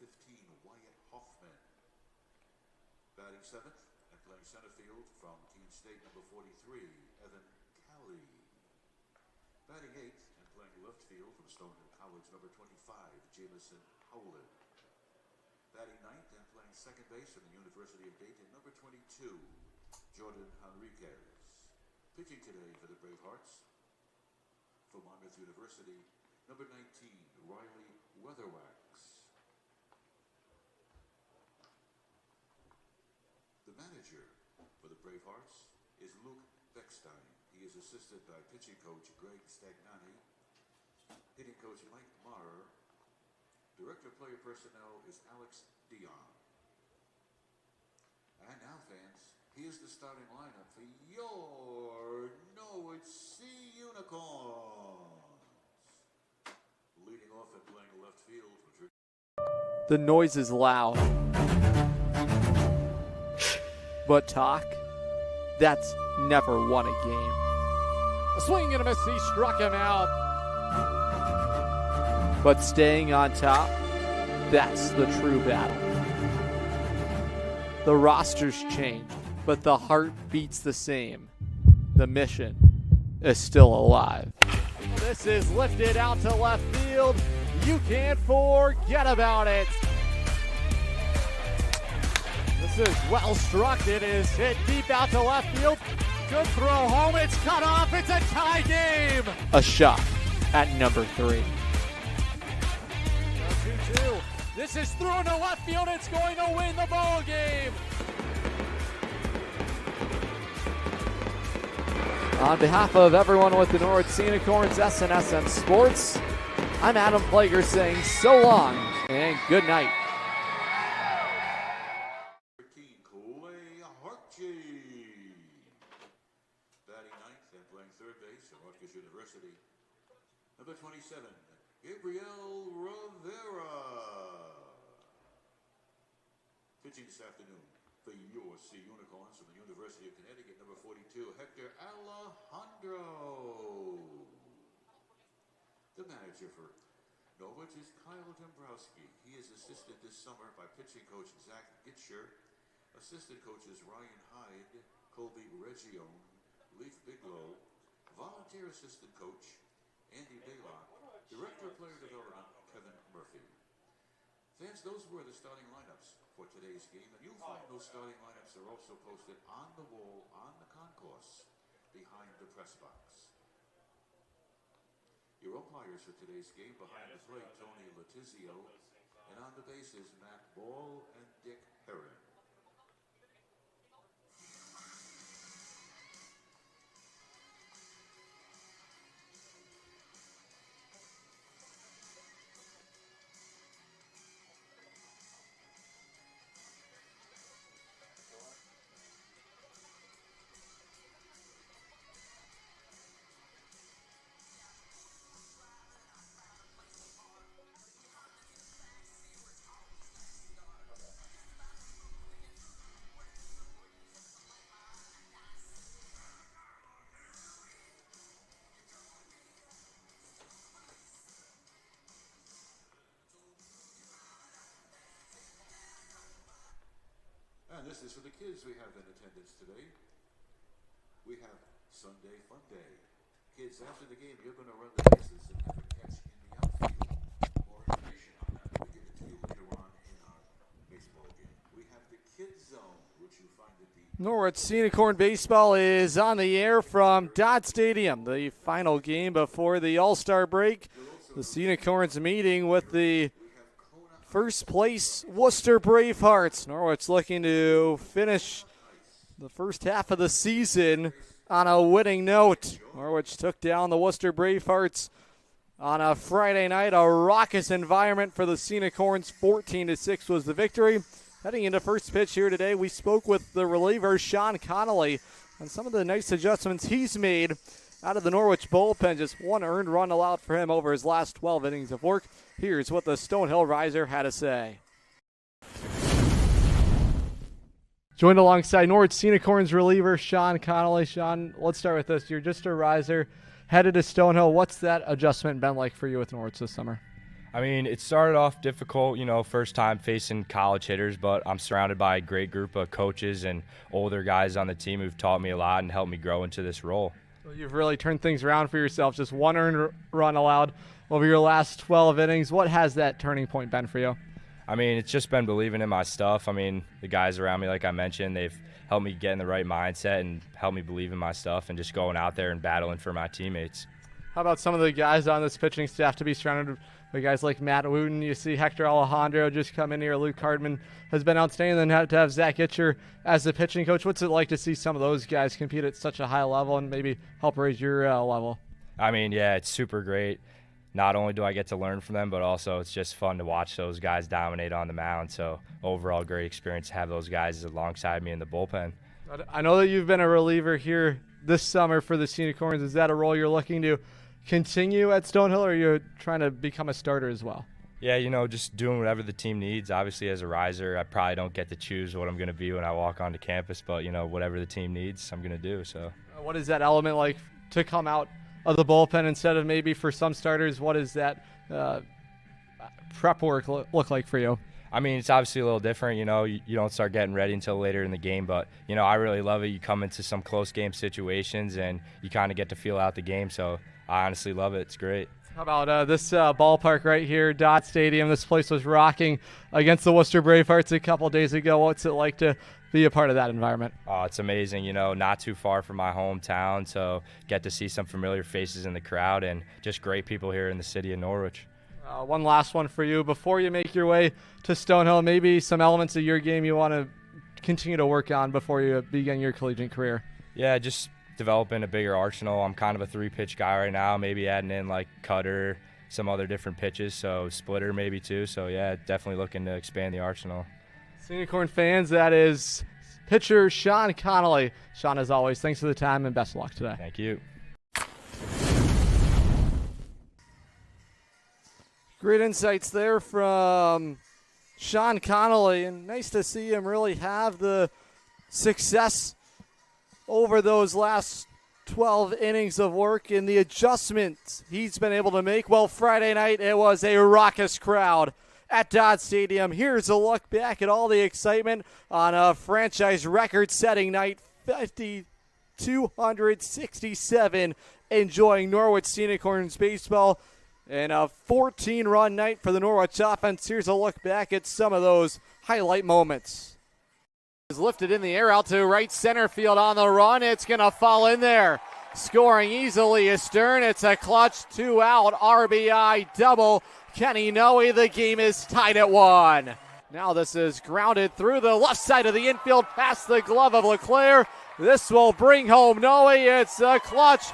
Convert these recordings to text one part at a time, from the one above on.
15, Wyatt Hoffman. Batting seventh and playing center field from Keene State, number 43, Evan Kelly. Batting eighth and playing left field from Stonehill College, number 25, Jamison Howland. Batting ninth and playing second base from the University of Dayton, number 22, Jordan Henriquez. Pitching today for the Bravehearts from Monmouth University, number 19, Riley Weatherwax. The manager for the Bravehearts is Luke Beckstein. He is assisted by pitching coach Greg Stagnani, hitting coach Mike Marr. Director of Player Personnel is Alex Dion. And now, fans, here's the starting lineup for your Norwich Sea Unicorns. Leading off and playing left field. The noise is loud. But talk, that's never won a game. A swing and a miss, he struck him out. But staying on top, that's the true battle. The rosters change, but the heart beats the same. The mission is still alive. This is lifted out to left field. You can't forget about it. This is well struck. It is hit deep out to left field. Good throw home. It's cut off. It's a tie game. A shot at number 3. 2-2. This is thrown to left field. It's going to win the ball game. On behalf of everyone with the Norwich Sea Unicorns, SNSN Sports, I'm Adam Plager saying so long and good night. Batting ninth and playing third base at Rutgers University, number 27, Gabriel Rivera. Pitching this afternoon for your Sea Unicorns from the University of Connecticut, number 42, Hector Alejandro. The manager for Norwich is Kyle Dombrowski. He is assisted this summer by pitching coach Zach Gitscher, assistant coaches Ryan Hyde, Colby Reggione, Leaf Biglow, volunteer assistant coach Andy Baylock, director of player development Kevin Murphy. Fans, those were the starting lineups for today's game, and you'll find those starting lineups are also posted on the wall on the concourse behind the press box. Your umpires for today's game: behind the plate, Tony Letizio, and on the bases, Matt Ball and Dick Herron. And this is for the kids we have in attendance today. We have Sunday Funday. Kids, after the game, you're going to run the bases and have a catch in the outfield. More information on that, we'll give it to you later on in our baseball game. We have the Kids Zone, which you find at the Norwich Sea Unicorn baseball is on the air from Dodd Stadium, the final game before the All-Star break. The Sea Unicorns meeting with the first place Worcester Bravehearts. Norwich looking to finish the first half of the season on a winning note. Norwich took down the Worcester Bravehearts on a Friday night. A raucous environment for the Sea Unicorns. 14-6 was the victory. Heading into first pitch here today, we spoke with the reliever Sean Connolly on some of the nice adjustments he's made out of the Norwich bullpen. Just one earned run allowed for him over his last 12 innings of work. Here's what the Stonehill riser had to say. Joined alongside Norwich Sea Unicorns reliever Sean Connolly. Sean, let's start with this. You're just a riser, headed to Stonehill. What's that adjustment been like for you with Norwich this summer? I mean, it started off difficult, first time facing college hitters, but I'm surrounded by a great group of coaches and older guys on the team who've taught me a lot and helped me grow into this role. Well, you've really turned things around for yourself. Just one earned run allowed over your last 12 innings. What has that turning point been for you? I mean, it's just been believing in my stuff. I mean, the guys around me, like I mentioned, they've helped me get in the right mindset and helped me believe in my stuff and just going out there and battling for my teammates. How about some of the guys on this pitching staff to be surrounded by guys like Matt Wooten? You see Hector Alejandro just come in here. Luke Hardman has been outstanding. Then to have Zach Itcher as the pitching coach. What's it like to see some of those guys compete at such a high level and maybe help raise your level? I mean, yeah, it's super great. Not only do I get to learn from them, but also it's just fun to watch those guys dominate on the mound. So overall, great experience to have those guys alongside me in the bullpen. I know that you've been a reliever here this summer for the Sea Unicorns. Is that a role you're looking to continue at Stonehill, or are you trying to become a starter as well? Yeah, just doing whatever the team needs. Obviously, as a riser, I probably don't get to choose what I'm going to be when I walk onto campus, but, whatever the team needs, I'm going to do. So, what is that element like to come out of the bullpen instead of maybe for some starters? What does that prep work look like for you? I mean, it's obviously a little different. You don't start getting ready until later in the game, but, I really love it. You come into some close game situations, and you kind of get to feel out the game, so I honestly love it. It's great. How about this ballpark right here, Dodd Stadium? This place was rocking against the Worcester Bravehearts a couple days ago. What's it like to be a part of that environment? Oh, it's amazing. Not too far from my hometown, so get to see some familiar faces in the crowd and just great people here in the city of Norwich. One last one for you. Before you make your way to Stonehill, maybe some elements of your game you want to continue to work on before you begin your collegiate career? Yeah, just developing a bigger arsenal. I'm kind of a three-pitch guy right now, maybe adding in like cutter, some other different pitches, so splitter maybe too. So, yeah, definitely looking to expand the arsenal. Sea Unicorn fans, that is pitcher Sean Connolly. Sean, as always, thanks for the time and best of luck today. Thank you. Great insights there from Sean Connolly, and nice to see him really have the success over those last 12 innings of work and the adjustments he's been able to make. Well, Friday night it was a raucous crowd at Dodd Stadium. Here's a look back at all the excitement on a franchise record-setting night, 5,267, enjoying Norwich Sea Unicorns baseball. And a 14-run night for the Norwich offense. Here's a look back at some of those highlight moments. Is lifted in the air out to right center field on the run. It's going to fall in there. Scoring easily is Stern. It's a clutch 2-out RBI double. Kenny Noe, the game is tied at 1. Now this is grounded through the left side of the infield past the glove of LeClaire. This will bring home Noe. It's a clutch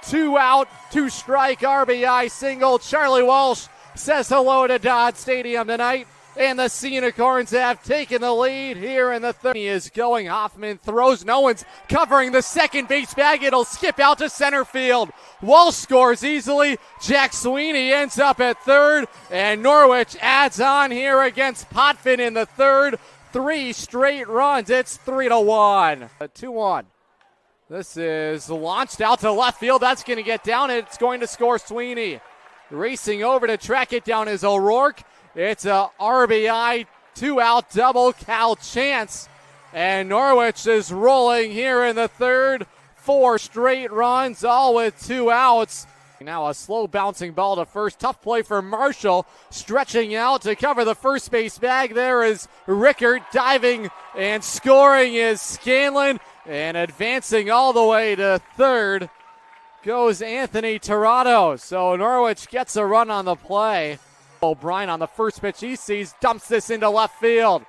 2-out, 2-strike RBI single. Charlie Walsh says hello to Dodd Stadium tonight, and the Sea Unicorns have taken the lead here in the third. He is going. Hoffman throws. No one's covering the second base bag. It'll skip out to center field. Walsh scores easily. Jack Sweeney ends up at third, and Norwich adds on here against Potvin in the third. 3 straight runs. It's 3-1. 2-1. This is launched out to left field. That's going to get down. It's going to score Sweeney. Racing over to track it down is O'Rourke. It's a RBI 2-out double. Cal Chance. And Norwich is rolling here in the third. 4 straight runs, all with 2 outs. Now a slow bouncing ball to first. Tough play for Marshall. Stretching out to cover the first base bag. There is Rickard diving, and scoring is Scanlon. And advancing all the way to third goes Anthony Tirado. So Norwich gets a run on the play. O'Brien on the first pitch he sees dumps this into left field.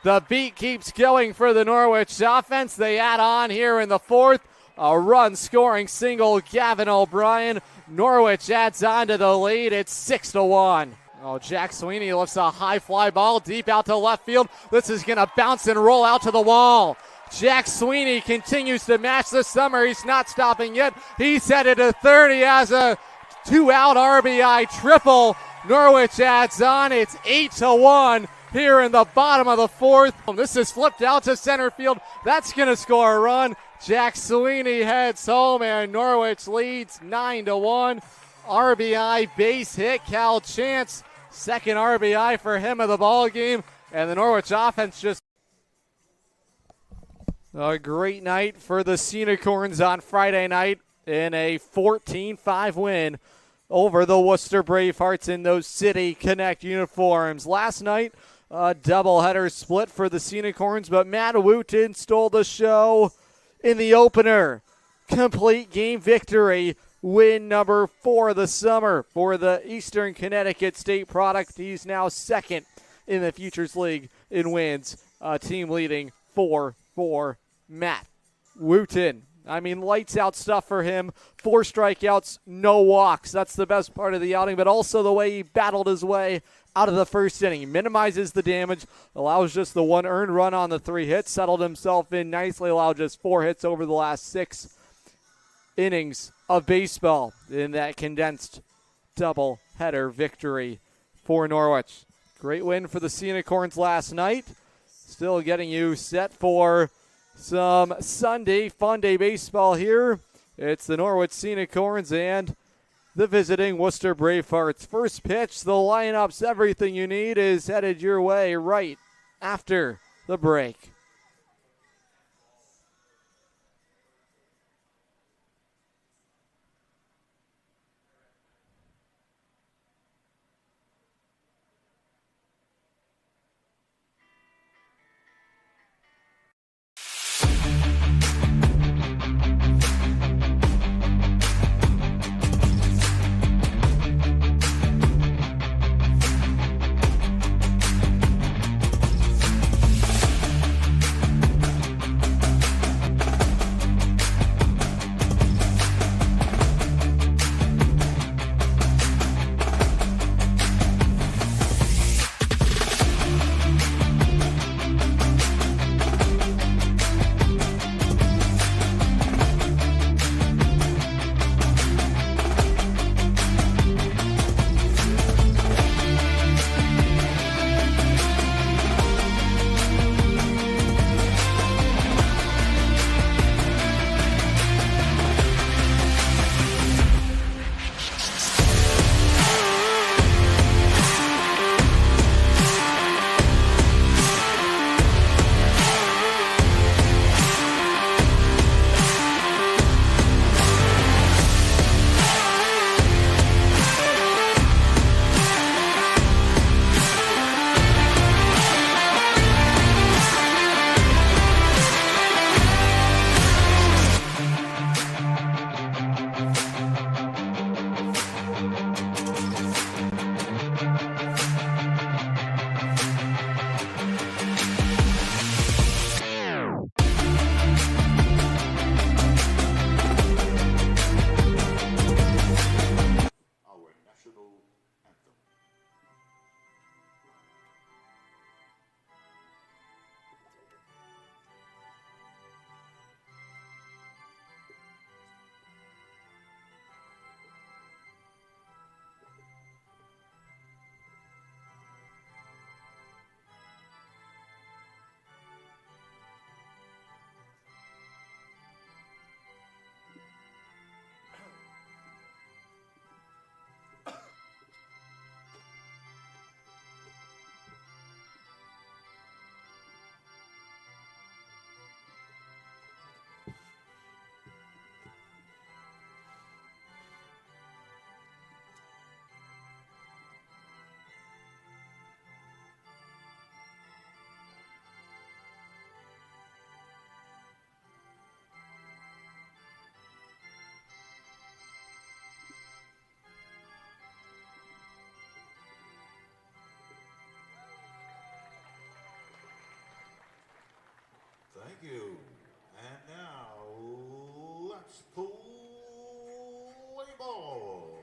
The beat keeps going for the Norwich offense. They add on here in the fourth. A run scoring single, Gavin O'Brien. Norwich adds on to the lead. It's 6-1. Oh, Jack Sweeney lifts a high fly ball deep out to left field. This is going to bounce and roll out to the wall. Jack Sweeney continues to match the summer. He's not stopping yet. He's headed to third. He has a 2-out RBI triple. Norwich adds on. It's 8-1 here in the bottom of the fourth. This is flipped out to center field. That's going to score a run. Jack Sweeney heads home, and Norwich leads 9-1. RBI base hit. Cal Chance Second RBI for him of the ball game, and the Norwich offense just a great night for the Sea Unicorns on Friday night in a 14-5 win over the Worcester Bravehearts in those City Connect uniforms. Last night, a doubleheader split for the Sea Unicorns, but Matt Wooten stole the show in the opener. Complete game victory, win number 4 of the summer for the Eastern Connecticut State product. He's now second in the Futures League in wins, team leading 4-4. Matt Wooten. I mean, lights out stuff for him. 4 strikeouts, no walks. That's the best part of the outing, but also the way he battled his way out of the first inning. He minimizes the damage, allows just the 1 earned run on the 3 hits, settled himself in nicely, allowed just 4 hits over the last 6 innings of baseball in that condensed double-header victory for Norwich. Great win for the Sea Unicorns last night. Still getting you set for some Sunday Funday baseball here. It's the Norwich Sea Unicorns and the visiting Worcester Bravehearts. First pitch, the lineups, everything you need is headed your way right after the break. Thank you. And now, let's play ball.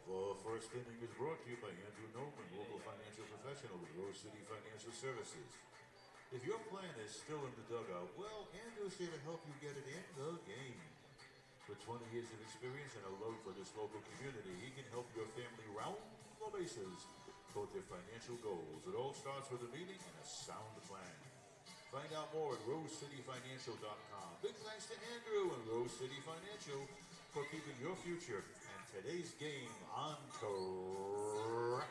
The first inning is brought to you by Andrew Noman, local financial professional with Rose City Financial Services. If your plan is still in the dugout, well, Andrew's here to help you get it in the game. With 20 years of experience and a love for this local community, he can help your family round the bases toward their financial goals. It all starts with a meeting and a sound plan. Find out more at RoseCityFinancial.com. Big thanks to Andrew and Rose City Financial for keeping your future and today's game on track.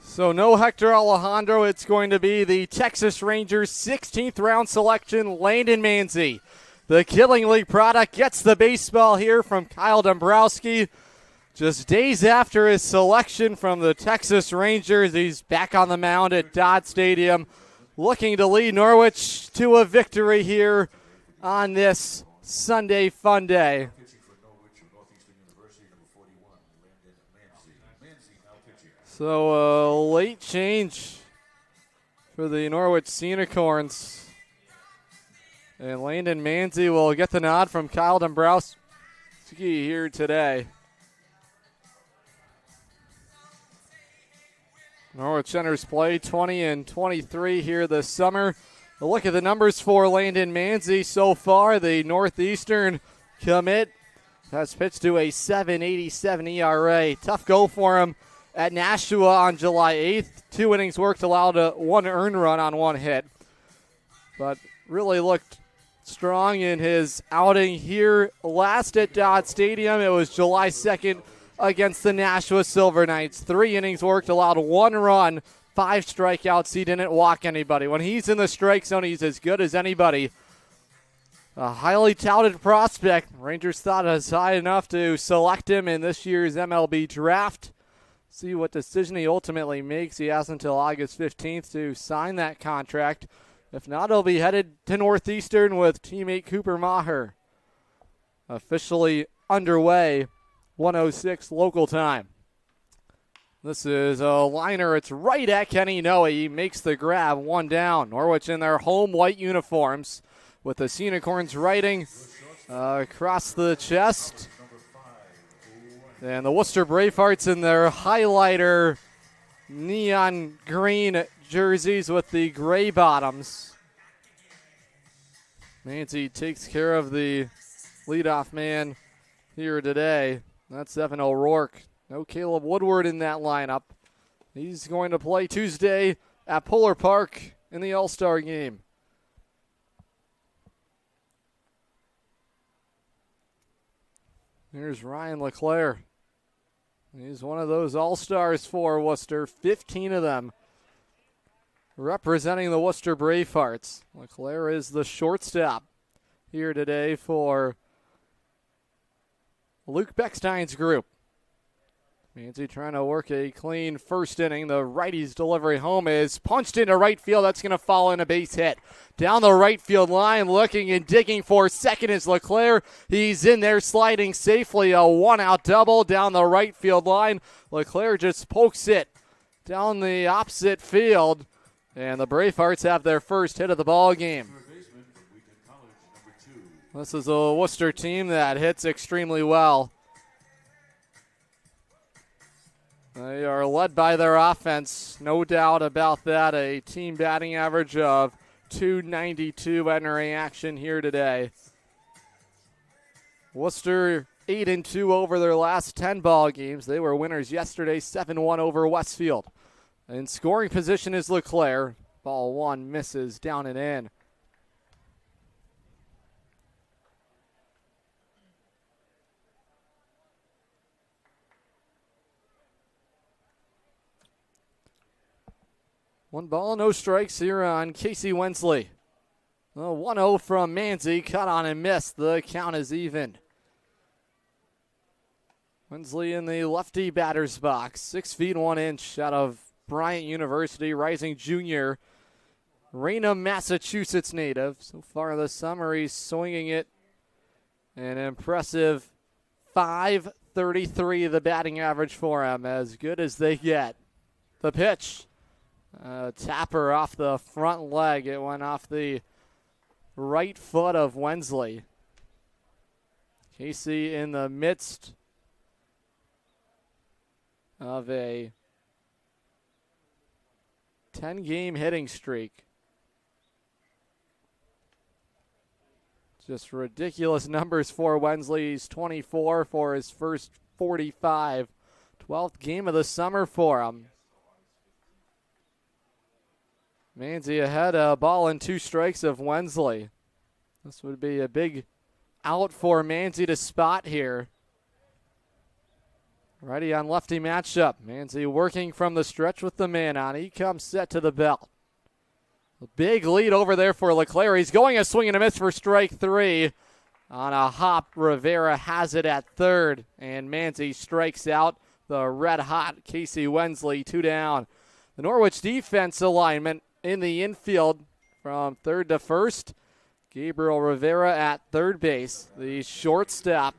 So no Hector Alejandro. It's going to be the Texas Rangers 16th round selection, Landon Manzi. The Killing League product gets the baseball here from Kyle Dombrowski. Just days after his selection from the Texas Rangers, he's back on the mound at Dodd Stadium, looking to lead Norwich to a victory here on this Sunday Funday. So a late change for the Norwich Sea Unicorns. And Landon Manzi will get the nod from Kyle Dombrowski here today. Norwich enters play 20 and 23 here this summer. A look at the numbers for Landon Manzi so far. The Northeastern commit has pitched to a 7.87 ERA. Tough go for him at Nashua on July 8th. 2 innings worked, allowed 1 earned run on 1 hit. But really looked strong in his outing here last at Dodd Stadium. It was July 2nd against the Nashua Silver Knights. 3 innings worked, allowed 1 run, 5 strikeouts. He didn't walk anybody. When he's in the strike zone, he's as good as anybody. A highly touted prospect. Rangers thought it was high enough to select him in this year's MLB draft. See what decision he ultimately makes. He has until August 15th to sign that contract. If not, he'll be headed to Northeastern with teammate Cooper Maher. Officially underway, 1:06 local time. This is a liner. It's right at Kenny Noe. He makes the grab, 1 down. Norwich in their home white uniforms with the Sea Unicorns writing across the chest. And the Worcester Bravehearts in their highlighter neon green jerseys with the gray bottoms. Manzi takes care of the leadoff man here today. That's Evan O'Rourke. No Caleb Woodward in that lineup. He's going to play Tuesday at Polar Park in the All-Star game. Here's Ryan LeClaire. He's one of those all-stars for Worcester, 15 of them representing the Worcester Bravehearts. LeClaire is the shortstop here today for Luke Beckstein's group. Manzi trying to work a clean first inning. The righty's delivery home is punched into right field. That's going to fall in a base hit. Down the right field line, looking and digging for second is LeClaire. He's in there sliding safely. A 1-out double down the right field line. LeClaire just pokes it down the opposite field. And the Bravehearts have their first hit of the ball game. This is a Worcester team that hits extremely well. They are led by their offense, no doubt about that. A team batting average of .292 entering action here today. Worcester 8-2 over their last 10 ball games. They were winners yesterday, 7-1 over Westfield. In scoring position is LeClaire. Ball 1 misses down and in. One ball, no strikes here on Casey Wensley. 1-0 from Manzi, cut on and missed. The count is even. Wensley in the lefty batter's box, 6 feet 1 inch out of Bryant University, rising junior, Raynham, Massachusetts native. So far this summer, he's swinging it an impressive .533, the batting average for him, as good as they get. The pitch. Tapper off the front leg. It went off the right foot of Wensley. Casey in the midst of a 10-game hitting streak. Just ridiculous numbers for Wensley. He's 24 for his first 45. 12th game of the summer for him. Manzi ahead, a ball and 2 strikes of Wensley. This would be a big out for Manzi to spot here. Righty on lefty matchup. Manzi working from the stretch with the man on. He comes set to the belt. A big lead over there for LeClaire. He's going a swing and a miss for strike 3. On a hop, Rivera has it at third, and Manzi strikes out the red-hot Casey Wensley, 2 down. The Norwich defense alignment in the infield from third to first. Gabriel Rivera at third base. The shortstop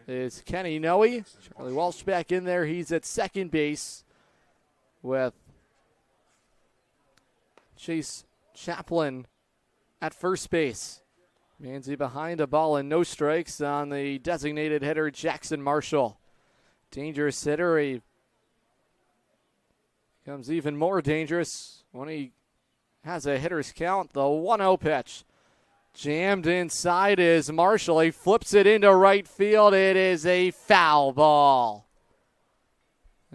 is Kenny Noe. Charlie Walsh back in there. He's at second base with Chase Chaplin at first base. Manzi behind, a ball and no strikes on the designated hitter, Jackson Marshall. Dangerous hitter. He becomes even more dangerous when he has a hitter's count. The 1-0 pitch. Jammed inside is Marshall. He flips it into right field. It is a foul ball.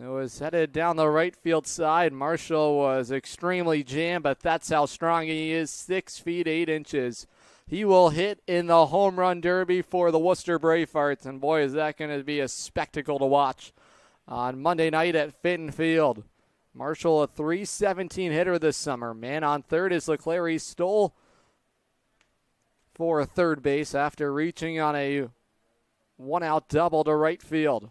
It was headed down the right field side. Marshall was extremely jammed, but that's how strong he is, 6 feet 8 inches. He will hit in the home run derby for the Worcester Bravehearts, and boy, is that going to be a spectacle to watch on Monday night at Fitton Field. Marshall, a .317 hitter this summer. Man on third is LeClaire. He stole for third base after reaching on a 1-out double to right field.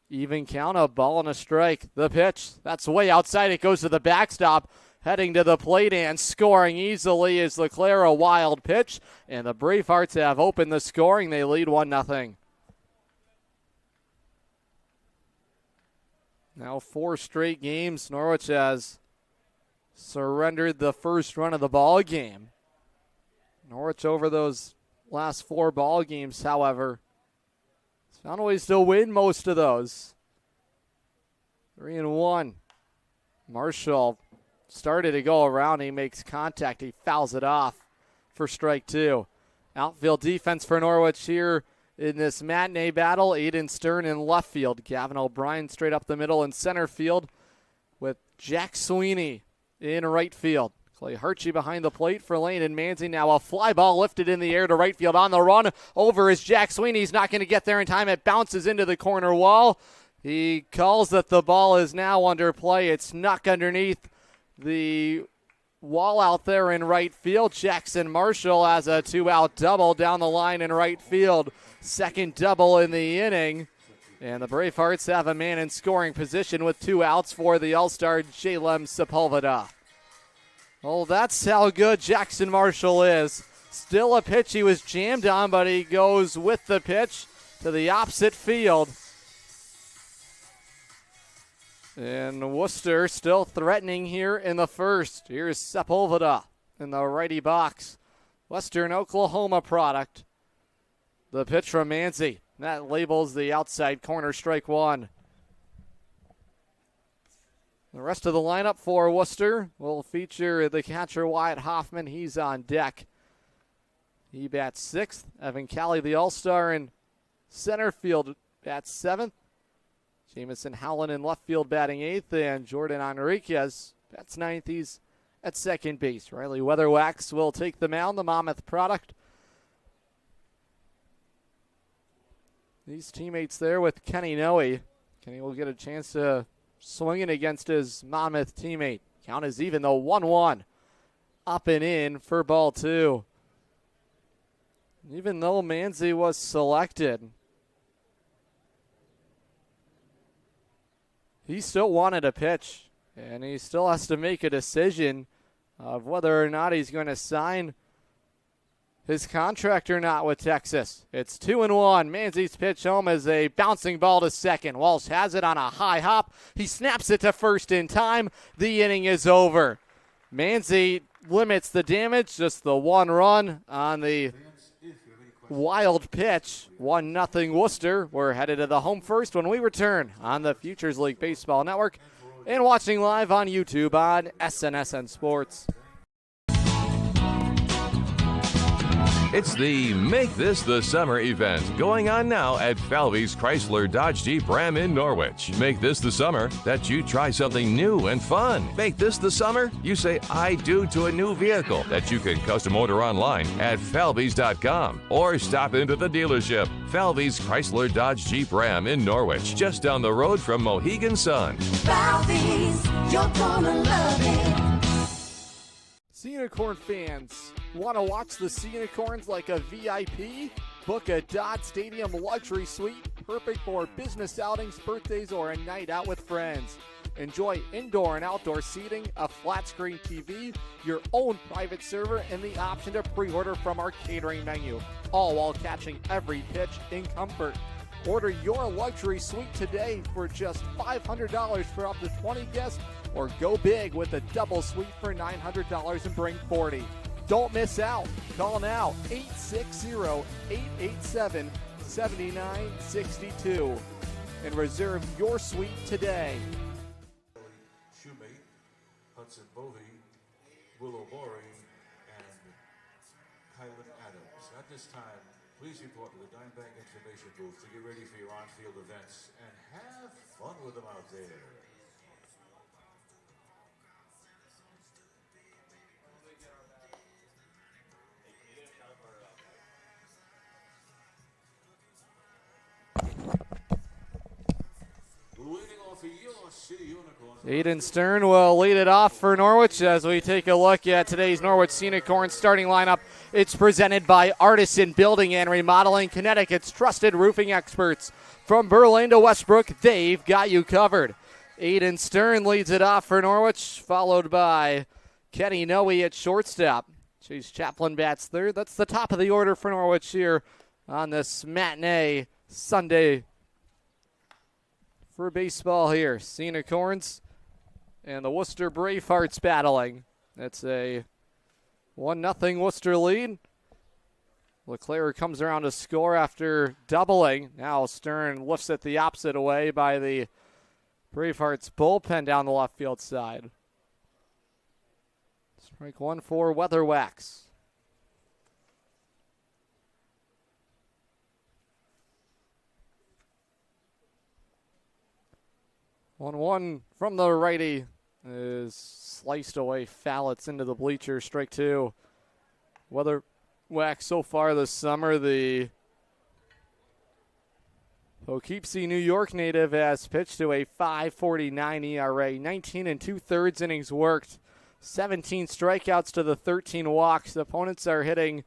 Even count, a ball and a strike. The pitch, that's way outside. It goes to the backstop. Heading to the plate and scoring easily is LeClaire, a wild pitch. And the Bravehearts have opened the scoring. They lead 1-0. Now 4 straight games. Norwich has surrendered the first run of the ball game. Norwich over those last 4 ball games, however, has found ways to win most of those. 3-1. Marshall started to go around. He makes contact. He fouls it off for strike 2. Outfield defense for Norwich here in this matinee battle. Aiden Stern in left field. Gavin O'Brien straight up the middle in center field with Jack Sweeney in right field. Clay Hershey behind the plate for Lane and Manzi. Now a fly ball lifted in the air to right field. On the run over is Jack Sweeney. He's not going to get there in time. It bounces into the corner wall. He calls that the ball is now under play. It's snuck underneath the wall out there in right field. Jackson Marshall has a 2-out double down the line in right field. Second double in the inning. And the Bravehearts have a man in scoring position with 2 outs for the All-Star Jalem Sepulveda. Oh, that's how good Jackson Marshall is. Still a pitch he was jammed on, but he goes with the pitch to the opposite field. And Worcester still threatening here in the first. Here's Sepulveda in the righty box. Western Oklahoma product. The pitch from Manzi. That labels the outside corner, strike 1. The rest of the lineup for Worcester will feature the catcher Wyatt Hoffman. He's on deck. He bats 6th. Evan Calley, the All-Star in center field, bats 7th. Jamison Howland in left field batting 8th, and Jordan Enriquez bats 9th. He's at second base. Riley Weatherwax will take the mound, the Monmouth product. These teammates there with Kenny Noe. Kenny will get a chance to swing it against his Monmouth teammate. Count is even though 1-1. Up and in for ball 2. Even though Manzi was selected, he still wanted a pitch, and he still has to make a decision of whether or not he's going to sign his contract or not with Texas. It's 2-1. Manzi's pitch home is a bouncing ball to second. Walsh has it on a high hop. He snaps it to first in time. The inning is over. Manzi limits the damage, just the 1 run on the wild pitch. 1-0 Worcester. We're headed to the home first when we return on the Futures League Baseball Network and watching live on YouTube on SNSN Sports. It's the Make This the Summer event going on now at Falvey's Chrysler Dodge Jeep Ram in Norwich. Make this the summer that you try something new and fun. Make this the summer you say I do to a new vehicle that you can custom order online at falveys.com or stop into the dealership. Falvey's Chrysler Dodge Jeep Ram in Norwich, just down the road from Mohegan Sun. Falvey's, you're gonna love it. Sea Unicorn fans, want to watch the Sea Unicorns like a VIP? Book a Dodd Stadium luxury suite, perfect for business outings, birthdays, or a night out with friends. Enjoy indoor and outdoor seating, a flat screen TV, your own private server, and the option to pre-order from our catering menu, all while catching every pitch in comfort. Order your luxury suite today for just $500 for up to 20 guests, or go big with a double suite for $900 and bring 40. Don't miss out. Call now, 860-887-7962, and reserve your suite today. Shoemate, Hudson Bovey, Willow Boring, and Kylan Adams. At this time, please report to the Dime Bank Information Booth to get ready for your on-field events and have fun with them out there. Leading off for your City Unicorns. Aiden Stern will lead it off for Norwich as we take a look at today's Norwich Sea Unicorns starting lineup. It's presented by Artisan Building and Remodeling, Connecticut's trusted roofing experts. From Berlin to Westbrook, they've got you covered. Aiden Stern leads it off for Norwich, followed by Kenny Noe at shortstop. Chase Chaplin bats third. That's the top of the order for Norwich here on this matinee Sunday for baseball here. Sea Unicorns and the Worcester Bravehearts battling. It's a 1-0 Worcester lead. LeClaire comes around to score after doubling. Now Stern lifts it the opposite way by the Bravehearts bullpen down the left field side. Strike one for Weatherwax. 1-1 from the righty is sliced away. Fallets into the bleachers. Strike two. Weatherwax so far this summer, the Poughkeepsie, New York native has pitched to a 5.49 ERA, 19 2/3 innings worked, 17 strikeouts to the 13 walks. The opponents are hitting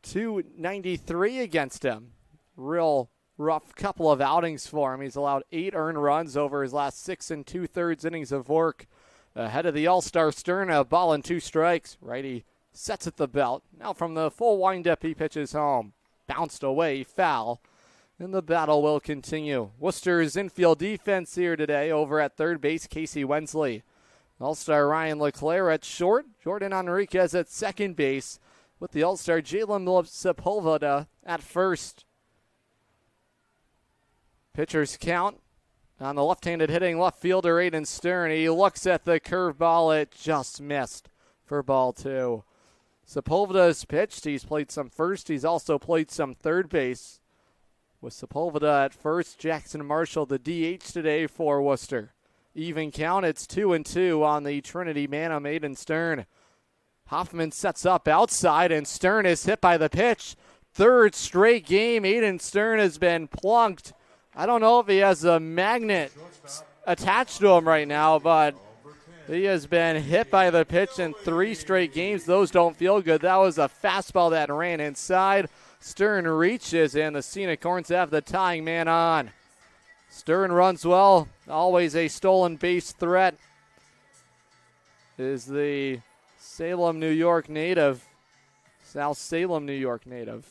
.293 against him. Real rough couple of outings for him. He's allowed 8 earned runs over his last 6 2/3 innings of work. Ahead of the All-Star Stern, a ball and 2 strikes. Righty sets at the belt. Now from the full windup, he pitches home. Bounced away, foul. And the battle will continue. Worcester's infield defense here today over at third base, Casey Wensley. All-Star Ryan LeClaire at short. Jordan Enriquez at second base with the All-Star Jalen Sepulveda at first. Pitcher's count on the left-handed hitting left fielder Aiden Stern. He looks at the curveball. It just missed for ball 2. Sepulveda's pitched. He's played some first. He's also played some third base. With Sepulveda at first, Jackson Marshall the DH today for Worcester. Even count, it's 2-2 on the Trinity man, Aiden Stern. Hoffman sets up outside, and Stern is hit by the pitch. Third straight game, Aiden Stern has been plunked. I don't know if he has a magnet attached to him right now, but he has been hit by the pitch in 3 straight games. Those don't feel good. That was a fastball that ran inside. Stern reaches, and the Sea Unicorns have the tying man on. Stern runs well. Always a stolen base threat. Is the Salem, New York native. South Salem, New York native.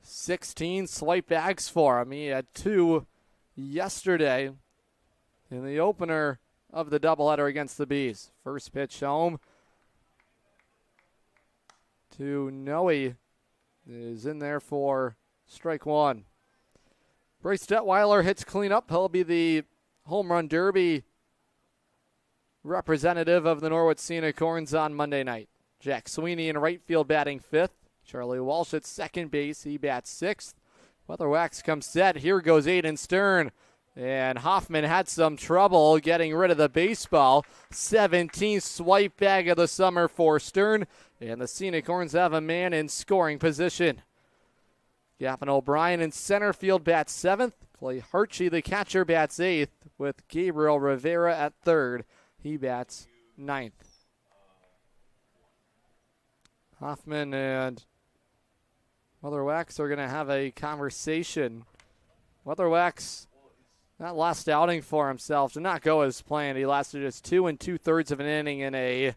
16 swipe bags for him. He had 2 yesterday in the opener of the doubleheader against the Bees. First pitch home to Noe is in there for strike 1. Bryce Detweiler hits cleanup. He'll be the home run derby representative of the Norwich Sea Unicorns on Monday night. Jack Sweeney in right field batting 5th. Charlie Walsh at second base. He bats 6th. Weatherwax comes set. Here goes Aiden Stern. And Hoffman had some trouble getting rid of the baseball. 17th swipe bag of the summer for Stern. And the Sea Unicorns have a man in scoring position. Gavin O'Brien in center field bats 7th. Clay Hartshey, the catcher, bats 8th. With Gabriel Rivera at 3rd. He bats 9th. Hoffman and Weatherwax are going to have a conversation. Weatherwax, that last outing for himself, did not go as planned. He lasted just 2 2/3 of an inning in a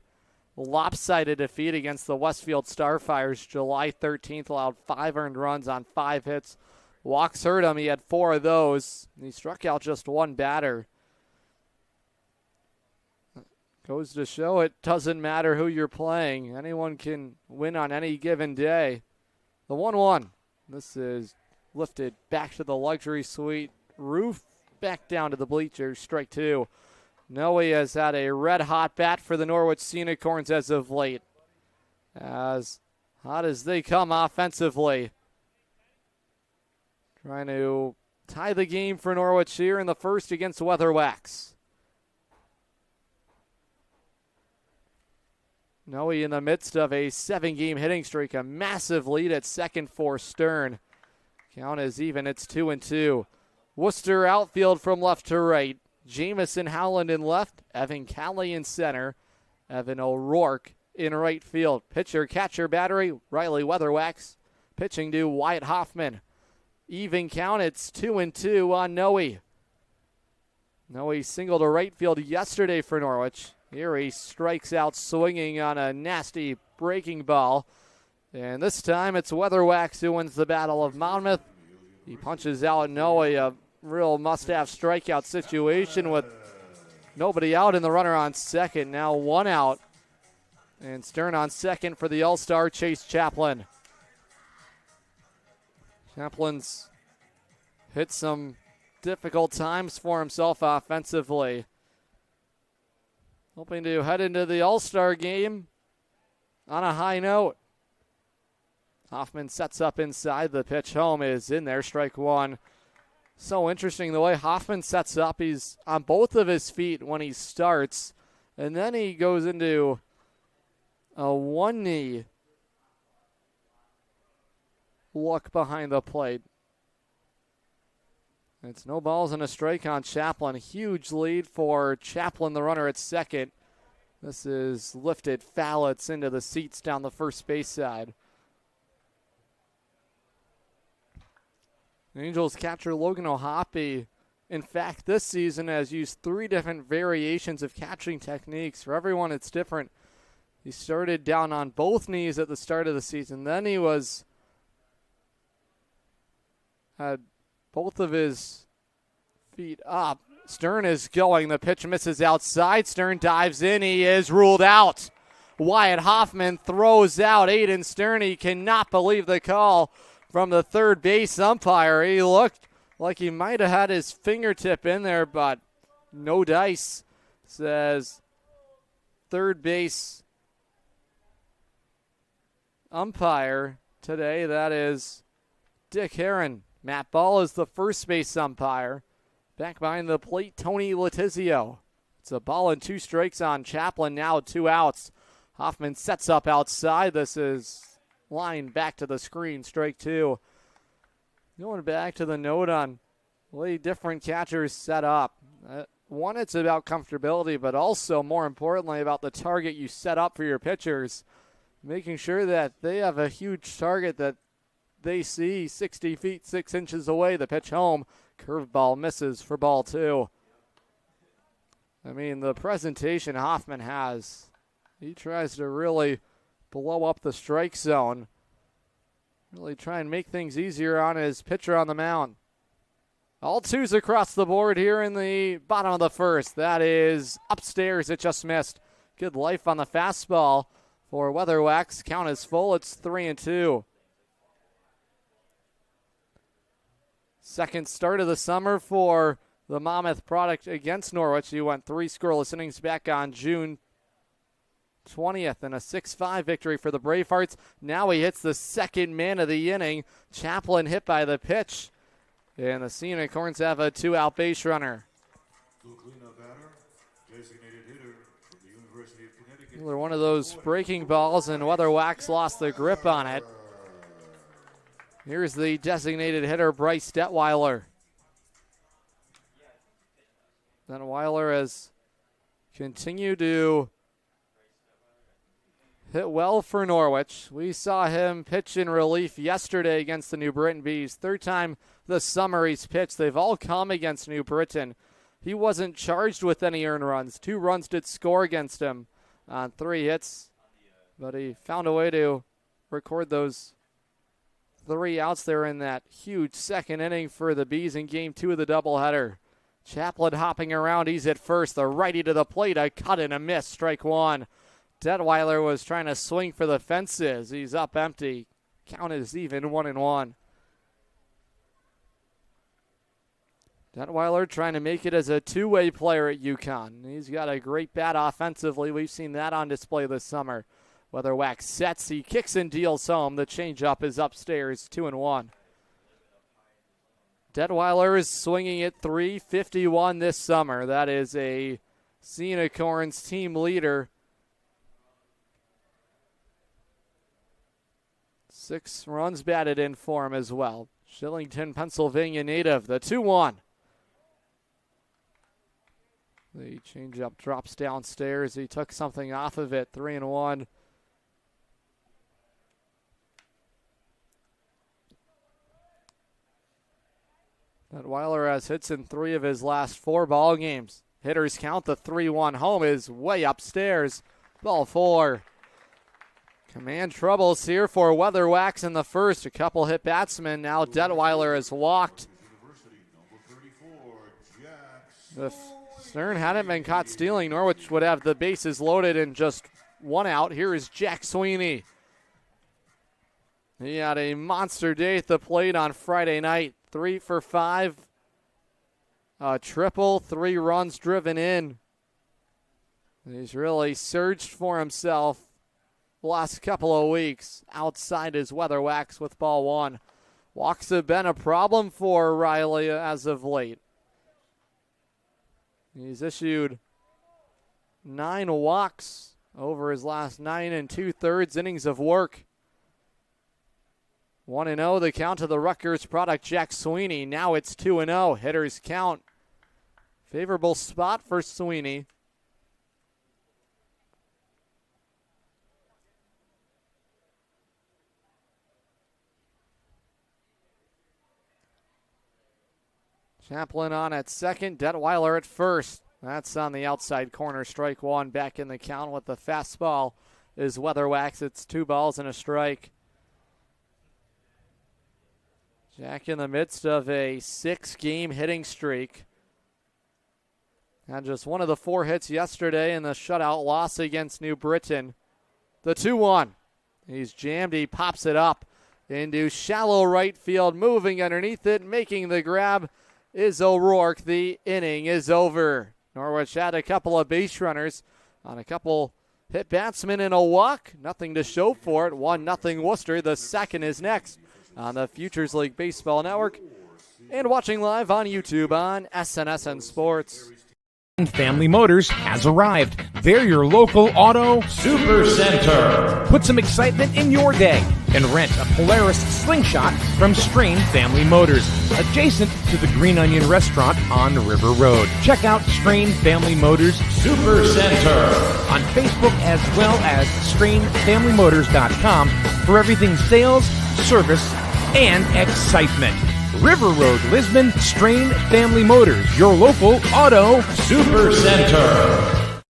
lopsided defeat against the Westfield Starfires. July 13th, allowed 5 earned runs on 5 hits. Walks hurt him. He had 4 of those. He struck out just 1 batter. Goes to show it doesn't matter who you're playing. Anyone can win on any given day. The 1-1. This is lifted back to the luxury suite roof, back down to the bleachers. Strike 2. Noe has had a red-hot bat for the Norwich Sea Unicorns as of late. As hot as they come offensively. Trying to tie the game for Norwich here in the first against Weatherwax. Noe in the midst of a 7-game hitting streak, a massive lead at second for Stern. Count is even, it's 2-2. Worcester outfield from left to right. Jamison Howland in left, Evan Calley in center, Evan O'Rourke in right field. Pitcher, catcher, battery, Riley Weatherwax. Pitching to Wyatt Hoffman. Even count, it's 2-2 on Noe. Noe singled to right field yesterday for Norwich. Here he strikes out swinging on a nasty breaking ball. And this time it's Weatherwax who wins the Battle of Monmouth. He punches out Noe, a real must-have strikeout situation with nobody out and the runner on second. Now 1 out. And Stern on second for the All-Star Chase Chaplin. Chaplin's hit some difficult times for himself offensively. Hoping to head into the All-Star game on a high note. Hoffman sets up inside. The pitch home is in there. Strike 1. So interesting the way Hoffman sets up. He's on both of his feet when he starts. And then he goes into a one-knee look behind the plate. It's no balls and a strike on Chaplin. Huge lead for Chaplin, the runner at second. This is lifted foul. It's into the seats down the first base side. Angels catcher Logan O'Hoppe, in fact, this season has used 3 different variations of catching techniques. For everyone, it's different. He started down on both knees at the start of the season. Then he had both of his feet up. Stern is going. The pitch misses outside. Stern dives in. He is ruled out. Wyatt Hoffman throws out Aiden Stern. He cannot believe the call from the third base umpire. He looked like he might have had his fingertip in there, but no dice, says third base umpire today. That is Dick Heron. Matt Ball is the first base umpire. Back behind the plate, Tony Letizio. It's a ball and 2 strikes on Chaplin. Now 2 outs. Hoffman sets up outside. This is lined back to the screen. Strike 2. Going back to the note on the way different catchers set up. One, it's about comfortability, but also, more importantly, about the target you set up for your pitchers. Making sure that they have a huge target that they see 60 feet, 6 inches away. The pitch home. Curveball misses for ball 2. I mean, the presentation Hoffman has, he tries to really blow up the strike zone. Really try and make things easier on his pitcher on the mound. All 2s across the board here in the bottom of the first. That is upstairs. It just missed. Good life on the fastball for Weatherwax. Count is full. It's 3-2. Second start of the summer for the Monmouth product against Norwich. He went 3 scoreless innings back on June 20th and a 6-5 victory for the Bravehearts. Now he hits the second man of the inning. Chaplin hit by the pitch. And the Sea Unicorns have a 2-out base runner. Another one of those breaking balls, and Weatherwax lost the grip on it. Here's the designated hitter, Bryce Detweiler. Detweiler has continued to hit well for Norwich. We saw him pitch in relief yesterday against the New Britain Bees. Third time this summer he's pitched. They've all come against New Britain. He wasn't charged with any earned runs. 2 runs did score against him on 3 hits, but he found a way to record those 3 outs there in that huge second inning for the Bees in game 2 of the doubleheader. Chaplin hopping around. He's at first. The righty to the plate. A cut and a miss. Strike 1. Detweiler was trying to swing for the fences. He's up empty. Count is even, 1-1. Detweiler trying to make it as a two-way player at UConn. He's got a great bat offensively. We've seen that on display this summer. Weatherwax sets. He kicks and deals home. The changeup is upstairs, 2-1. Detweiler is swinging at .351 this summer. That is a Sea Unicorns team leader. 6 runs batted in for him as well. Shillington, Pennsylvania native, the 2-1. The changeup drops downstairs. He took something off of it, 3-1. Detweiler has hits in 3 of his last 4 ball games. Hitters count. The 3-1 home is way upstairs. Ball 4. Command troubles here for Weatherwax in the first. A couple hit batsmen. Now Detweiler has walked. If Stern hadn't been caught stealing, Norwich would have the bases loaded and just 1 out. Here is Jack Sweeney. He had a monster day at the plate on Friday night. 3 for 5. A triple, 3 runs driven in. He's really surged for himself the last couple of weeks outside his Weatherwax with ball 1. Walks have been a problem for Riley as of late. He's issued 9 walks over his last 9 2/3 innings of work. 1-0, the count to the Rutgers product, Jack Sweeney. Now it's 2-0. Hitters count. Favorable spot for Sweeney. Chaplin on at second. Detweiler at first. That's on the outside corner. Strike 1. Back in the count with the fastball is Weatherwax. It's 2 balls and a strike. Jack in the midst of a 6-game hitting streak. Had just 1 of the 4 hits yesterday in the shutout loss against New Britain. The 2-1. He's jammed. He pops it up into shallow right field. Moving underneath it, making the grab is O'Rourke. The inning is over. Norwich had a couple of base runners on a couple hit batsmen and a walk. Nothing to show for it. 1-0 Worcester. The second is next on the Futures League Baseball Network and watching live on YouTube on SNSN Sports. Family Motors has arrived. They're your local auto super center. Put some excitement in your day and rent a Polaris Slingshot from Strain Family Motors, adjacent to the Green Onion Restaurant on River Road. Check out Strain Family Motors Super Center on Facebook as well as strainfamilymotors.com for everything sales, service, and excitement. River Road, Lisbon, Strain Family Motors, your local auto super center.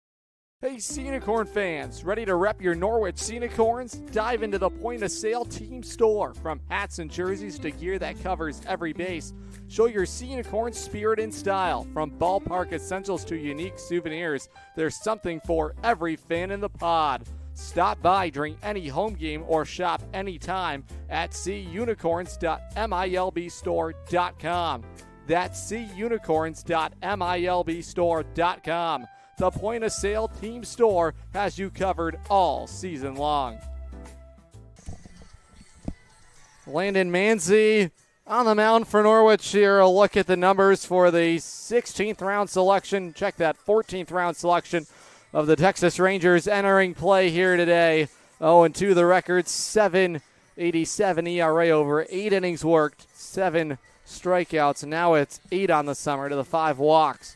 Hey, Sea Unicorn fans, ready to rep your Norwich Sea Unicorns? Dive into the point-of-sale team store. From hats and jerseys to gear that covers every base, show your Sea Unicorn spirit and style. From ballpark essentials to unique souvenirs, there's something for every fan in the pod. Stop by during any home game or shop anytime at seaunicorns.milbstore.com. That's seaunicorns.milbstore.com. The point of sale team store has you covered all season long. Landon Manzi on the mound for Norwich here. A look at the numbers for the 16th round selection. Check that, 14th round selection of the Texas Rangers entering play here today. 0-2 the record, 7.87 ERA over 8 innings worked, 7 strikeouts. Now it's 8 on the summer to the 5 walks.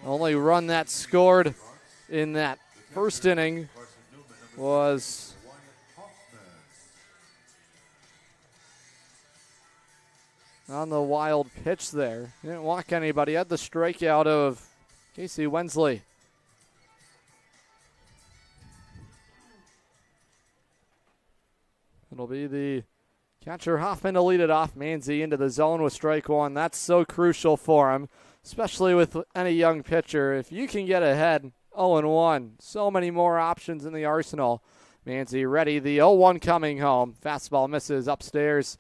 Only run that scored in that first inning was on the wild pitch there. He didn't walk anybody. Had the strikeout of Casey Wensley. It'll be the catcher Hoffman to lead it off. Manzi into the zone with strike one. That's so crucial for him, especially with any young pitcher. If you can get ahead 0-1, so many more options in the arsenal. Manzi ready. The 0-1 coming home. Fastball misses upstairs.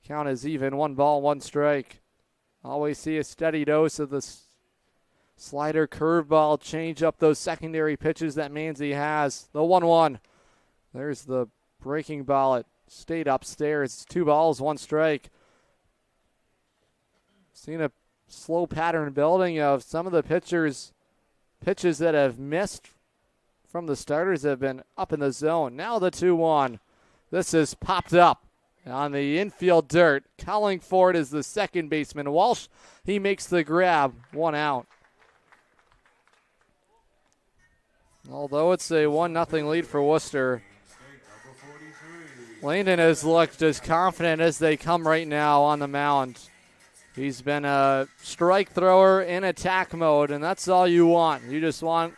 Count is even, 1 ball, 1 strike. Always see a steady dose of the slider, curveball, change up those secondary pitches that Manzi has. The 1-1. There's the breaking ball. It stayed upstairs. 2 balls, 1 strike. Seen a slow pattern building of some of the pitches that have missed from the starters have been up in the zone. Now the 2-1. This is popped up on the infield dirt. Calling for it is the second baseman, Walsh. He makes the grab, 1 out. Although it's a 1-0 lead for Worcester, Landon has looked as confident as they come right now on the mound. He's been a strike thrower in attack mode, and that's all you want. You just want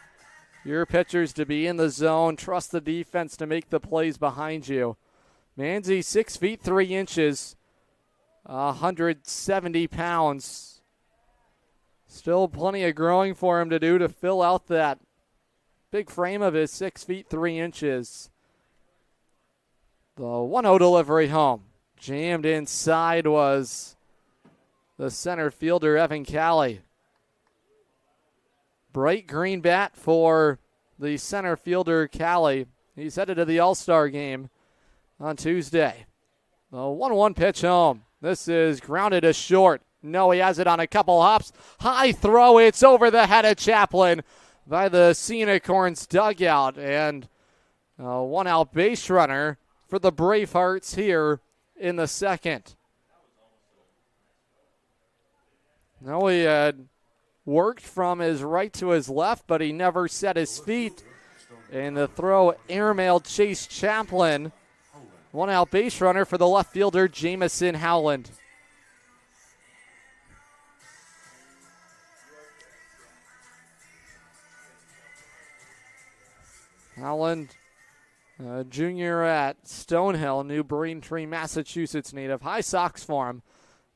your pitchers to be in the zone, trust the defense to make the plays behind you. Manzi, 6 feet 3 inches, 170 pounds. Still plenty of growing for him to do to fill out that big frame of his 6 feet 3 inches. The 1-0 delivery home. Jammed inside was the center fielder, Evan Calley. Bright green bat for the center fielder, Calley. He's headed to the All-Star game on Tuesday. The 1-1 pitch home. This is grounded to short. No, he has it on a couple hops. High throw. It's over the head of Chaplin by the Sea Unicorns dugout. And a 1-out base runner for the Bravehearts here in the second. Now he had worked from his right to his left, but he never set his feet. And the throw airmailed Chase Chaplin. 1-out base runner for the left fielder, Jamison Howland. Howland, junior at Stonehill, New Braintree, Massachusetts native. High socks for him.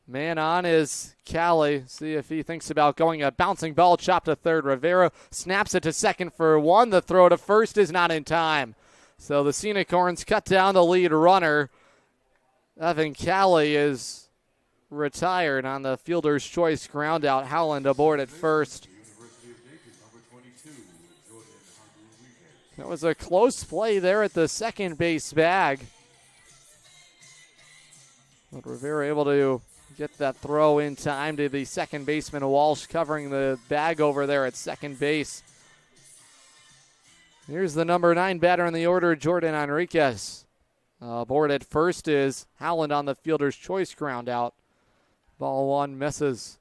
Man on is Calley. See if he thinks about going a bouncing ball, chop to third. Rivera snaps it to second for 1. The throw to first is not in time. So the Sea Unicorns cut down the lead runner. Evan Calley is retired on the fielder's choice ground out. Howland aboard at first. That was a close play there at the second base bag. But Rivera able to get that throw in time to the second baseman, Walsh, covering the bag over there at second base. Here's the number 9 batter in the order, Jordan Enriquez. Aboard at first is Howland on the fielder's choice ground out. Ball 1 misses.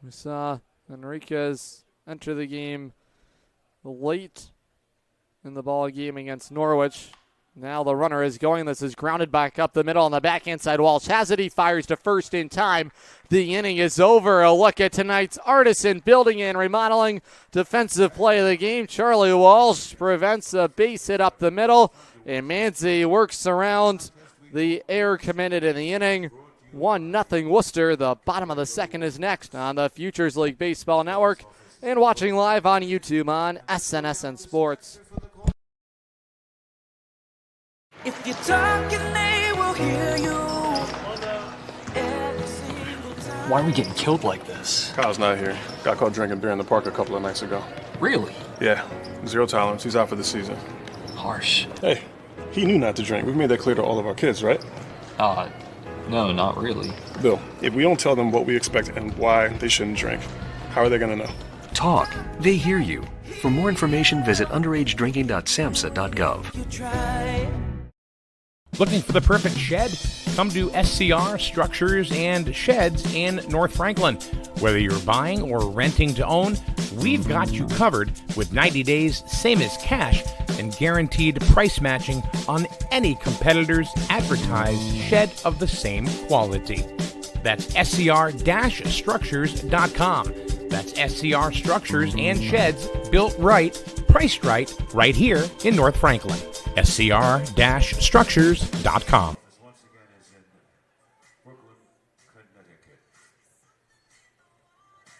We saw Enriquez enter the game late in the ball game against Norwich. Now the runner is going. This is grounded back up the middle on the backhand side. Walsh has it. He fires to first in time. The inning is over. A look at tonight's Artisan Building and Remodeling defensive play of the game. Charlie Walsh prevents a base hit up the middle, and Manzi works around the error committed in the inning. 1-0 Worcester. The bottom of the second is next on the Futures League Baseball Network and watching live on YouTube on SNSN Sports. If you're talking, they will hear you. Why are we getting killed like this? Kyle's not here. Got caught drinking beer in the park a couple of nights ago. Really? Yeah, 0 tolerance. He's out for the season. Harsh. Hey, he knew not to drink. We've made that clear to all of our kids, right? No, not really. Bill, if we don't tell them what we expect and why they shouldn't drink, how are they going to know? Talk. They hear you. For more information, visit underagedrinking.samhsa.gov. Looking for the perfect shed? Come to SCR Structures and Sheds in North Franklin. Whether you're buying or renting to own, we've got you covered with 90 days, same as cash, and guaranteed price matching on any competitor's advertised shed of the same quality. That's scr-structures.com. That's SCR Structures and Sheds, built right, priced right here in North Franklin. scr-structures.com. Once again is in Brooklyn, Connecticut.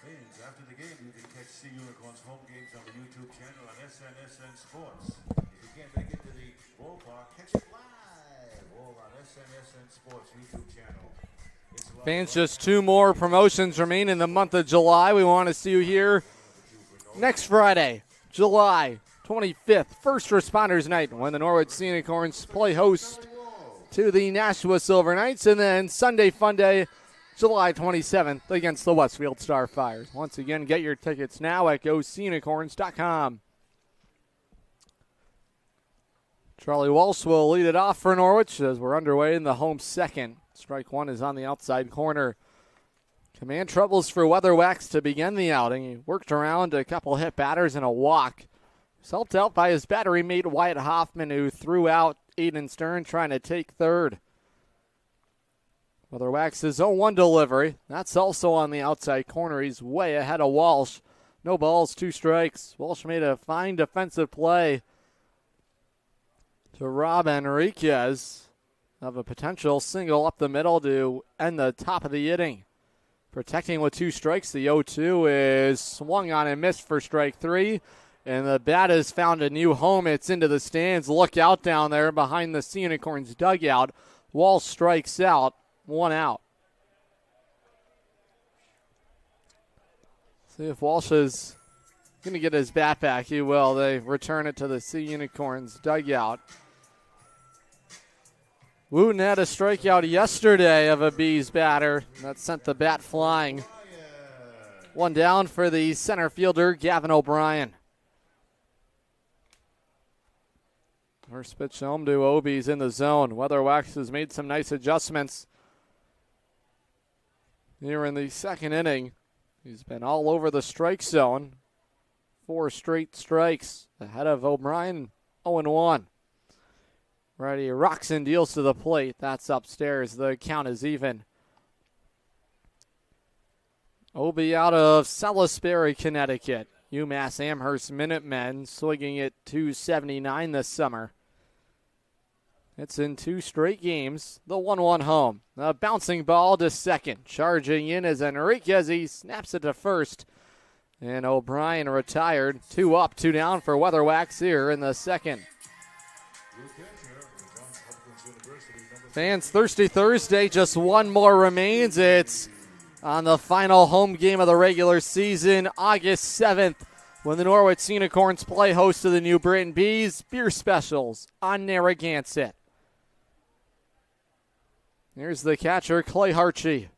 Fans, after the game, you can catch Sea Unicorns home games on the YouTube channel on SNSN Sports. If you can't make it to the ballpark, catch it live, all on SNSN Sports YouTube channel. Fans, just 2 more promotions remain in the month of July. We want to see you here next Friday, July 25th, First Responders Night, when the Norwich Sea Unicorns play host to the Nashua Silver Knights, and then Sunday Funday, July 27th, against the Westfield Starfires. Once again, get your tickets now at GoSeaUnicorns.com. Charlie Walsh will lead it off for Norwich as we're underway in the home second. Strike one is on the outside corner. Command troubles for Weatherwax to begin the outing. He worked around a couple hit batters and a walk. He's helped out by his battery mate Wyatt Hoffman, who threw out Aiden Stern trying to take third. Weatherwax's 0-1 delivery. That's also on the outside corner. He's way ahead of Walsh. No balls, 2 strikes. Walsh made a fine defensive play to Rob Enriquez of a potential single up the middle to end the top of the inning. Protecting with 2 strikes, the 0-2 is swung on and missed for strike 3, and the bat has found a new home. It's into the stands. Look out down there behind the Sea Unicorns dugout. Walsh strikes out, 1 out. See if Walsh is going to get his bat back. He will. They return it to the Sea Unicorns dugout. Wooten had a strikeout yesterday of a Bees batter. That sent the bat flying. 1 down for the center fielder, Gavin O'Brien. First pitch home to Obies in the zone. Weatherwax has made some nice adjustments here in the second inning. He's been all over the strike zone. 4 straight strikes ahead of O'Brien, 0-1. Righty rocks and deals to the plate. That's upstairs. The count is even. Obi out of Salisbury, Connecticut. UMass Amherst Minutemen swinging at .279 this summer. It's in 2 straight games. The 1-1 home. A bouncing ball to second. Charging in as Enriquez. He snaps it to first. And O'Brien retired. 2 up, 2 down for Weatherwax here in the second. Fans, Thirsty Thursday, just 1 more remains. It's on the final home game of the regular season, August 7th, when the Norwich Sea Unicorns play host to the New Britain Bees. Beer specials on Narragansett. Here's the catcher, Clay Harchie.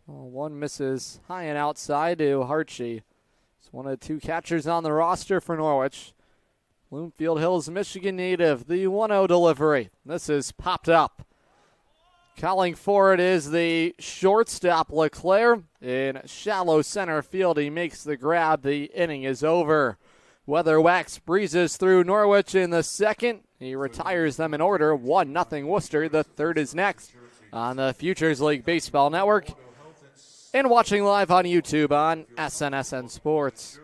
Well, 1 misses high and outside to Harchie. It's one of 2 catchers on the roster for Norwich. Bloomfield Hills, Michigan native, the 1-0 delivery. This is popped up. Calling for it is the shortstop, LeClaire. In shallow center field, he makes the grab. The inning is over. Weatherwax breezes through Norwich in the second. He retires them in order. 1-0 Worcester. The third is next on the Futures League Baseball Network. And watching live on YouTube on SNSN Sports.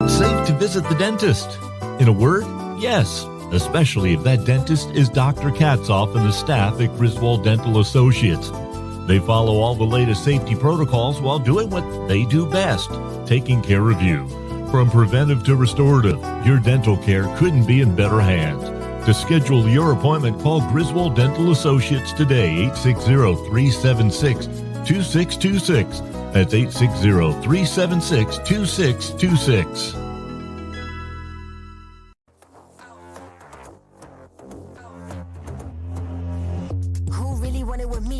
Safe to visit the dentist. In a word, yes, especially if that dentist is Dr. Katzoff and the staff at Griswold Dental Associates. They follow all the latest safety protocols while doing what they do best, taking care of you. From preventive to restorative, your dental care couldn't be in better hands. To schedule your appointment, call Griswold Dental Associates today, 860-376-2626. That's 860-376-2626.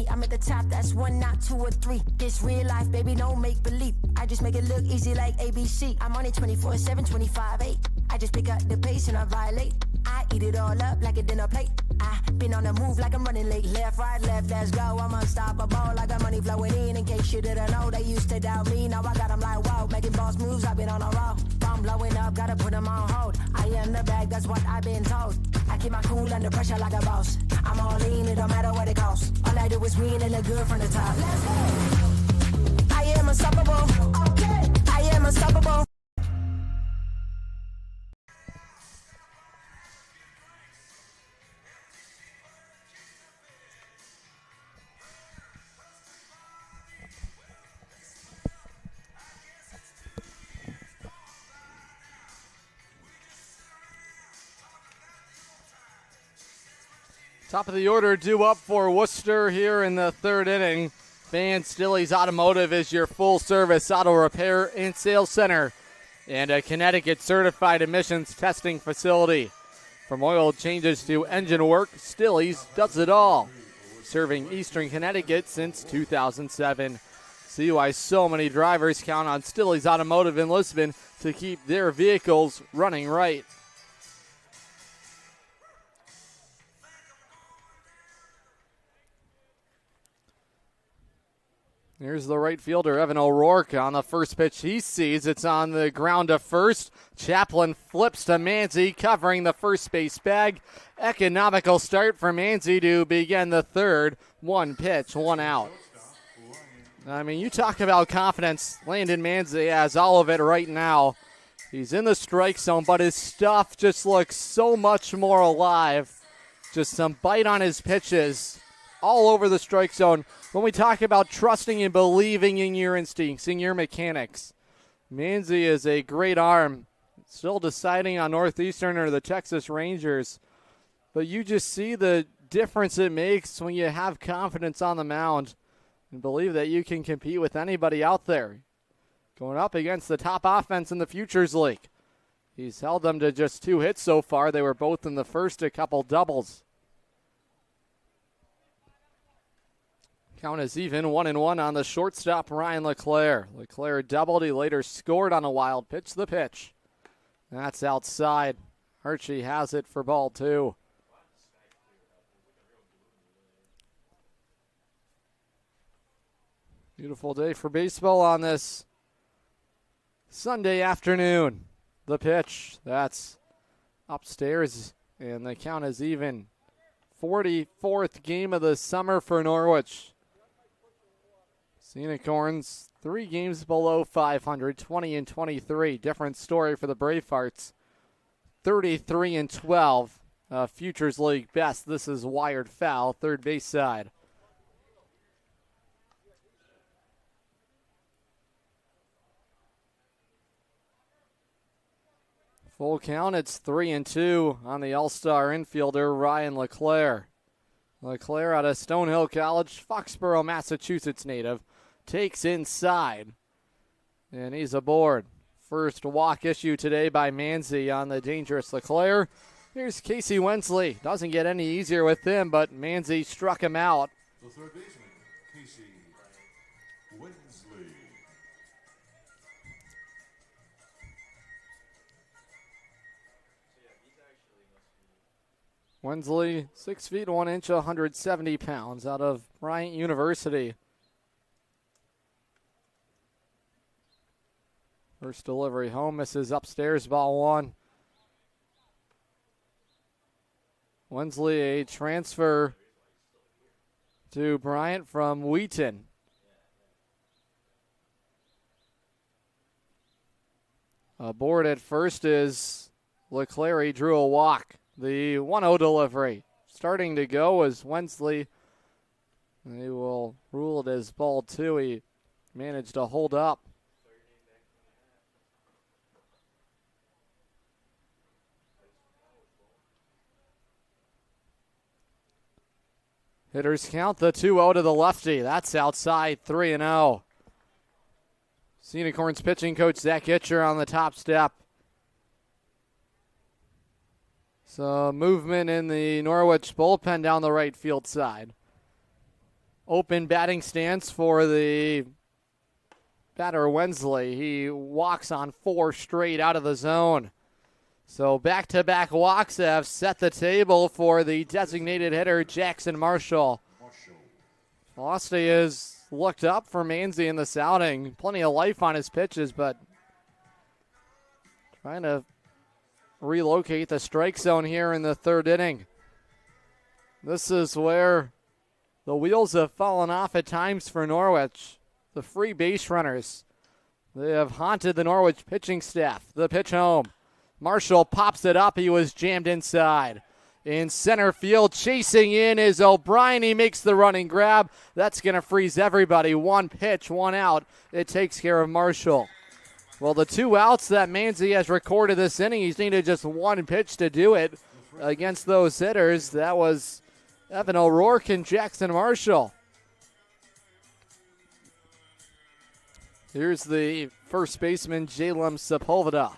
I'm at the top, that's 1, not 2 or 3. This real life, baby, don't make believe. I just make it look easy like ABC. I'm on it 24/7, 25/8. I just pick up the pace and I violate. I eat it all up like a dinner plate. I been on the move like I'm running late. Left, right, left, let's go. I'm unstoppable. I got money flowing in case you didn't know. They used to doubt me, now I got them like wow. Making boss moves, I've been on a roll. I'm blowing up, gotta put them on hold. I am the bag, that's what I've been told. I keep my cool under pressure like a boss. I'm all in, it don't matter what it costs. All I do is win and look good from the top. Let's go. I am unstoppable. Okay. I am unstoppable. Top of the order due up for Worcester here in the third inning. Van Stilley's Automotive is your full-service auto repair and sales center and a Connecticut certified emissions testing facility. From oil changes to engine work, Stilley's does it all. Serving Eastern Connecticut since 2007. See why so many drivers count on Stilley's Automotive in Lisbon to keep their vehicles running right. Here's the right fielder, Evan O'Rourke, on the first pitch he sees. It's on the ground to first. Chaplin flips to Manzi, covering the first base bag. Economical start for Manzi to begin the third. 1 pitch, 1 out. I mean, you talk about confidence. Landon Manzi has all of it right now. He's in the strike zone, but his stuff just looks so much more alive. Just some bite on his pitches all over the strike zone. When we talk about trusting and believing in your instincts, in your mechanics, Manzi is a great arm. Still deciding on Northeastern or the Texas Rangers. But you just see the difference it makes when you have confidence on the mound and believe that you can compete with anybody out there. Going up against the top offense in the Futures League. He's held them to just 2 hits so far. They were both in the first, a couple doubles. Count is even, 1-1 on the shortstop, Ryan LeClaire. LeClaire doubled. He later scored on a wild pitch. The pitch. That's outside. Archie has it for ball 2. Beautiful day for baseball on this Sunday afternoon. The pitch. That's upstairs, and the count is even. 44th game of the summer for Norwich. Unicorns, 3 games below 500, 20-23. Different story for the Bravehearts. 33-12. Futures League best. This is wired foul, third base side. Full count, it's 3-2 on the All-Star infielder, Ryan LeClaire. LeClaire out of Stonehill College, Foxborough, Massachusetts native. Takes inside, and he's aboard. First walk issue today by Manzi on the dangerous LeClaire. Here's Casey Wensley. Doesn't get any easier with him, but Manzi struck him out. The third baseman, Casey Wensley. Wensley, 6 feet 1 inch, 170 pounds, out of Bryant University. First delivery home, misses upstairs, ball 1. Wensley, a transfer to Bryant from Wheaton. Aboard at first is LeClaire. He drew a walk. The 1-0 delivery. Starting to go is Wensley. They will rule it as ball 2. He managed to hold up. Hitters count the 2-0 to the lefty. That's outside, 3-0. Unicorns pitching coach Zach Itcher on the top step. So movement in the Norwich bullpen down the right field side. Open batting stance for the batter Wensley. He walks on 4 straight out of the zone. So back-to-back walks have set the table for the designated hitter Jackson Marshall. Velocity has looked up for Manzi in this outing. Plenty of life on his pitches, but trying to relocate the strike zone here in the 3rd inning. This is where the wheels have fallen off at times for Norwich. The free base runners, they have haunted the Norwich pitching staff. The pitch home. Marshall pops it up. He was jammed inside. In center field, chasing in is O'Brien. He makes the running grab. That's going to freeze everybody. 1 pitch, 1 out. It takes care of Marshall. Well, the 2 outs that Manzi has recorded this inning, he's needed just 1 pitch to do it against those hitters. That was Evan O'Rourke and Jackson Marshall. Here's the first baseman, Jalem Sepulveda.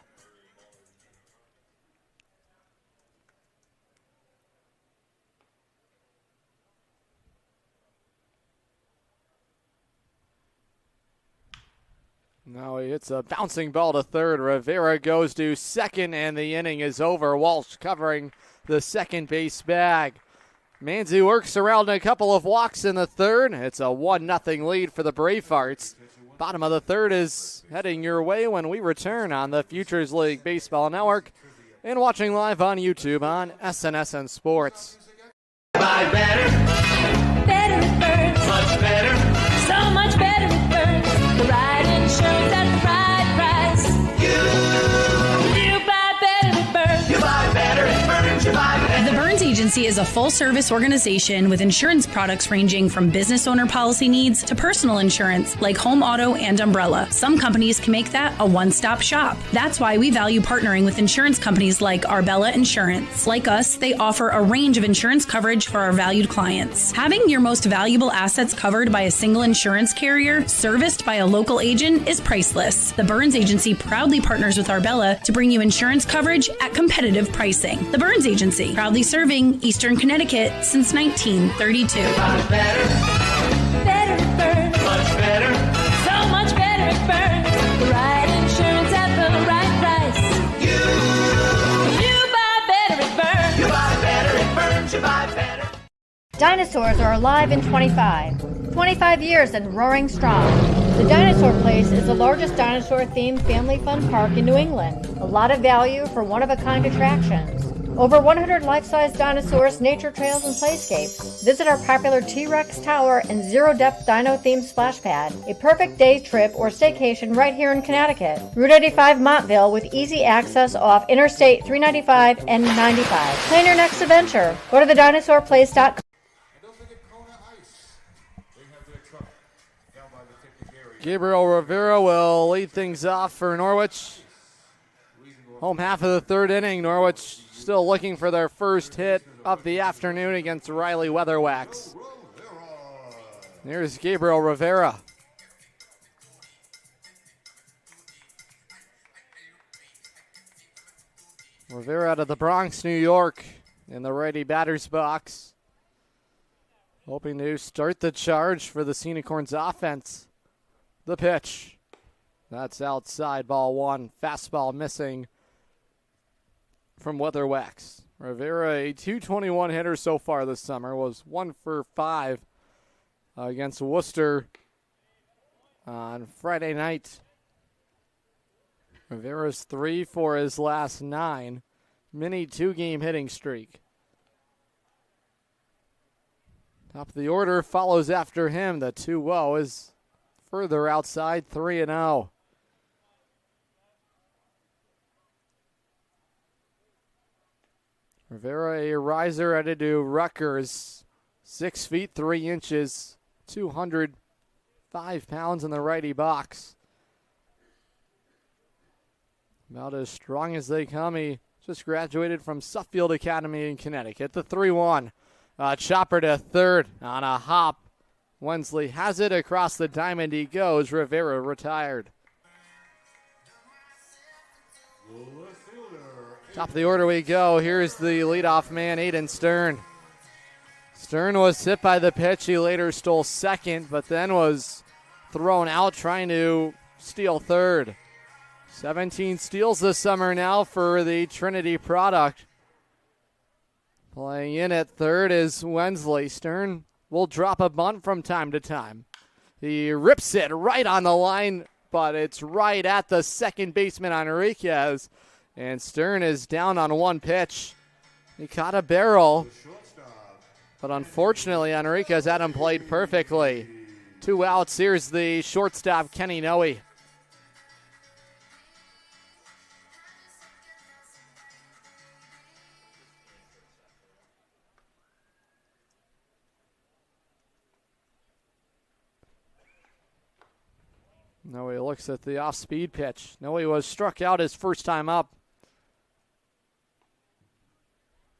Now he hits a bouncing ball to third. Rivera goes to second, and the inning is over. Walsh covering the second base bag. Manzi works around a couple of walks in the third. It's a 1-0 lead for the Bravehearts. Bottom of the third is heading your way when we return on the Futures League Baseball Network and watching live on YouTube on SNSN Sports. Buy better. Better it burns. Much better. So much better it burns. The right insurance at the right price. You buy better it burns. You buy better it burns. You buy better. The Burns Agency is a full-service organization with insurance products ranging from business owner policy needs to personal insurance like home, auto, and umbrella. Some companies can make that a one-stop shop. That's why we value partnering with insurance companies like Arbella Insurance. Like us, they offer a range of insurance coverage for our valued clients. Having your most valuable assets covered by a single insurance carrier, serviced by a local agent, is priceless. The Burns Agency proudly partners with Arbella to bring you insurance coverage at competitive pricing. The Burns Agency, proudly serving Eastern Connecticut since 1932. Much better. Better it burns. Much better. So much better it burns. The right insurance at the right price. You buy better it burns. You buy better it burns. You buy better. Dinosaurs are alive in 25 years and roaring strong. The Dinosaur Place is the largest dinosaur-themed family fun park in New England. A lot of value for one-of-a-kind attractions. Over 100 life-size dinosaurs, nature trails, and playscapes. Visit our popular T-Rex Tower and zero-depth dino-themed splash pad. A perfect day trip or staycation right here in Connecticut. Route 85 Montville with easy access off Interstate 395 and 95. Plan your next adventure. Go to thedinosaurplace.com. Gabriel Rivera will lead things off for Norwich. Home half of the 3rd inning. Norwich still looking for their first hit of the afternoon against Riley Weatherwax. There's Gabriel Rivera. Rivera out of the Bronx, New York, in the righty batter's box. Hoping to start the charge for the Unicorns offense. The pitch. That's outside, ball 1. Fastball missing from Weatherwax. Rivera, a .221 hitter so far this summer, was 1 for 5 against Worcester on Friday night. Rivera's 3 for his last 9. Mini 2-game hitting streak. Top of the order follows after him. The 2-0 is further outside, 3-0. Rivera, a riser, headed to Rutgers. 6 feet 3 inches, 205 pounds in the righty box. About as strong as they come. He just graduated from Suffield Academy in Connecticut. The 3-1. Chopper to third on a hop. Wensley has it across the diamond. He goes. Rivera retired. Top of the order we go. Here's the leadoff man, Aiden Stern. Stern was hit by the pitch. He later stole second, but then was thrown out trying to steal third. 17 steals this summer now for the Trinity product. Playing in at third is Wensley. Stern will drop a bunt from time to time. He rips it right on the line, but it's right at the second baseman, Enriquez. And Stern is down on one pitch. He caught a barrel, but unfortunately, Enriquez had him played perfectly. 2 outs. Here's the shortstop, Kenny Noe. Noe looks at the off-speed pitch. Noe was struck out his first time up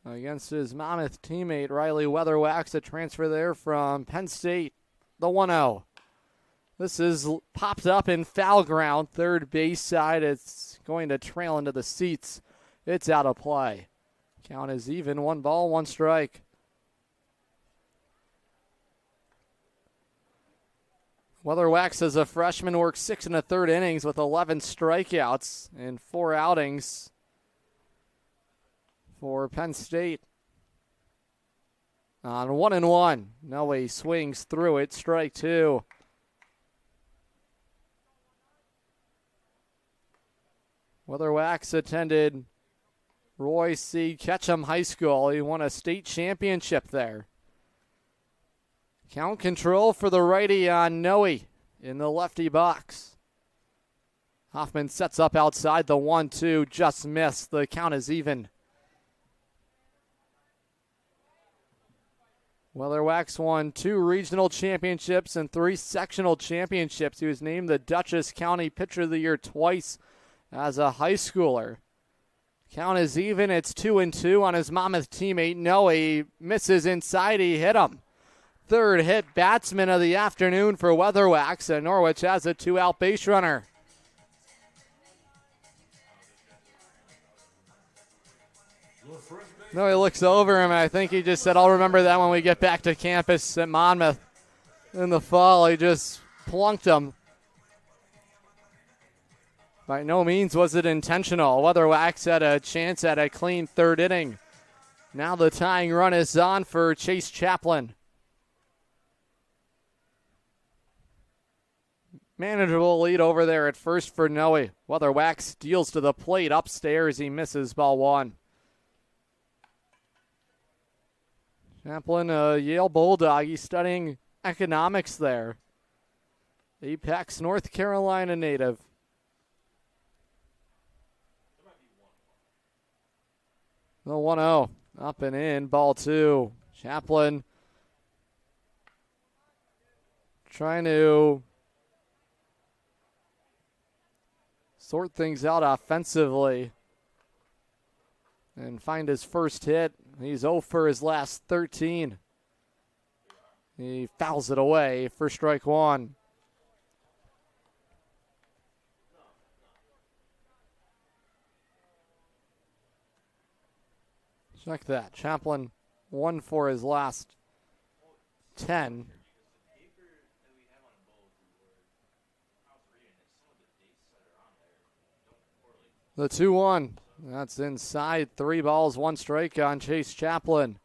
against his Monmouth teammate, Riley Weatherwax, a transfer there from Penn State. The 1-0. This is popped up in foul ground, third base side. It's going to trail into the seats. It's out of play. Count is even, 1 ball, 1 strike. Weatherwax, as a freshman, worked 6 1/3 innings with 11 strikeouts in 4 outings for Penn State. On 1-1. Noe swings through it. Strike 2. Weatherwax attended Roy C. Ketchum High School. He won a state championship there. Count control for the righty on Noe in the lefty box. Hoffman sets up outside the 1-2. Just missed. The count is even. Weatherwax won 2 regional championships and 3 sectional championships. He was named the Dutchess County Pitcher of the Year twice as a high schooler. Count is even. It's 2-2 on his Monmouth teammate. Noe misses inside. He hit him. Third hit batsman of the afternoon for Weatherwax, and Norwich has a 2-out base runner. No, he looks over him, and I think he just said, I'll remember that when we get back to campus at Monmouth in the fall. He just plunked him. By no means was it intentional. Weatherwax had a chance at a clean third inning. Now the tying run is on for Chase Chaplin. Manageable lead over there at first for Noe. Weatherwax deals to the plate upstairs. He misses ball 1. Chaplin, a Yale Bulldog. He's studying economics there. Apex, North Carolina native. The 1-0. Up and in. Ball 2. Chaplin trying to sort things out offensively and find his first hit. He's 0 for his last 13. He fouls it away for strike 1. Check that. Chaplin 1 for his last 10. The 2-1. That's inside. 3 balls, 1 strike on Chase Chaplin.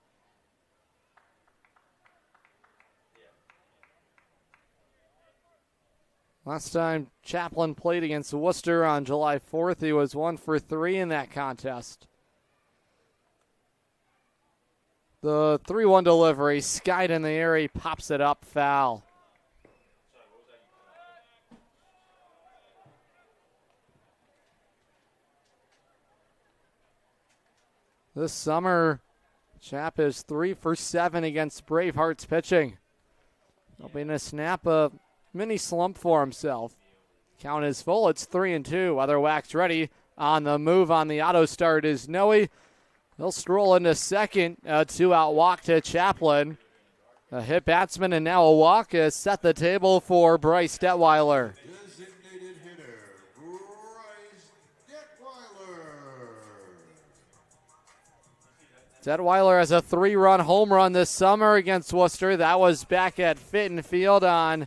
Last time Chaplin played against Worcester on July 4th, he was 1 for 3 in that contest. The 3-1 delivery, skied in the air, he pops it up, foul. This summer, Chap is 3 for 7 against Bravehearts pitching. Hoping to snap a mini slump for himself. Count is full. It's 3-2. Weatherwax ready. On the move on the auto start is Noe. He'll stroll into second. A 2-out walk to Chaplin. A hit batsman and now a walk has set the table for Bryce Detweiler. Designated hitter, Bryce Detweiler. Detweiler has a 3-run home run this summer against Worcester. That was back at Fitton Field on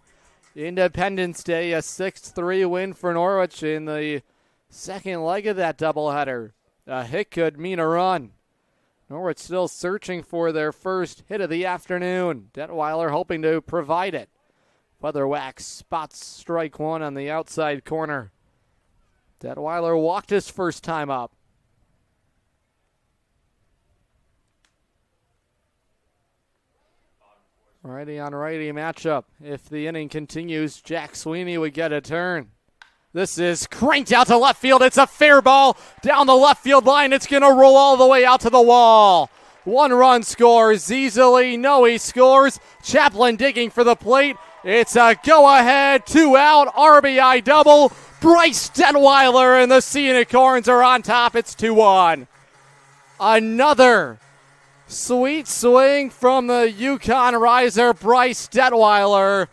Independence Day. A 6-3 win for Norwich in the second leg of that doubleheader. A hit could mean a run. Norwich still searching for their first hit of the afternoon. Detweiler hoping to provide it. Weatherwax spots strike one on the outside corner. Detweiler walked his first time up. Righty on righty matchup. If the inning continues, Jack Sweeney would get a turn. This is cranked out to left field. It's a fair ball down the left field line. It's going to roll all the way out to the wall. 1 run scores easily. Noe scores. Chaplin digging for the plate. It's a go-ahead 2-out RBI double. Bryce Detweiler and the Sea Unicorns are on top. It's 2-1. Another sweet swing from the Yukon riser, Bryce Detweiler.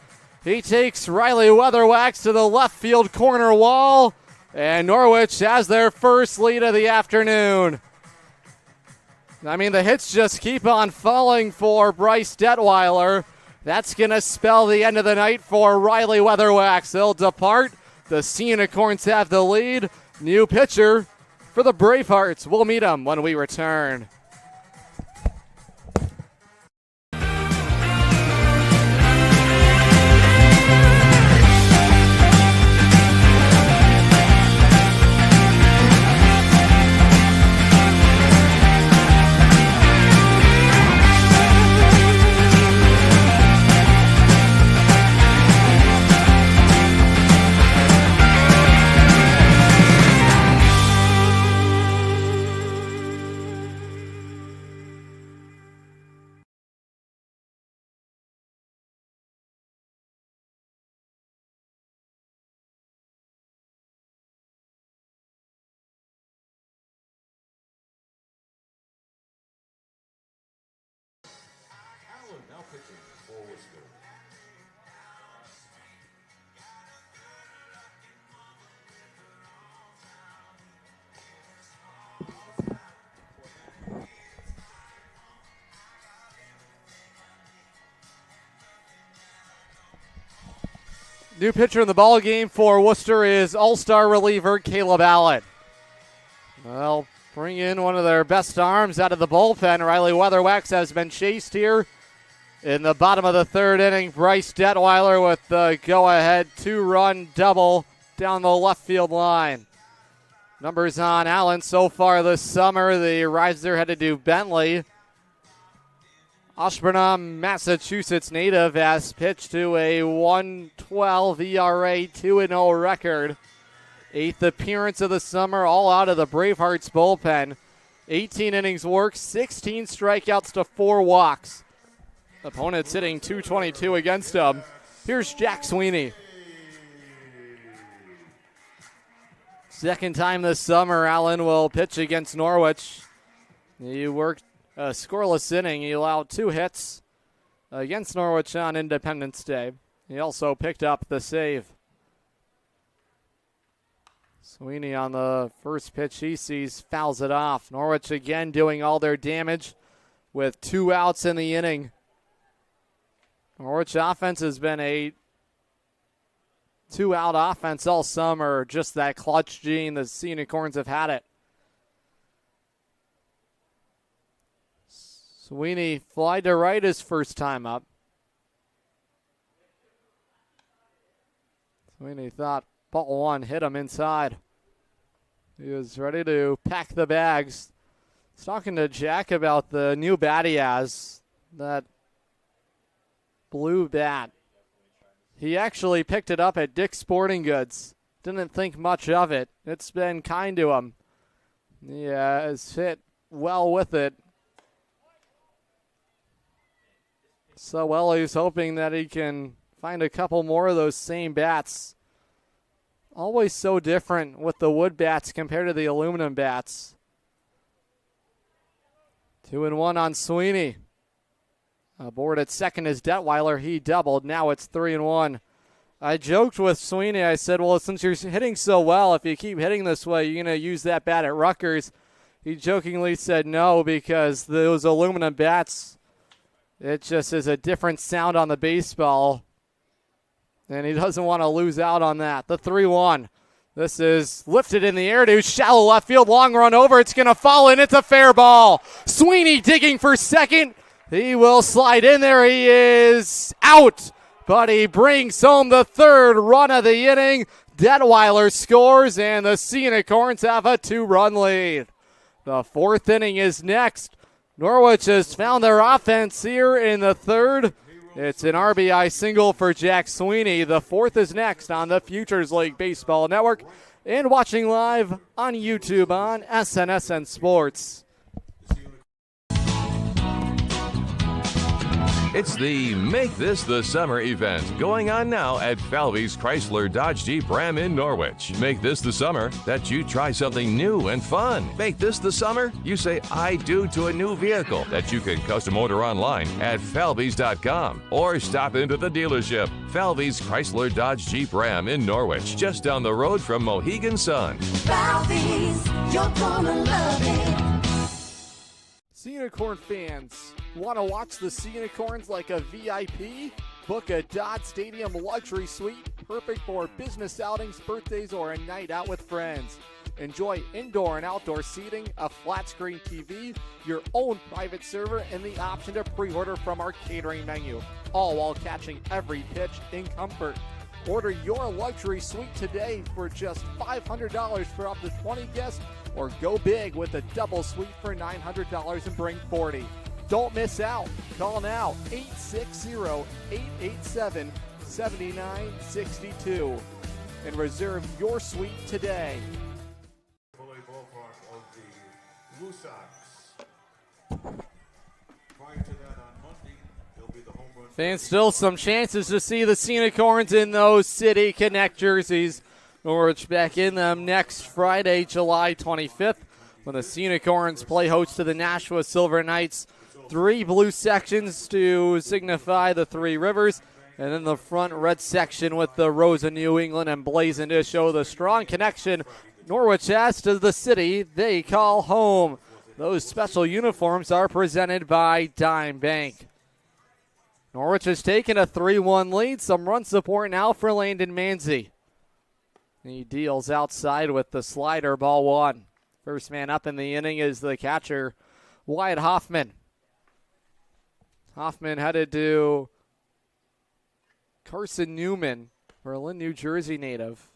He takes Riley Weatherwax to the left field corner wall, and Norwich has their first lead of the afternoon. I mean, the hits just keep on falling for Bryce Detweiler. That's going to spell the end of the night for Riley Weatherwax. They'll depart. The Sea Unicorns have the lead. New pitcher for the Bravehearts. We'll meet them when we return. Now pitching for Worcester. New pitcher in the ball game for Worcester is all-star reliever Caleb Allett. Well, bring in one of their best arms out of the bullpen. Riley Weatherwax has been chased here in the bottom of the third inning. Bryce Detweiler with the go-ahead 2-run double down the left field line. Numbers on Allen so far this summer. The riser headed to Bentley. Ashburnham, Massachusetts native, has pitched to a 1.12 ERA, 2-0 record. 8th appearance of the summer, all out of the Bravehearts bullpen. 18 innings worked, 16 strikeouts to 4 walks. Opponents hitting .222 against him. Here's Jack Sweeney. Second time this summer, Allen will pitch against Norwich. He worked a scoreless inning. He allowed 2 hits against Norwich on Independence Day. He also picked up the save. Sweeney on the first pitch he sees fouls it off. Norwich again doing all their damage with 2 outs in the inning. Norwich offense has been a 2-out offense all summer. Just that clutch gene. The Sea Unicorns have had it. Sweeney fly to right his first time up. Sweeney thought ball 1 hit him inside. He was ready to pack the bags. I was talking to Jack about the new bat he has, that blue bat. He actually picked it up at Dick's Sporting Goods. Didn't think much of it. It's been kind to him. He has hit well with it. So well, he's hoping that he can find a couple more of those same bats. Always so different with the wood bats compared to the aluminum bats. 2-1 on Sweeney. Aboard at second is Detweiler. He doubled. Now it's 3-1. I joked with Sweeney. I said, well, since you're hitting so well, if you keep hitting this way, you're going to use that bat at Rutgers. He jokingly said no, because those aluminum bats, it just is a different sound on the baseball. And he doesn't want to lose out on that. The 3-1. This is lifted in the air to shallow left field. Long run over. It's going to fall in. It's a fair ball. Sweeney digging for second. He will slide in there. He is out. But he brings home the third run of the inning. Detweiler scores, and the Sea Unicorns have a 2-run lead. The fourth inning is next. Norwich has found their offense here in the third. It's an RBI single for Jack Sweeney. The fourth is next on the Futures League Baseball Network and watching live on YouTube on SNSN Sports. It's the Make This the Summer event going on now at Falvey's Chrysler Dodge Jeep Ram in Norwich. Make this the summer that you try something new and fun. Make this the summer you say I do to a new vehicle that you can custom order online at falveys.com or stop into the dealership. Falvey's Chrysler Dodge Jeep Ram in Norwich, just down the road from Mohegan Sun. Falvey's, you're gonna love it. Sea Unicorn fans, want to watch the Sea Unicorns like a VIP? Book a Dodd Stadium luxury suite, perfect for business outings, birthdays, or a night out with friends. Enjoy indoor and outdoor seating, a flat screen TV, your own private server, and the option to pre-order from our catering menu, all while catching every pitch in comfort. Order your luxury suite today for just $500 for up to 20 guests, or go big with a double suite for $900 and bring 40. Don't miss out. Call now, 860-887-7962, and reserve your suite today. Fans, still some chances to see the Sea Unicorns in those City Connect jerseys. Norwich back in them next Friday, July 25th, when the Sea Unicorns play host to the Nashua Silver Knights. 3 blue sections to signify the 3 rivers, and then the front red section with the Rose of New England emblazoned to show the strong connection Norwich has to the city they call home. Those special uniforms are presented by Dime Bank. Norwich has taken a 3-1 lead. Some run support now for Landon Manzi. He deals outside with the slider, ball 1. First man up in the inning is the catcher, Wyatt Hoffman. Hoffman headed to Carson Newman, Berlin, New Jersey native.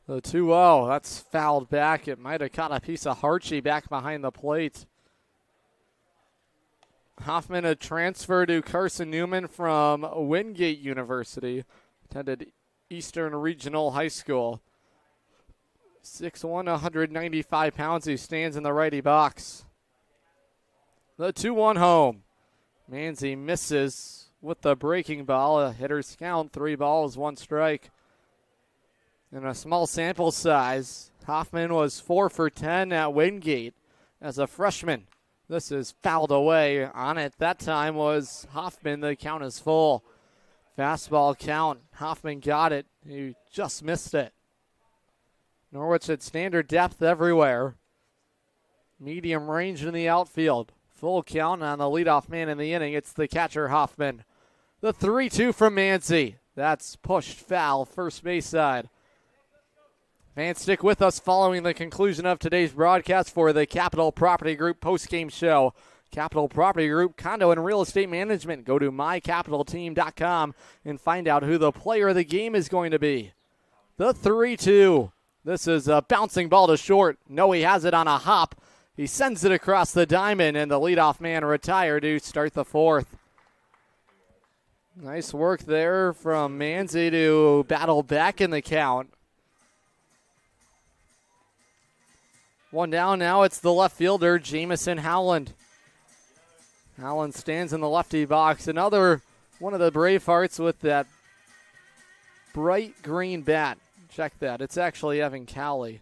The 2-0, that's fouled back. It might have caught a piece of Harchie back behind the plate. Hoffman, a transfer to Carson Newman from Wingate University. Attended Eastern Regional High School. 6'1", 195 pounds. He stands in the righty box. The 2-1 home. Manzi misses with the breaking ball. A hitter's count, 3 balls, 1 strike. In a small sample size, Hoffman was 4 for 10 at Wingate as a freshman. This is fouled away. On it that time was Hoffman. The count is full. Fastball count. Hoffman got it. He just missed it. Norwich had standard depth everywhere. Medium range in the outfield. Full count on the leadoff man in the inning. It's the catcher, Hoffman. The 3-2 from Manzi. That's pushed foul, first base side. Fans, stick with us following the conclusion of today's broadcast for the Capital Property Group postgame show. Capital Property Group, condo and real estate management. Go to mycapitalteam.com and find out who the player of the game is going to be. The 3-2. This is a bouncing ball to short. No, he has it on a hop. He sends it across the diamond, and the leadoff man retired to start the 4th. Nice work there from Manzi to battle back in the count. 1 down now. It's the left fielder, Jamison Howland. Howland stands in the lefty box. Another one of the Bravehearts with that bright green bat. Check that. It's actually Evan Cowley.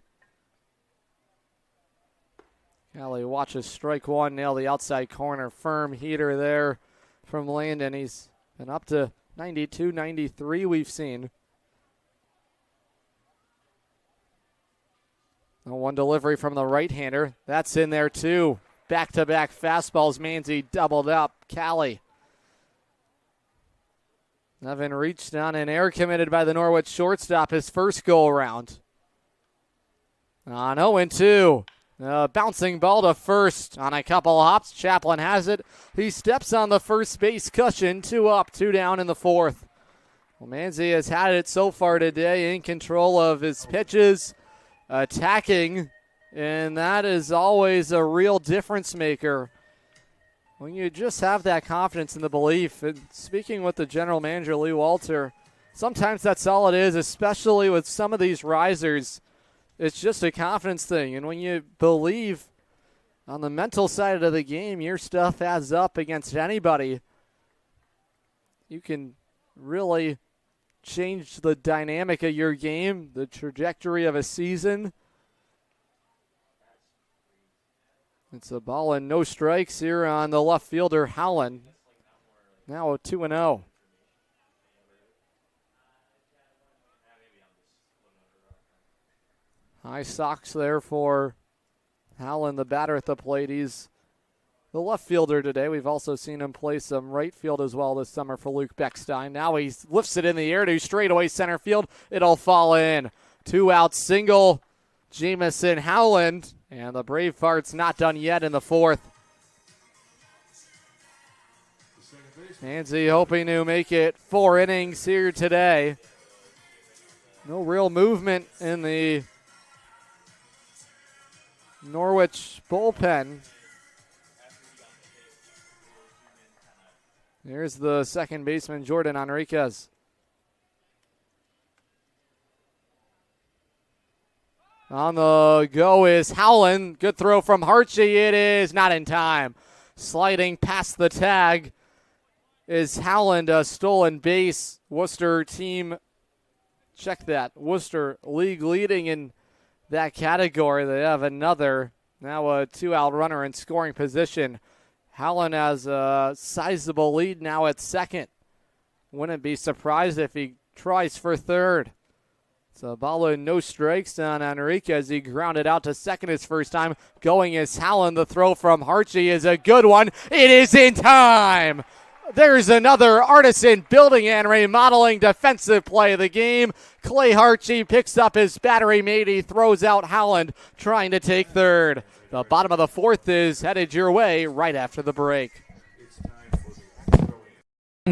Cowley watches strike one, nail the outside corner. Firm heater there from Landon. He's been up to 92, 93 we've seen. One delivery from the right-hander. That's in there too. Back-to-back fastballs. Manzi doubled up. Cowley. Evan reached on an error committed by the Norwich shortstop his first go-around. On 0-2. Bouncing ball to first on a couple hops. Chaplin has it. He steps on the first base cushion. 2 up, 2 down in the fourth. Well, Manzi has had it so far today, in control of his pitches, attacking, and that is always a real difference maker when you just have that confidence and the belief. And speaking with the general manager, Lee Walter, sometimes that's all it is, especially with some of these risers. It's just a confidence thing. And when you believe on the mental side of the game, your stuff adds up against anybody. You can really change the dynamic of your game, the trajectory of a season. It's a ball and no strikes here on the left fielder, Howland. Now 2-0. High socks there for Howland, the batter at the plate. He's the left fielder today. We've also seen him play some right field as well this summer for Luke Beckstein. Now he lifts it in the air to straightaway center field. It'll fall in. 2-out single, Jamison Howland. And the Bravehearts not done yet in the fourth. Manzi hoping to make it 4 innings here today. No real movement in the Norwich bullpen. Here's the second baseman, Jordan Enriquez. On the go is Howland. Good throw from Harchie. It is not in time. Sliding past the tag is Howland, a stolen base. Worcester team, check that. Worcester league leading in that category. They have another, now a 2-out runner in scoring position. Howland has a sizable lead now at second. Wouldn't be surprised if he tries for third. So ball and no strikes on Enriquez. He grounded out to second his first time. Going is Howland. The throw from Harchie is a good one. It is in time. There's another Artisan Building and Remodeling defensive play of the game. Clay Harchie picks up his battery mate. He throws out Howland trying to take third. The bottom of the fourth is headed your way right after the break.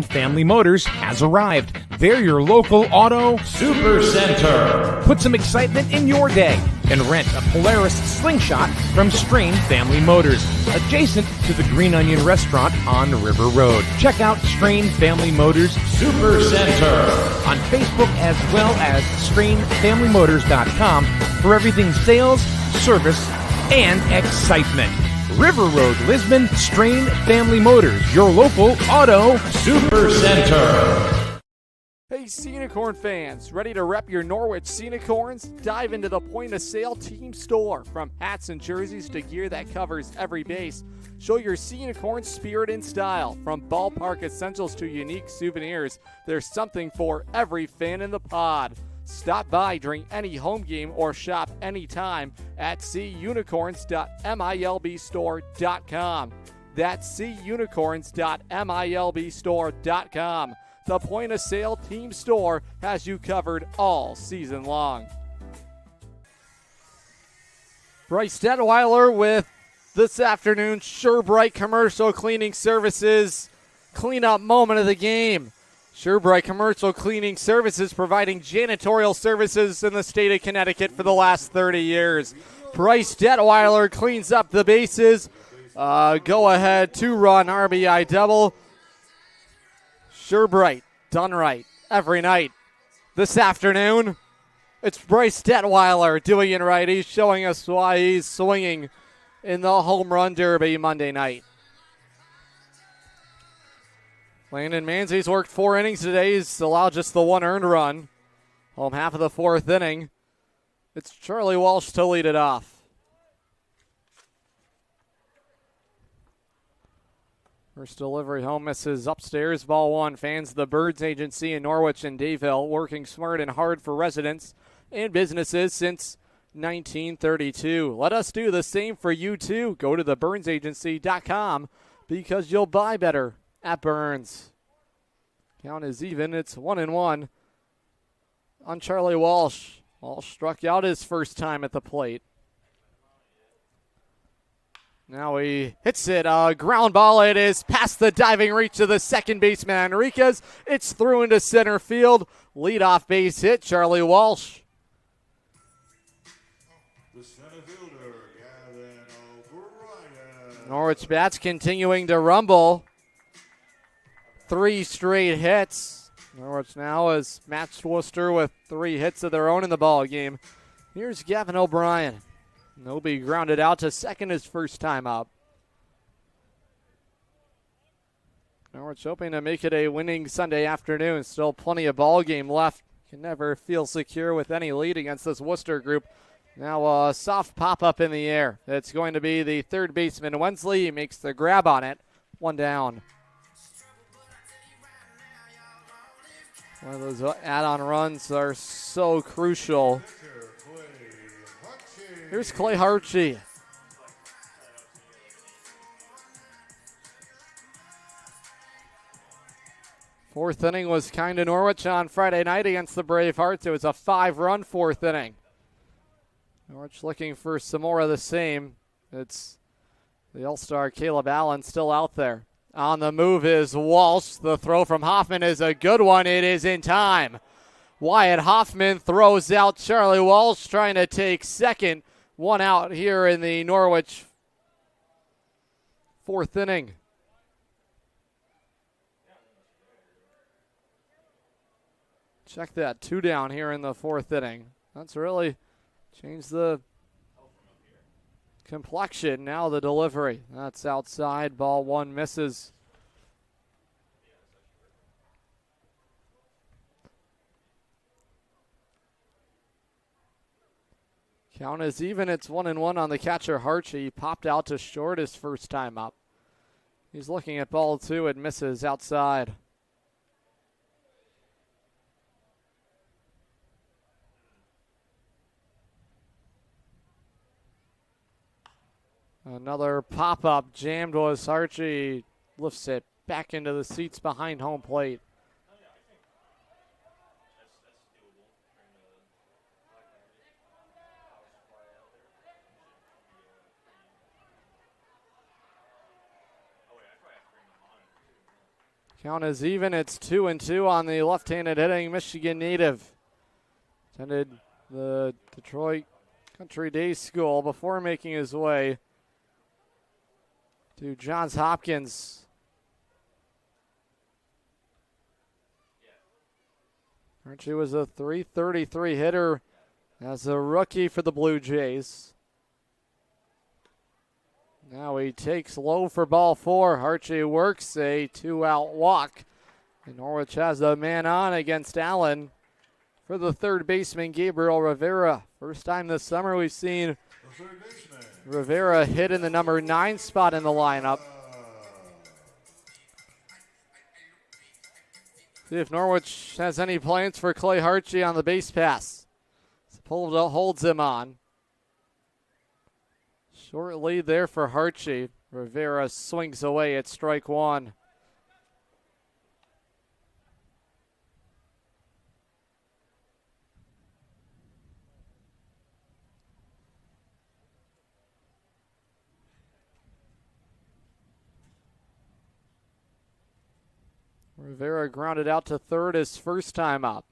Family Motors has arrived. They're your local auto super center. Put some excitement in your day and rent a Polaris Slingshot from Strain Family Motors, adjacent to the Green Onion Restaurant on River Road. Check out Strain Family Motors Super Center on Facebook as well as strainfamilymotors.com for everything sales, service, and excitement. River Road, Lisbon, Strain Family Motors, your local auto super center. Hey, Sea Unicorn fans, ready to rep your Norwich Sea Unicorns? Dive into the point-of-sale team store. From hats and jerseys to gear that covers every base, show your Sea Unicorn spirit and style. From ballpark essentials to unique souvenirs, there's something for every fan in the pod. Stop by during any home game or shop anytime at seaunicorns.milbstore.com. That's seaunicorns.milbstore.com. The point-of-sale team store has you covered all season long. Bryce Detweiler with this afternoon's SureBright Commercial Cleaning Services cleanup moment of the game. SureBright Commercial Cleaning Services providing janitorial services in the state of Connecticut for the last 30 years. Bryce Detweiler cleans up the bases. Go ahead, 2-run RBI double. SureBright, done right every night. This afternoon, it's Bryce Detweiler doing it right. He's showing us why he's swinging in the home run derby Monday night. Landon Manzi's worked 4 innings today. He's allowed just the 1 earned run. Home half of the 4th inning. It's Charlie Walsh to lead it off. First delivery home misses upstairs. Ball 1. Fans the Birds Agency in Norwich and Dayville, working smart and hard for residents and businesses since 1932. Let us do the same for you too. Go to theburnsagency.com because you'll buy better at Burns. Count is even. It's 1-1 on Charlie Walsh. Walsh struck out his first time at the plate. Now he hits it. A ground ball. It is past the diving reach of the second baseman, Enriquez. It's through into center field. Leadoff base hit, Charlie Walsh. The center fielder, Gavin O'Brien. Norwich bats continuing to rumble. 3 straight hits. Norwich now has matched Worcester with 3 hits of their own in the ball game. Here's Gavin O'Brien. Nobi grounded out to second his first time up. Norwich hoping to make it a winning Sunday afternoon. Still plenty of ball game left. Can never feel secure with any lead against this Worcester group. Now a soft pop-up in the air. It's going to be the third baseman, Wensley. He makes the grab on it. 1 down. One of those add-on runs are so crucial. Here's Clay Harchie. Fourth inning was kind to Norwich on Friday night against the Bravehearts. It was a 5-run 4th inning. Norwich looking for some more of the same. It's the All-Star Caleb Allen still out there. On the move is Walsh. The throw from Hoffman is a good one. It is in time. Wyatt Hoffman throws out Charlie Walsh trying to take second. 1 out here in the Norwich 4th inning. Check that. 2 down here in the 4th inning. That's really changed the complexion. Now the delivery. That's outside. Ball 1 misses. Count is even. It's 1-1 on the catcher, Harchie. He popped out to short his first time up. He's looking at ball 2 and misses outside. Another pop-up jammed was Harchie. Lifts it back into the seats behind home plate. Count is even. It's 2-2 on the left-handed hitting Michigan native. Attended the Detroit Country Day School before making his way to Johns Hopkins. Archie was a .333 hitter as a rookie for the Blue Jays. Now he takes low for ball 4. Archie works a 2-out walk. And Norwich has a man on against Allen for the third baseman, Gabriel Rivera. First time this summer we've seen Rivera hit in the number 9 spot in the lineup. See if Norwich has any plans for Clay Harchie on the base pass. Sepulveda holds him on. Short lead there for Harchie. Rivera swings away at strike 1. Rivera grounded out to third his first time up.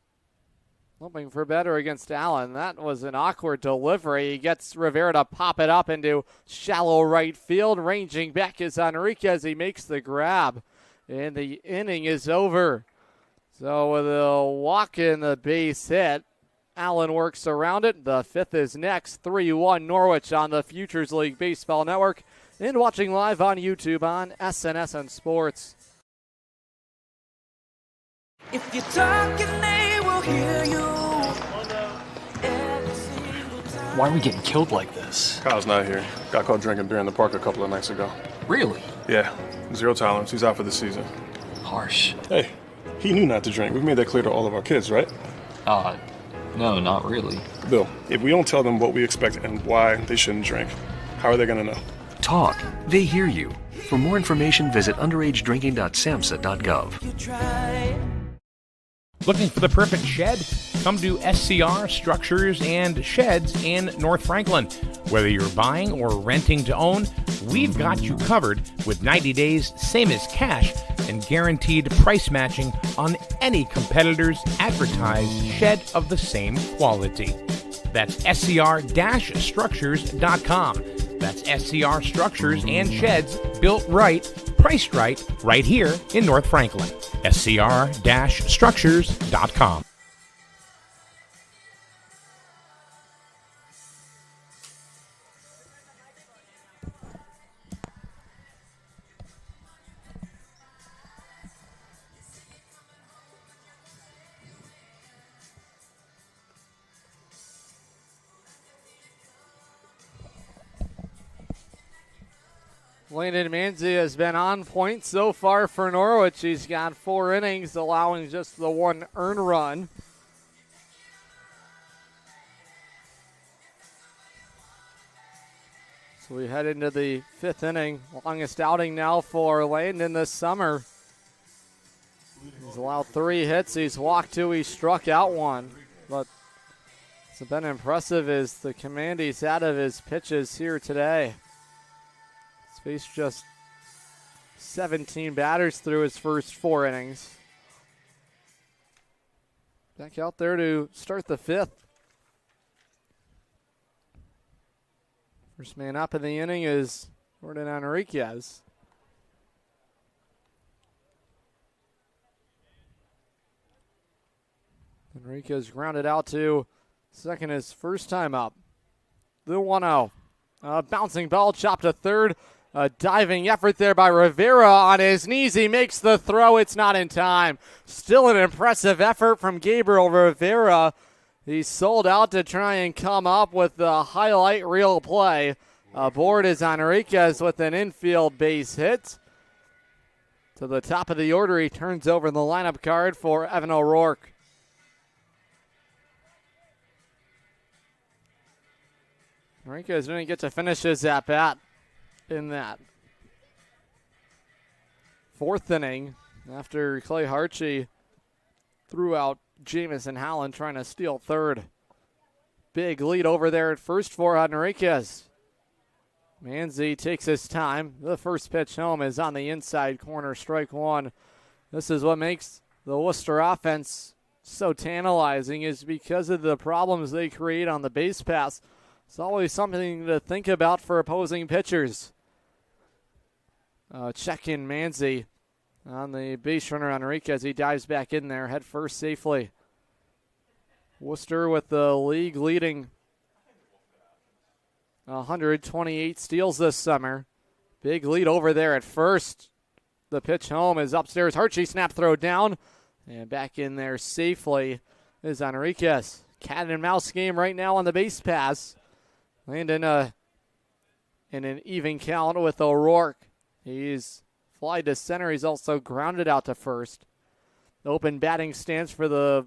Hoping for better against Allen. That was an awkward delivery. He gets Rivera to pop it up into shallow right field. Ranging back is Enriquez. He makes the grab. And the inning is over. So with a walk in the base hit, Allen works around it. The 5th is next. 3-1 Norwich on the Futures League Baseball Network. And watching live on YouTube on SNSN Sports. If you're talking, they will hear you. Why are we getting killed like this? Kyle's not here. Got caught drinking beer in the park a couple of nights ago. Really? Yeah, 0 tolerance. He's out for the season. Harsh. Hey, he knew not to drink. We've made that clear to all of our kids, right? No, not really. Bill, if we don't tell them what we expect and why they shouldn't drink, how are they going to know? Talk. They hear you. For more information, visit underagedrinking.samhsa.gov. Looking for the perfect shed? Come to SCR Structures and Sheds in North Franklin. Whether you're buying or renting to own, we've got you covered with 90 days, same as cash, and guaranteed price matching on any competitor's advertised shed of the same quality. That's scr-structures.com. That's SCR Structures and Sheds, built right, priced right here in North Franklin. scr-structures.com. Landon Manzi has been on point so far for Norwich. He's got 4 innings, allowing just the 1 earned run. So we head into the 5th inning. Longest outing now for Landon this summer. He's allowed 3 hits. He's walked 2. He struck out 1. But what's been impressive is the command he's had of his pitches here today. Faced just 17 batters through his first 4 innings. Back out there to start the 5th. First man up in the inning is Jordan Enriquez. Enriquez grounded out to second his first time up. The 1-0. Bouncing ball chopped to third. A diving effort there by Rivera on his knees. He makes the throw. It's not in time. Still an impressive effort from Gabriel Rivera. He sold out to try and come up with the highlight reel play. Aboard is Enriquez with an infield base hit. To the top of the order, he turns over the lineup card for Evan O'Rourke. Enriquez didn't get to finish his at-bat in that 4th inning after Clay Harchie threw out Jamison Howland trying to steal third. Big lead over there at first for Enriquez. Manzi takes his time. The first pitch home is on the inside corner, strike 1. This is what makes the Worcester offense so tantalizing, is because of the problems they create on the base pass. It's always something to think about for opposing pitchers. Check in Manzi on the base runner Enriquez. He dives back in there, head first safely. Worcester with the league leading 128 steals this summer. Big lead over there at first. The pitch home is upstairs. Harchie snap throw down. And back in there safely is Enriquez. Cat and mouse game right now on the base pass. Landon in an even count with O'Rourke. He's fly to center. He's also grounded out to first. The open batting stance for the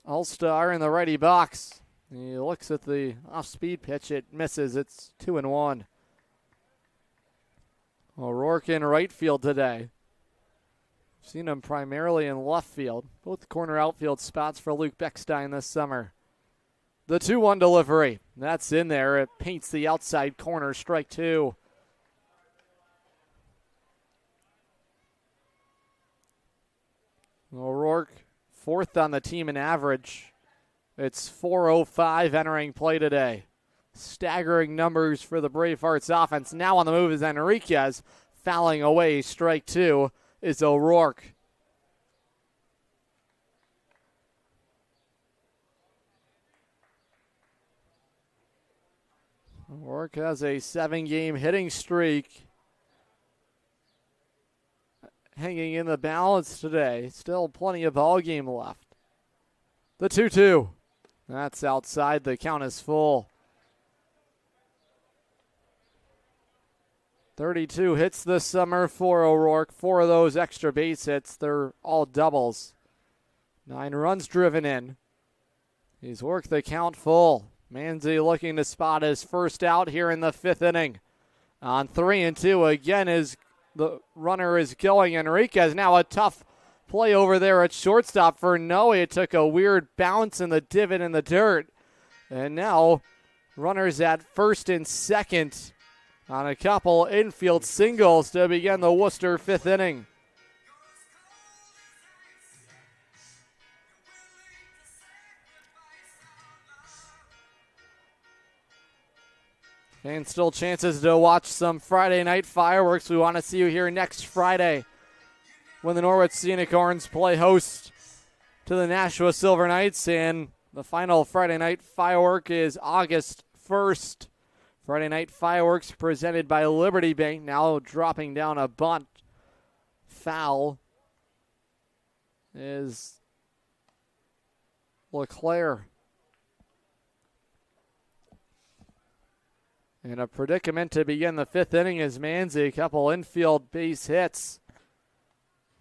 All-Star in the righty box. He looks at the off-speed pitch. It misses. It's 2-1. O'Rourke in right field today. Seen him primarily in left field. Both corner outfield spots for Luke Beckstein this summer. The 2-1 delivery. That's in there. It paints the outside corner. Strike 2. O'Rourke, 4th on the team in average. It's .405 entering play today. Staggering numbers for the Bravehearts offense. Now on the move is Enriquez. Fouling away. Strike 2 is O'Rourke. O'Rourke has a 7-game hitting streak. hanging in the balance today. Still plenty of ball game left. The 2-2. That's outside. The count is full. 32 hits this summer for O'Rourke. 4 of those extra base hits. They're all doubles. 9 runs driven in. He's worked the count full. Manzi looking to spot his first out here in the 5th inning. On 3-2 again, the runner is going. Enriquez now a tough play over there at shortstop for Noe. It took a weird bounce in the divot in the dirt. And now runners at first and second on a couple infield singles to begin the Worcester 5th inning. And still chances to watch some Friday night fireworks. We want to see you here next Friday when the Norwich Sea Unicorns play host to the Nashua Silver Knights. And the final Friday night firework is August 1st. Friday night fireworks presented by Liberty Bank, now dropping down a bunt. Foul is LeClaire. In a predicament to begin the 5th inning is Manzi. A couple infield base hits.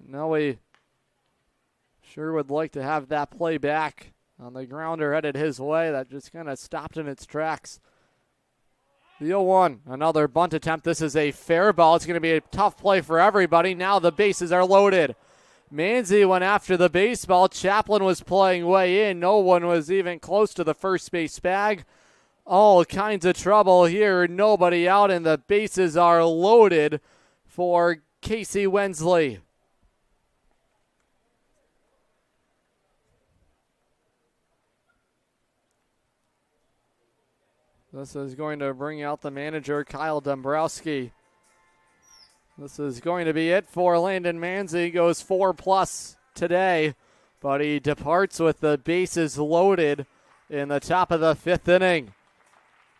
Noe sure would like to have that play back on the grounder headed his way. That just kind of stopped in its tracks. The 0-1, another bunt attempt. This is a fair ball. It's going to be a tough play for everybody. Now the bases are loaded. Manzi went after the baseball. Chaplin was playing way in. No one was even close to the first base bag. All kinds of trouble here. Nobody out, and the bases are loaded for Casey Wensley. This is going to bring out the manager, Kyle Dombrowski. This is going to be it for Landon Manzi. Goes 4+ today, but he departs with the bases loaded in the top of the 5th inning.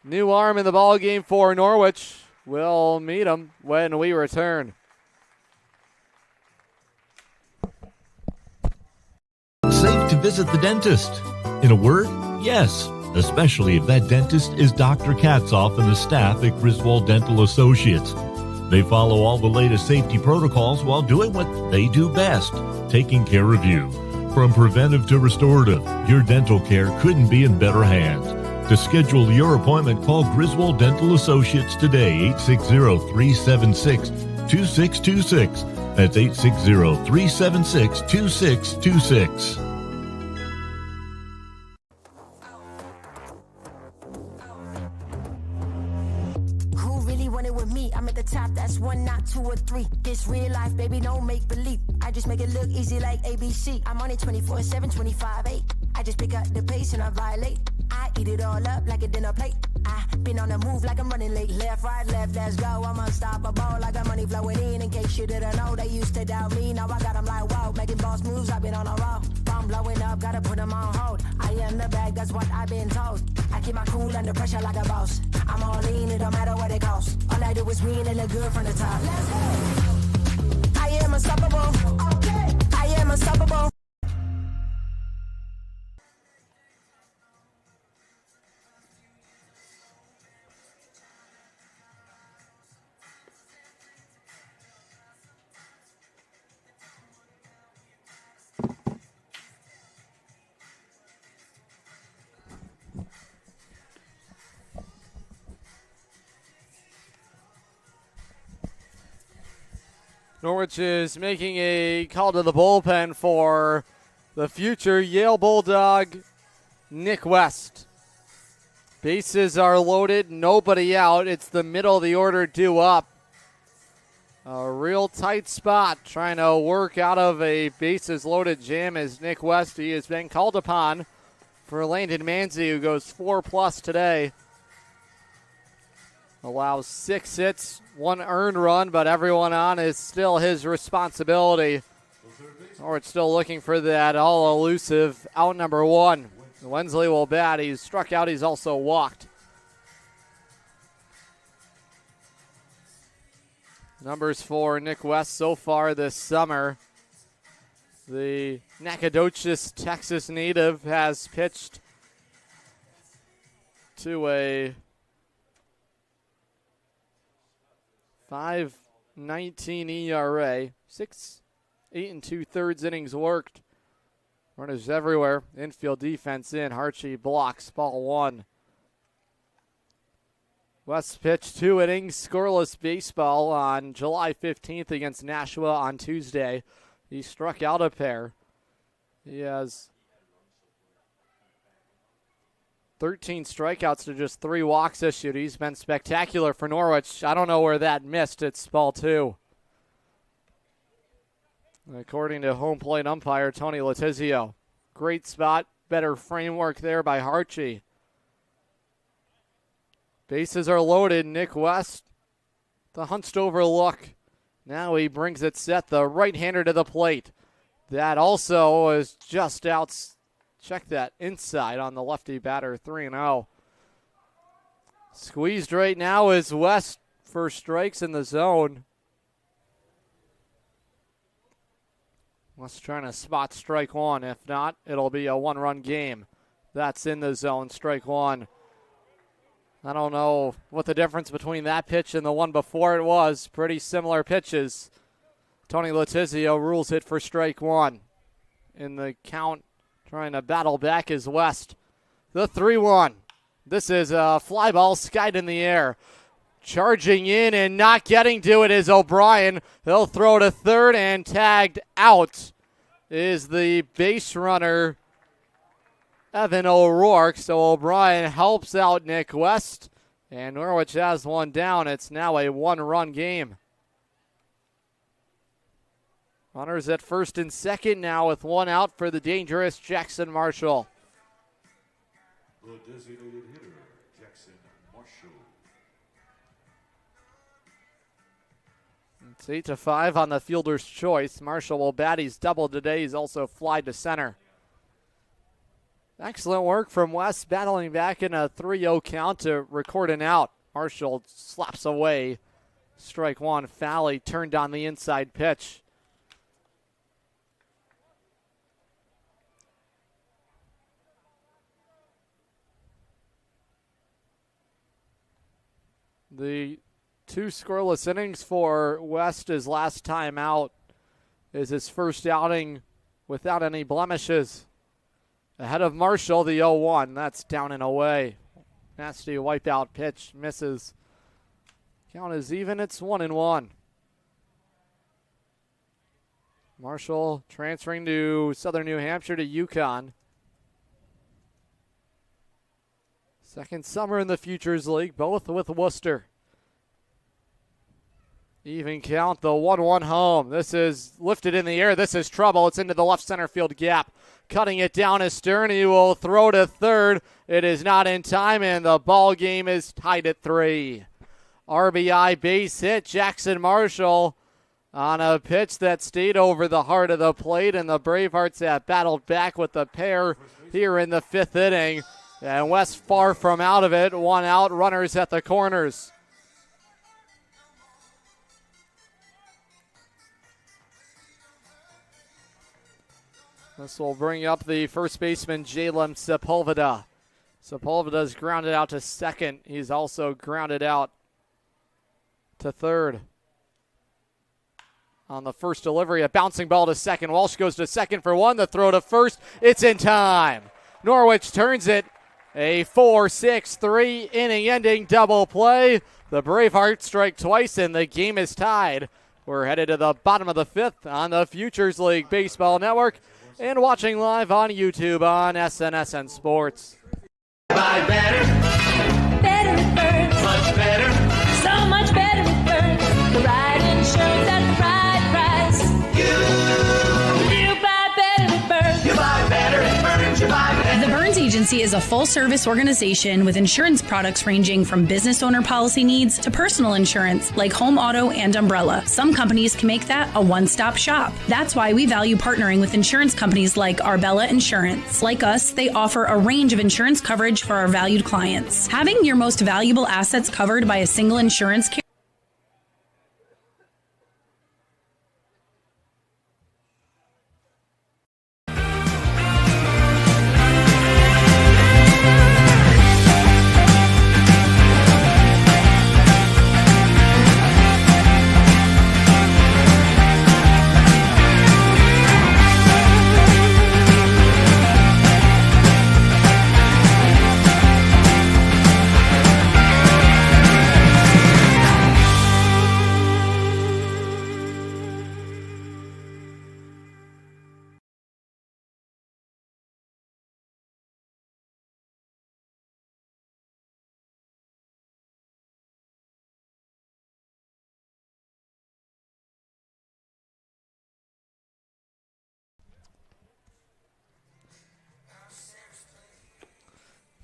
New arm in the ball game for Norwich. We'll meet him when we return. Safe to visit the dentist. In a word, yes. Especially if that dentist is Dr. Katzoff and the staff at Griswold Dental Associates. They follow all the latest safety protocols while doing what they do best, taking care of you. From preventive to restorative, your dental care couldn't be in better hands. To schedule your appointment, call Griswold Dental Associates today, 860-376-2626. That's 860-376-2626. Top, that's 1, not 2 or 3. This real life, baby, don't make believe. I just make it look easy like ABC. I'm on it 24/7, 25/8. I just pick up the pace and I violate. I eat it all up like a dinner plate. I been on the move like I'm running late. Left, right, left, let's go. I'm unstoppable. I got money flowing in case you didn't know. They used to doubt me, now I got them like wow. Making boss moves, I've been on a roll. I'm blowing up, gotta put them on hold. I am the bag, that's what I've been told. I keep my cool under pressure like a boss. I'm all in, it don't matter what it costs. All I do is win and look good from the top. Let's go. I am unstoppable. Okay. I am unstoppable. Norwich is making a call to the bullpen for the future Yale Bulldog, Nick West. Bases are loaded, nobody out. It's the middle of the order due up. A real tight spot trying to work out of a bases loaded jam is Nick West. He has been called upon for Landon Manzi, who goes 4+ today. Allows 6 hits, 1 earned run, but everyone on is still his responsibility. Norwich still looking for that all-elusive out number 1. Wensley will bat. He's struck out. He's also walked. Numbers for Nick West so far this summer. The Nacogdoches, Texas native has pitched to a 5.19 ERA, 6, 8 2/3 innings worked. Runners everywhere. Infield defense in. Harchie blocks. Ball 1. West pitched 2 innings, scoreless baseball on July 15th against Nashua on Tuesday. He struck out a pair. He has 13 strikeouts to just 3 walks issued. He's been spectacular for Norwich. I don't know where that missed. It's ball 2. According to home plate umpire Tony Letizio. Great spot, better framework there by Harchie. Bases are loaded. Nick West, the hunched over look. Now he brings it set, the right-hander to the plate. That also is just out. Check that inside on the lefty batter, 3-0. Squeezed right now is West for strikes in the zone. West trying to spot strike 1. If not, it'll be a 1-run game. That's in the zone, strike 1. I don't know what the difference between that pitch and the one before it was. Pretty similar pitches. Tony Letizio rules it for strike 1. In the count, trying to battle back is West. The 3-1. This is a fly ball skied in the air. Charging in and not getting to it is O'Brien. He'll throw to third, and tagged out is the base runner, Evan O'Rourke. So O'Brien helps out Nick West, and Norwich has one down. It's now a 1-run game. Runners at first and second now with 1 out for the dangerous Jackson Marshall. The designated hitter, Jackson Marshall. It's 8-5 on the fielder's choice. Marshall will bat. He's doubled today. He's also flied to center. Excellent work from West, battling back in a 3-0 count to record an out. Marshall slaps away. Strike 1. Fally turned on the inside pitch. The 2 scoreless innings for West. His last time out is his first outing without any blemishes. Ahead of Marshall, the 0-1. That's down and away. Nasty wipeout pitch. Misses. Count is even. It's 1-1. Marshall transferring to Southern New Hampshire to UConn. Second summer in the Futures League, both with Worcester. Even count, the 1-1 home. This is lifted in the air. This is trouble. It's into the left center field gap. Cutting it down is Stern. He will throw to third. It is not in time, and the ball game is tied at 3. RBI base hit. Jackson Marshall on a pitch that stayed over the heart of the plate, and the Bravehearts have battled back with the pair here in the 5th inning. And West far from out of it. 1 out, runners at the corners. This will bring up the first baseman, Jalen Sepulveda. Sepulveda's grounded out to second. He's also grounded out to third. On the first delivery, a bouncing ball to second. Walsh goes to second for 1. The throw to first. It's in time. Norwich turns it. A 4-6-3 inning-ending double play. The Bravehearts strike twice, and the game is tied. We're headed to the bottom of the 5th on the Futures League Baseball Network and watching live on YouTube on SNSN Sports. Buy better. Better it burns. Much better. So much better it burns. The right insurance at the right price. You buy better it burns. You buy better it burns. You buy better. The Burns Agency is a full-service organization with insurance products ranging from business owner policy needs to personal insurance like home, auto, and umbrella. Some companies can make that a one-stop shop. That's why we value partnering with insurance companies like Arbella Insurance. Like us, they offer a range of insurance coverage for our valued clients. Having your most valuable assets covered by a single insurance carrier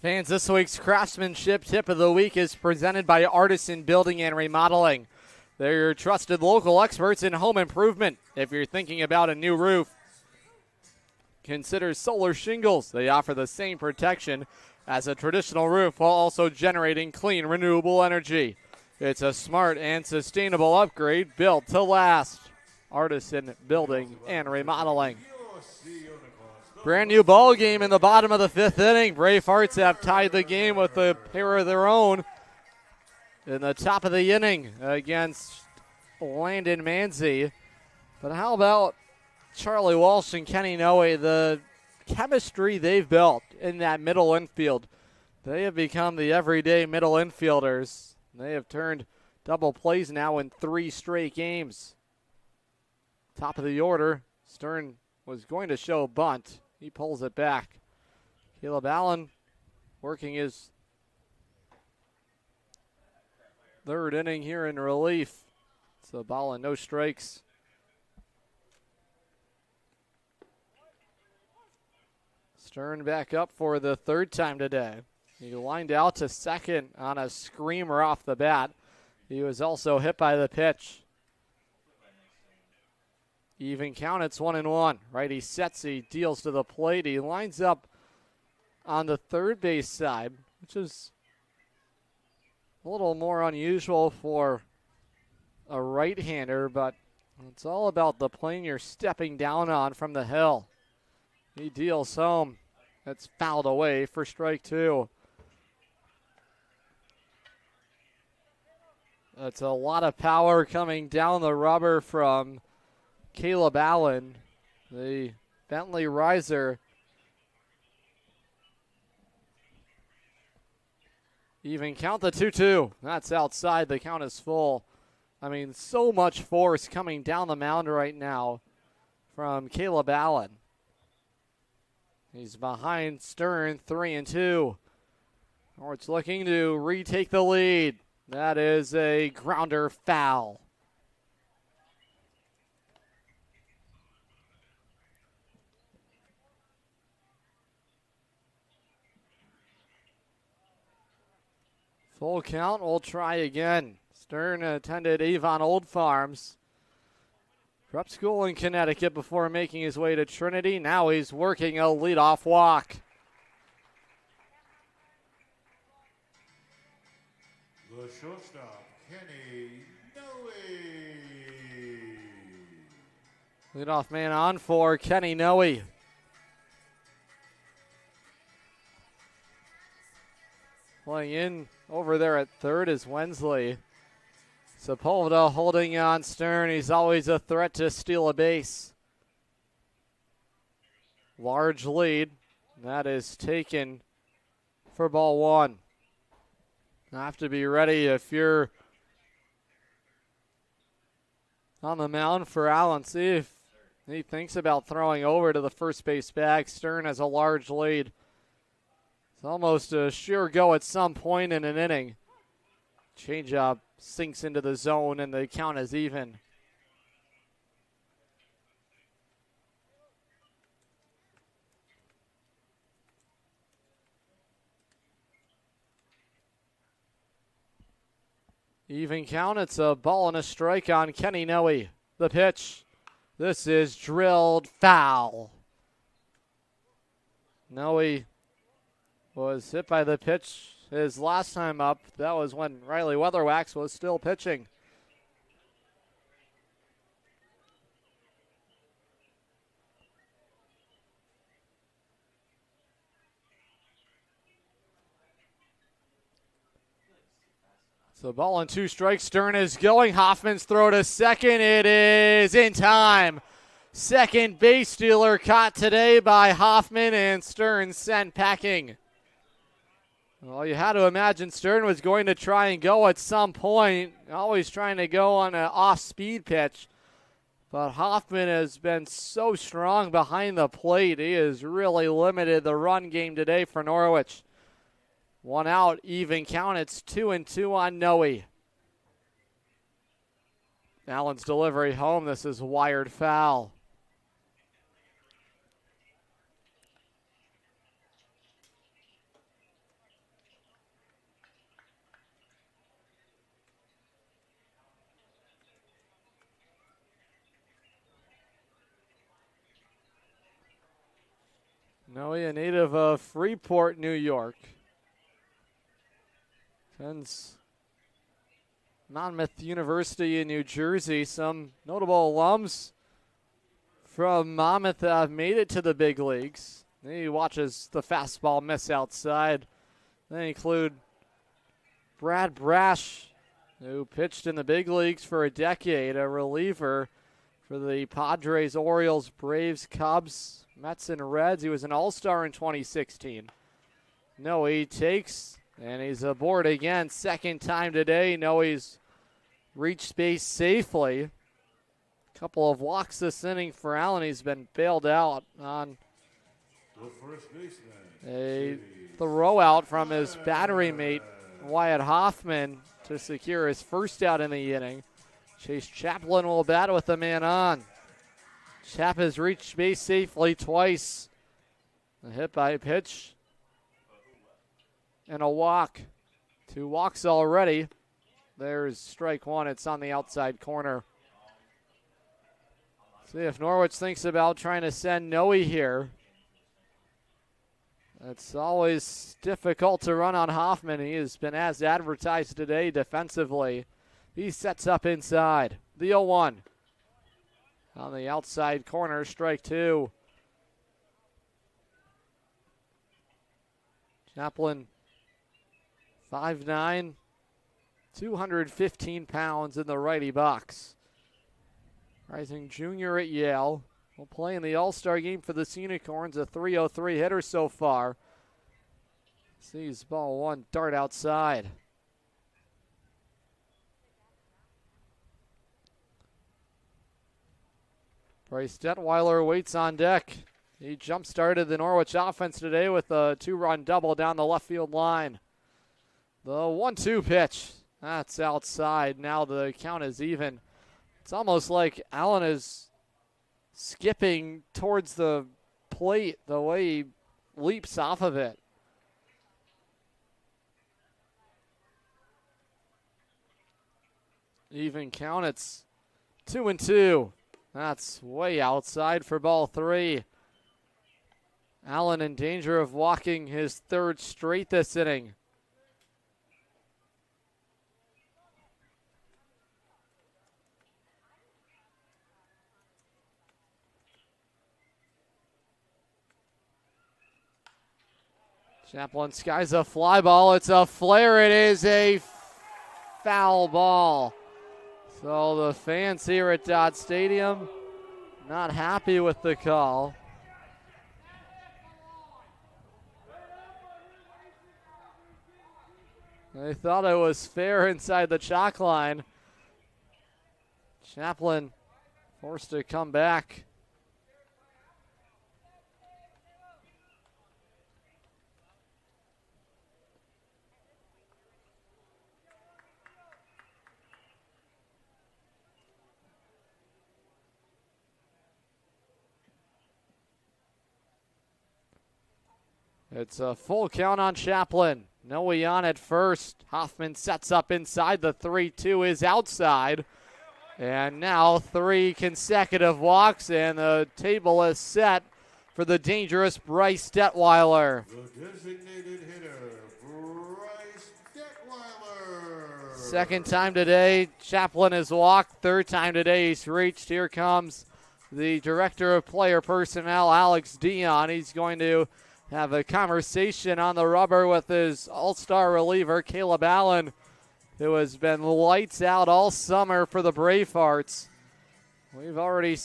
Fans, this week's Craftsmanship Tip of the Week is presented by Artisan Building and Remodeling. They're your trusted local experts in home improvement. If you're thinking about a new roof, consider solar shingles. They offer the same protection as a traditional roof while also generating clean, renewable energy. It's a smart and sustainable upgrade built to last. Artisan Building and Remodeling. Brand new ball game in the bottom of the 5th inning. Bravehearts have tied the game with a pair of their own in the top of the inning against Landon Manzi. But how about Charlie Walsh and Kenny Noe, the chemistry they've built in that middle infield? They have become the everyday middle infielders. They have turned double plays now in 3 straight games. Top of the order, Stern was going to show a bunt. He pulls it back. Caleb Allen working his 3rd inning here in relief. It's a ball and no strikes. Stern back up for the 3rd time today. He lined out to second on a screamer off the bat. He was also hit by the pitch. Even count, it's 1-1. Righty sets, he deals to the plate. He lines up on the third base side, which is a little more unusual for a right-hander, but it's all about the plane you're stepping down on from the hill. He deals home. That's fouled away for strike 2. That's a lot of power coming down the rubber from Caleb Allen, the Bentley riser. Even count, the 2-2. That's outside. The count is full. I mean, so much force coming down the mound right now from Caleb Allen. He's behind Stern, 3-2. Norwich looking to retake the lead. That is a grounder foul. Full count, we'll try again. Stern attended Avon Old Farms prep school in Connecticut before making his way to Trinity. Now he's working a leadoff walk. The shortstop, Kenny Noe. Leadoff man on for Kenny Noe. Playing in over there at third is Wensley. Sepulveda holding on Stern. He's always a threat to steal a base. Large lead. That is taken for ball 1. Have to be ready if you're on the mound for Allen. See if he thinks about throwing over to the first base bag. Stern has a large lead. It's almost a sure go at some point in an inning. Changeup sinks into the zone and the count is even. Even count, it's a ball and a strike on Kenny Noe. The pitch. This is drilled foul. Noe was hit by the pitch his last time up. That was when Riley Weatherwax was still pitching. So ball and 2 strikes. Stern is going. Hoffman's throw to second. It is in time. Second base stealer caught today by Hoffman, and Stern sent packing. Well, you had to imagine Stern was going to try and go at some point, always trying to go on an off-speed pitch. But Hoffman has been so strong behind the plate. He has really limited the run game today for Norwich. 1 out, even count. It's 2-2 on Noe. Allen's delivery home. This is wired foul. Noe, a native of Freeport, New York. Attends Monmouth University in New Jersey. Some notable alums from Monmouth have made it to the big leagues. He watches the fastball miss outside. They include Brad Brash, who pitched in the big leagues for a decade, a reliever for the Padres, Orioles, Braves, Cubs, Mets, and Reds. He was an all-star in 2016. Noe takes, and he's aboard again. Second time today. Noe's reached base safely. Couple of walks this inning for Allen. He's been bailed out on a throw out from his battery mate, Wyatt Hoffman, to secure his first out in the inning. Chase Chaplin will bat with the man on. Chap has reached base safely twice. A hit by pitch and a walk. 2 walks already. There's strike one. It's on the outside corner. See if Norwich thinks about trying to send Noe here. It's always difficult to run on Hoffman. He has been as advertised today defensively. He sets up inside. The 0-1. On the outside corner, strike 2. Chaplin, 5'9", 215 pounds in the righty box. Rising junior at Yale. Will play in the All-Star game for the Unicorns, a .303 hitter so far. Sees ball 1 dart outside. Bryce Detweiler waits on deck. He jump-started the Norwich offense today with a 2-run double down the left field line. The 1-2 pitch. That's outside. Now the count is even. It's almost like Allen is skipping towards the plate the way he leaps off of it. Even count, it's 2-2. That's way outside for ball 3. Allen in danger of walking his 3rd straight this inning. Chaplin skies a fly ball. It's a flare. It is a foul ball. So the fans here at Dodd Stadium not happy with the call. They thought it was fair inside the chalk line. Chaplin forced to come back. It's a full count on Chaplin. Noe on at first. Hoffman sets up inside. The 3-2 is outside. And now 3 consecutive walks, and the table is set for the dangerous Bryce Detweiler. The designated hitter, Bryce Detweiler. Second time today, Chaplin has walked. Third time today, he's reached. Here comes the director of player personnel, Alex Dion. He's going to have a conversation on the rubber with his all-star reliever, Caleb Allen, who has been lights out all summer for the Bravehearts. We've already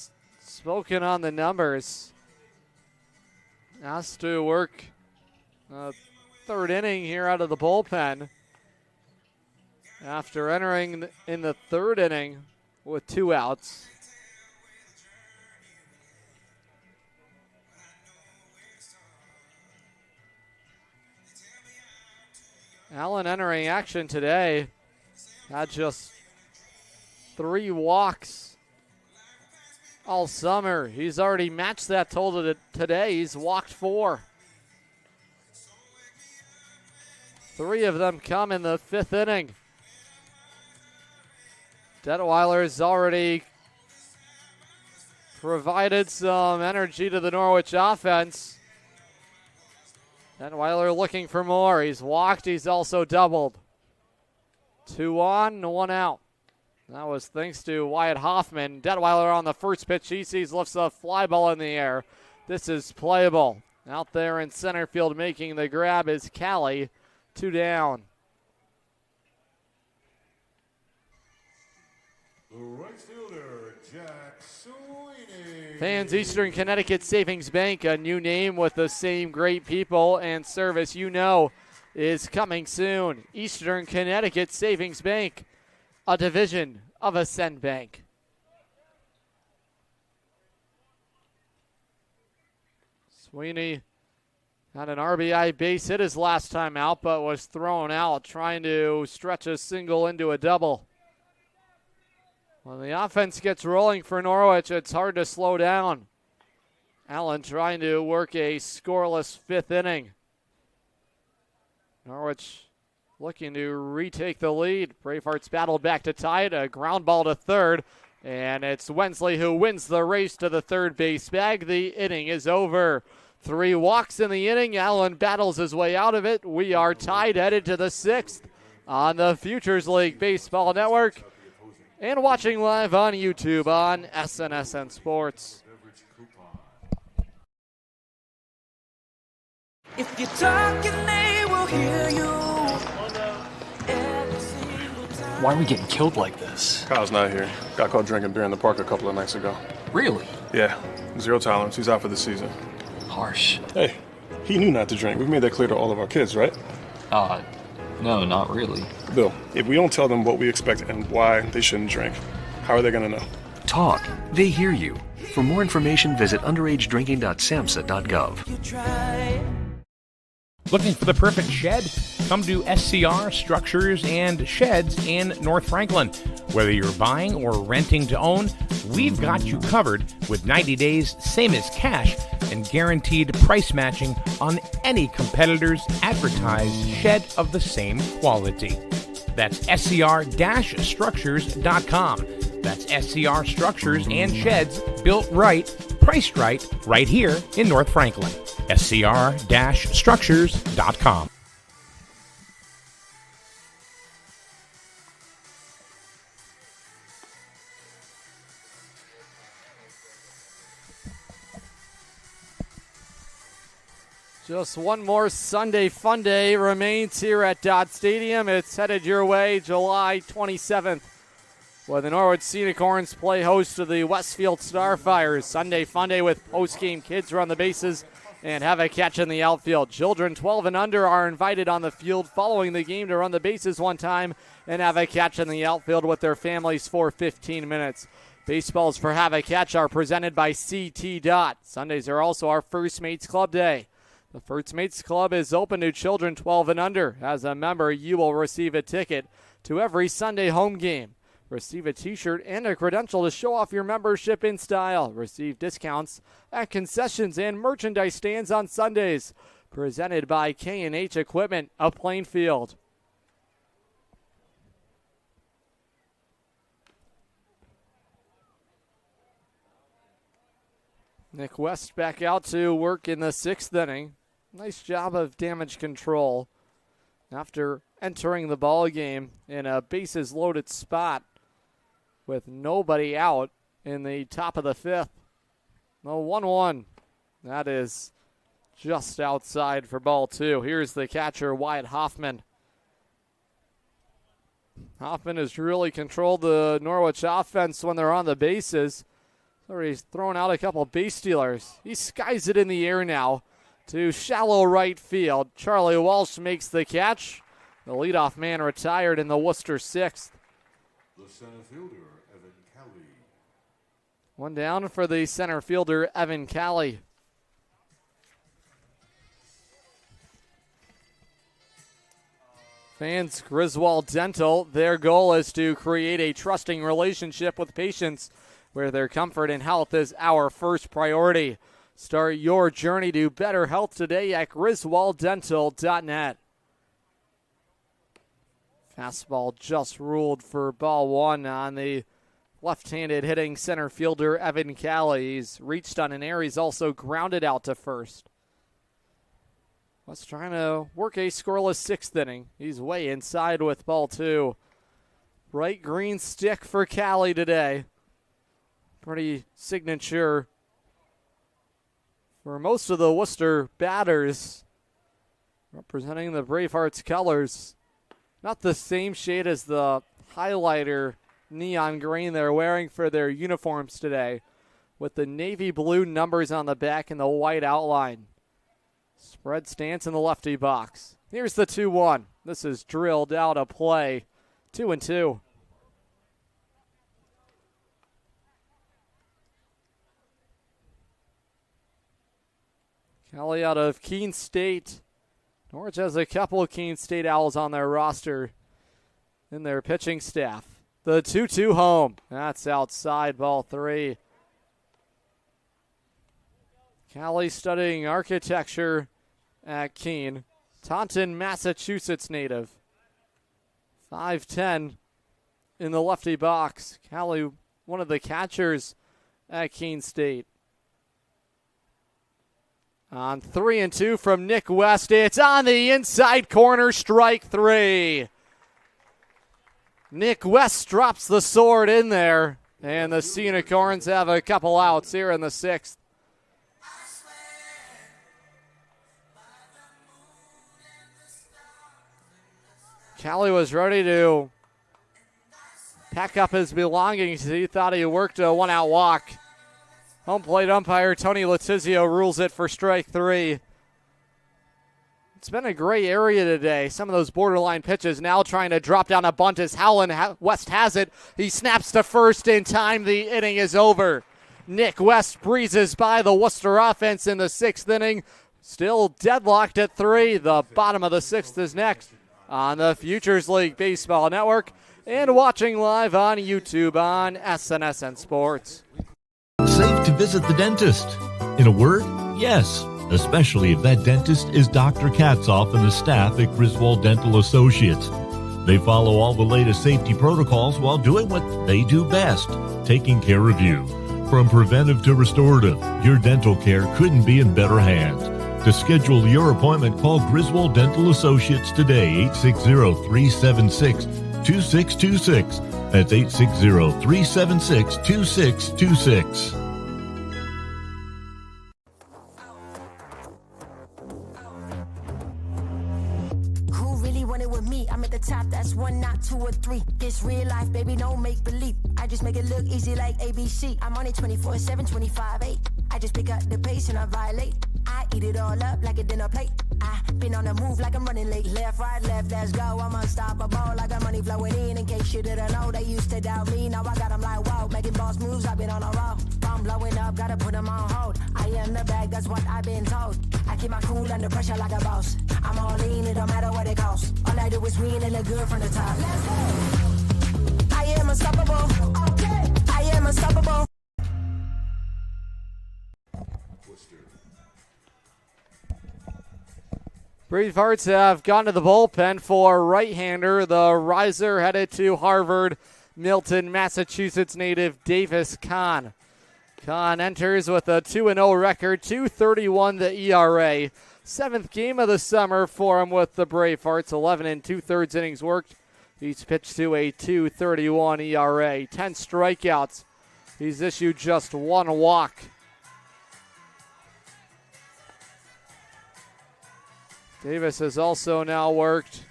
spoken on the numbers. Has to work 3rd inning here out of the bullpen after entering in the 3rd inning with 2 outs. Allen entering action today had just 3 walks all summer. He's already matched that total today. He's walked 4. 3 of them come in the 5th inning. Detweiler's already provided some energy to the Norwich offense. Detweiler looking for more. He's walked. He's also doubled. 2 on, 1 out. That was thanks to Wyatt Hoffman. Detweiler on the first pitch he sees lifts a fly ball in the air. This is playable. Out there in center field making the grab is Callie. 2 down. The right fielder, Jack Sweeney. Fans, Eastern Connecticut Savings Bank, a new name with the same great people and service you know, is coming soon. Eastern Connecticut Savings Bank, a division of Ascend Bank. Sweeney had an RBI base hit his last time out, but was thrown out trying to stretch a single into a double. When the offense gets rolling for Norwich, it's hard to slow down. Allen trying to work a scoreless 5th inning. Norwich looking to retake the lead. Bravehearts battle back to tie it. A ground ball to third. And it's Wensley who wins the race to the third base bag. The inning is over. 3 walks in the inning. Allen battles his way out of it. We are tied, headed to the 6th on the Futures League Baseball Network. And watching live on YouTube on SNSN Sports. If you're talking, they will hear you. Why are we getting killed like this? Kyle's not here. Got caught drinking beer in the park a couple of nights ago. Really? Yeah, 0 tolerance. He's out for the season. Harsh. Hey, he knew not to drink. We've made that clear to all of our kids, right? No, not really. Bill, if we don't tell them what we expect and why they shouldn't drink, how are they going to know? Talk. They hear you. For more information, visit underagedrinking.samhsa.gov. Looking for the perfect shed? Come to SCR Structures and Sheds in North Franklin. Whether you're buying or renting to own, we've got you covered with 90 days, same as cash, and guaranteed price matching on any competitor's advertised shed of the same quality. That's scr-structures.com. That's SCR Structures and Sheds, built right, priced right here in North Franklin. scr-structures.com. Just one more Sunday Funday remains here at Dodd Stadium. It's headed your way July 27th, where the Norwich Sea Unicorns play host to the Westfield Starfires. Sunday Funday with post-game kids run the bases and have a catch in the outfield. Children 12 and under are invited on the field following the game to run the bases one time and have a catch in the outfield with their families for 15 minutes. Baseballs for Have a Catch are presented by CT Dot. Sundays are also our First Mates Club Day. The First Mates Club is open to children 12 and under. As a member, you will receive a ticket to every Sunday home game. Receive a t-shirt and a credential to show off your membership in style. Receive discounts at concessions and merchandise stands on Sundays. Presented by K&H Equipment of Plainfield. Nick West back out to work in the 6th inning. Nice job of damage control after entering the ball game in a bases loaded spot with nobody out in the top of the 5th. No 1-1. That is just outside for ball 2. Here's the catcher, Wyatt Hoffman. Hoffman has really controlled the Norwich offense when they're on the bases. He's thrown out a couple base stealers. He skies it in the air now to shallow right field. Charlie Walsh makes the catch. The leadoff man retired in the Worcester 6th. The center fielder, Evan Kelly. One down for the center fielder, Evan Callie. Fans, Griswold Dental, their goal is to create a trusting relationship with patients where their comfort and health is our first priority. Start your journey to better health today at griswolddental.net. Fastball just ruled for ball 1 on the left-handed hitting center fielder Evan Callie. He's reached on an air. He's also grounded out to first. West trying to work a scoreless 6th inning. He's way inside with ball 2. Bright green stick for Callie today. Pretty signature for most of the Worcester batters, representing the Bravehearts colors. Not the same shade as the highlighter neon green they're wearing for their uniforms today, with the navy blue numbers on the back and the white outline. Spread stance in the lefty box. Here's the 2-1. This is drilled out of play. 2-2. Kelly out of Keene State. Norwich has a couple of Keene State Owls on their roster in their pitching staff. The 2-2 home. That's outside, ball 3. Callie studying architecture at Keene. Taunton, Massachusetts native. 5'10" in the lefty box. Callie, one of the catchers at Keene State. On 3-2 from Nick West. It's on the inside corner, strike 3. Nick West drops the sword in there, and the Sea Unicorns have a couple outs here in the 6th. Callie was ready to pack up his belongings. He thought he worked a 1-out walk. Home plate umpire Tony Letizio rules it for strike 3. It's been a gray area today. Some of those borderline pitches now trying to drop down a bunt as Howland West has it. He snaps to first in time. The inning is over. Nick West breezes by the Worcester offense in the 6th inning. Still deadlocked at 3. The bottom of the 6th is next on the Futures League Baseball Network and watching live on YouTube on SNSN Sports. Safe to visit the dentist. In a word, yes, especially if that dentist is Dr. Katzoff and the staff at Griswold Dental Associates. They follow all the latest safety protocols while doing what they do best, taking care of you. From preventive to restorative, your dental care couldn't be in better hands. To schedule your appointment, call Griswold Dental Associates today, 860-376-2626. That's 860-376-2626. Who really wanted with me? I'm at the top, that's 1, not 2 or 3. This real life, baby, don't make believe. I just make it look easy like ABC. I'm on it 24/7, 25/8. I just pick up the pace and I violate. I eat it all up like a dinner plate. I been on the move like I'm running late. Left, right, left, let's go. I'm unstoppable. I got money flowing in case you didn't know. They used to doubt me, now I got them like, wow. Making boss moves, I've been on a roll. I'm blowing up, gotta put them on hold. I am the bag, that's what I've been told. I keep my cool under pressure like a boss. I'm all in, it don't matter what it costs. All I do is win and look good from the top. Let's go. I am unstoppable. Okay. I am unstoppable. Bravehearts have gone to the bullpen for right-hander. The riser headed to Harvard, Milton, Massachusetts native Davis Kahn. Kahn enters with a 2-0 record, 2.31 the ERA. 7th game of the summer for him with the Bravehearts, 11 2/3 innings worked. He's pitched to a 2.31 ERA, 10 strikeouts. He's issued just 1 walk. Davis has also now worked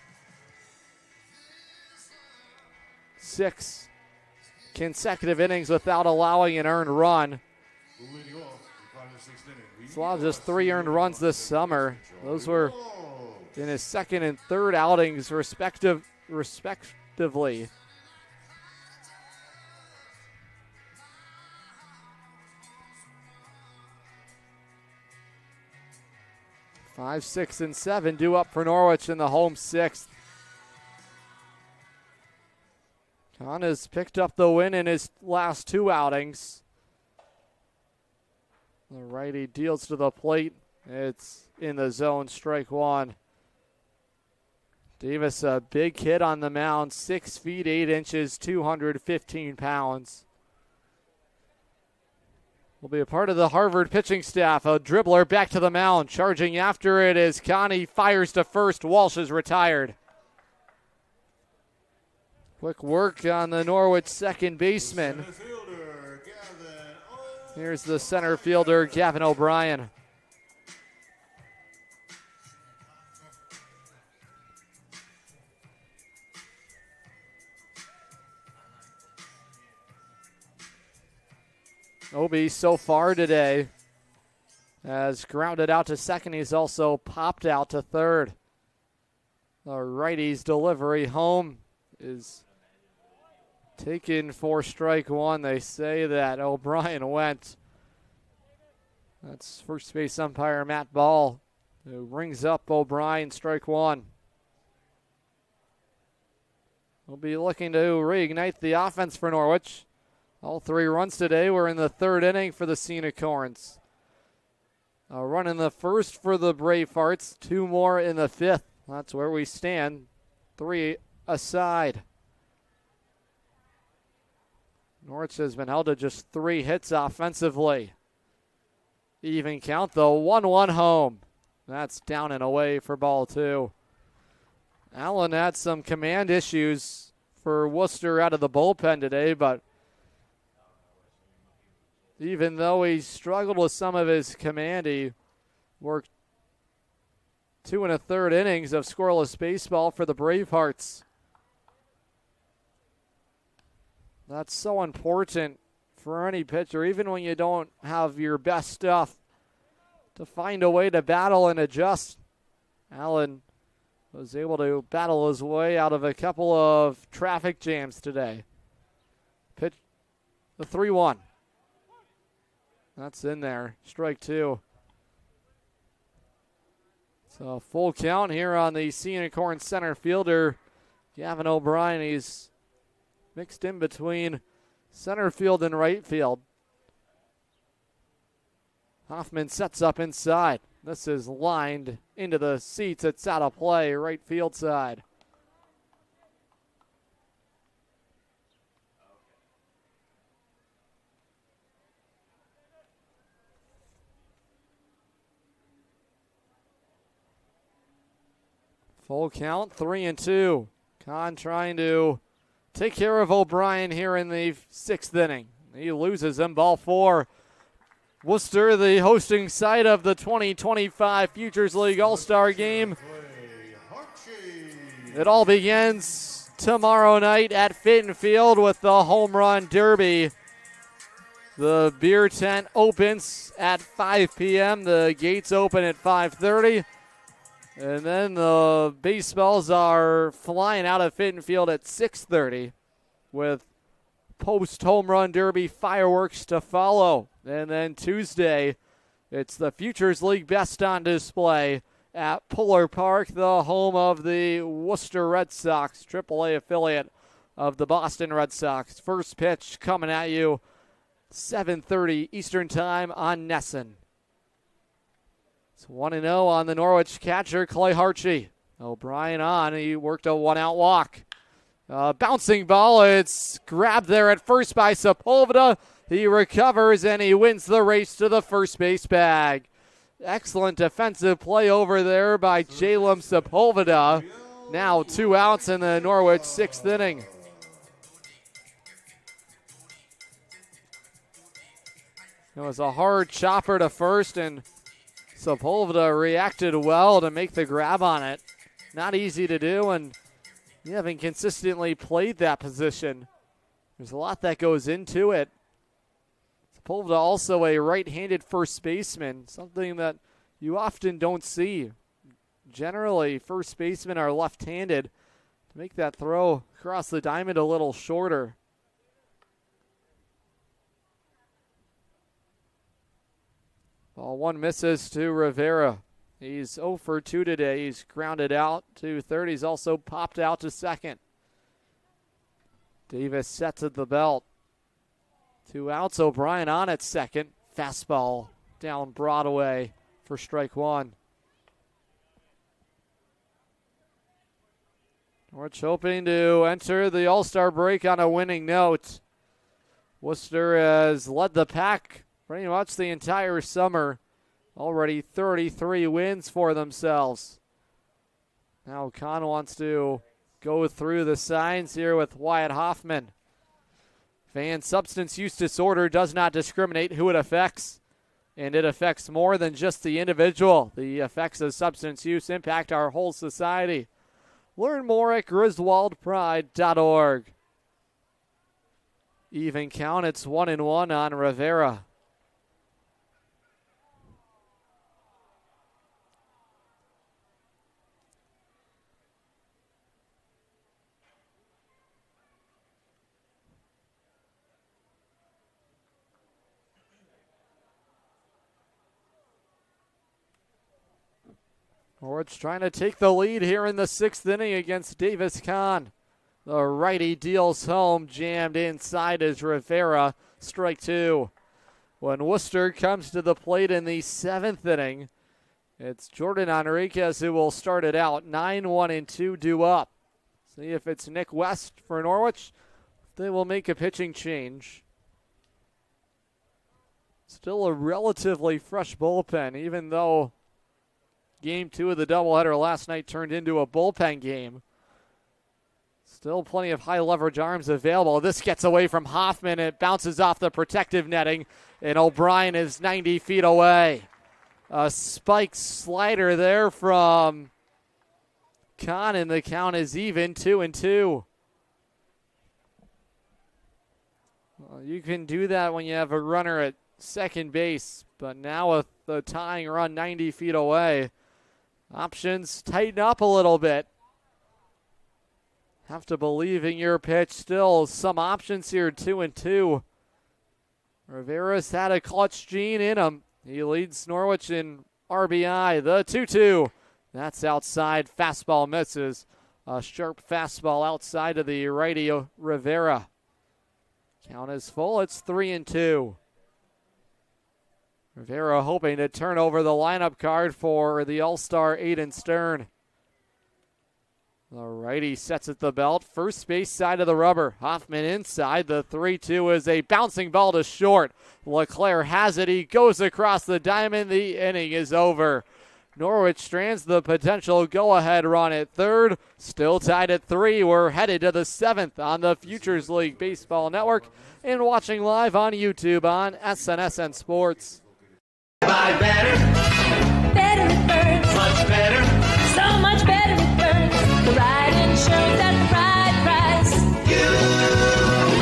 6 consecutive innings without allowing an earned run. He's allowed just 3 earned runs this summer. Those were in his 2nd and 3rd outings respectively. Five, 6, and 7 due up for Norwich in the home 6th. Kahn has picked up the win in his last 2 outings. The righty deals to the plate. It's in the zone, strike 1. Davis, a big hit on the mound, 6 feet 8 inches, 215 pounds. will be a part of the Harvard pitching staff. A dribbler back to the mound. Charging after it is Connie. Fires to first. Walsh is retired. Quick work on the Norwich second baseman. Here's the center fielder, Gavin O'Brien. Obi so far today has grounded out to second. He's also popped out to third. The righty's delivery home is taken for strike one. They say that O'Brien went. That's first base umpire Matt Ball, who rings up O'Brien, strike one. We'll be looking to reignite the offense for Norwich. All 3 runs today were in the third inning for the Sea Unicorns. A run in the first for the Bravehearts, 2 more in the fifth. That's where we stand, 3 aside. Norwich has been held to just 3 hits offensively. Even count, the 1-1 home. That's down and away for ball 2. Allen had some command issues for Worcester out of the bullpen today, but even though he struggled with some of his command, he worked 2 1/3 innings of scoreless baseball for the Bravehearts. That's so important for any pitcher, even when you don't have your best stuff, to find a way to battle and adjust. Allen was able to battle his way out of a couple of traffic jams today. Pitch the 3-1. That's in there. Strike 2. So full count here on the Sea Unicorn center fielder, Gavin O'Brien. He's mixed in between center field and right field. Hoffman sets up inside. This is lined into the seats. It's out of play, right field side. Full count, 3-2. Kahn trying to take care of O'Brien here in the 6th inning. He loses him, ball 4. Worcester, the hosting site of the 2025 Futures League All-Star Game. It all begins tomorrow night at Fitton Field with the Home Run Derby. The beer tent opens at 5 p.m. The gates open at 5:30. And then the baseballs are flying out of Fitton Field at 6:30 with post-home run derby fireworks to follow. And then Tuesday, it's the Futures League Best on display at Puller Park, the home of the Worcester Red Sox, AAA affiliate of the Boston Red Sox. First pitch coming at you, 7:30 Eastern Time on Nesson. It's 1-0 on the Norwich catcher, Clay Harchie. O'Brien on. He worked a 1-out walk. Bouncing ball. It's grabbed there at first by Sepulveda. He recovers and he wins the race to the first base bag. Excellent defensive play over there by Jalem Sepulveda. Now 2 outs in the Norwich 6th inning. It was a hard chopper to first, and Sepulveda reacted well to make the grab on it. Not easy to do, and you haven't consistently played that position. There's a lot that goes into it. Sepulveda also a right-handed first baseman, something that you often don't see. Generally, first basemen are left-handed. To make that throw across the diamond a little shorter. Ball 1 misses to Rivera. He's 0 for 2 today. He's grounded out to third. He's also popped out to second. Davis sets at the belt. 2 outs. O'Brien on at second. Fastball down Broadway for strike 1. Norwich hoping to enter the All-Star break on a winning note. Worcester has led the pack pretty much the entire summer. Already 33 wins for themselves. Now Kahn wants to go through the signs here with Wyatt Hoffman. Fan substance use disorder does not discriminate who it affects, and it affects more than just the individual. The effects of substance use impact our whole society. Learn more at griswoldpride.org. Even count, it's 1-1 on Rivera. Norwich trying to take the lead here in the 6th inning against Davis Kahn. The righty deals home, jammed inside as Rivera, strike 2. When Worcester comes to the plate in the 7th inning, it's Jordan Enriquez who will start it out. 9-1-2 due up. See if it's Nick West for Norwich. They will make a pitching change. Still a relatively fresh bullpen, even though Game 2 of the doubleheader last night turned into a bullpen game. Still plenty of high leverage arms available. This gets away from Hoffman. It bounces off the protective netting, and O'Brien is 90 feet away. A spiked slider there from Kahn, and the count is even, 2-2. Well, you can do that when you have a runner at second base, but now with the tying run 90 feet away, options tighten up a little bit. Have to believe in your pitch. Still some options here, 2-2. Rivera's had a clutch gene in him. He leads Norwich in RBI. The 2-2. That's outside. Fastball misses. A sharp fastball outside of the righty Rivera. Count is full. It's 3-2. Rivera hoping to turn over the lineup card for the All-Star Aiden Stern. The righty sets at the belt. First base side of the rubber. Hoffman inside. The 3-2 is a bouncing ball to short. LeClaire has it. He goes across the diamond. The inning is over. Norwich strands the potential go-ahead run at third. Still tied at 3. We're headed to the 7th on the Futures League Baseball Network and watching live on YouTube on SNSN Sports. Buy better. Better it burns. Much better. So much better it burns. The right insurance at the right price.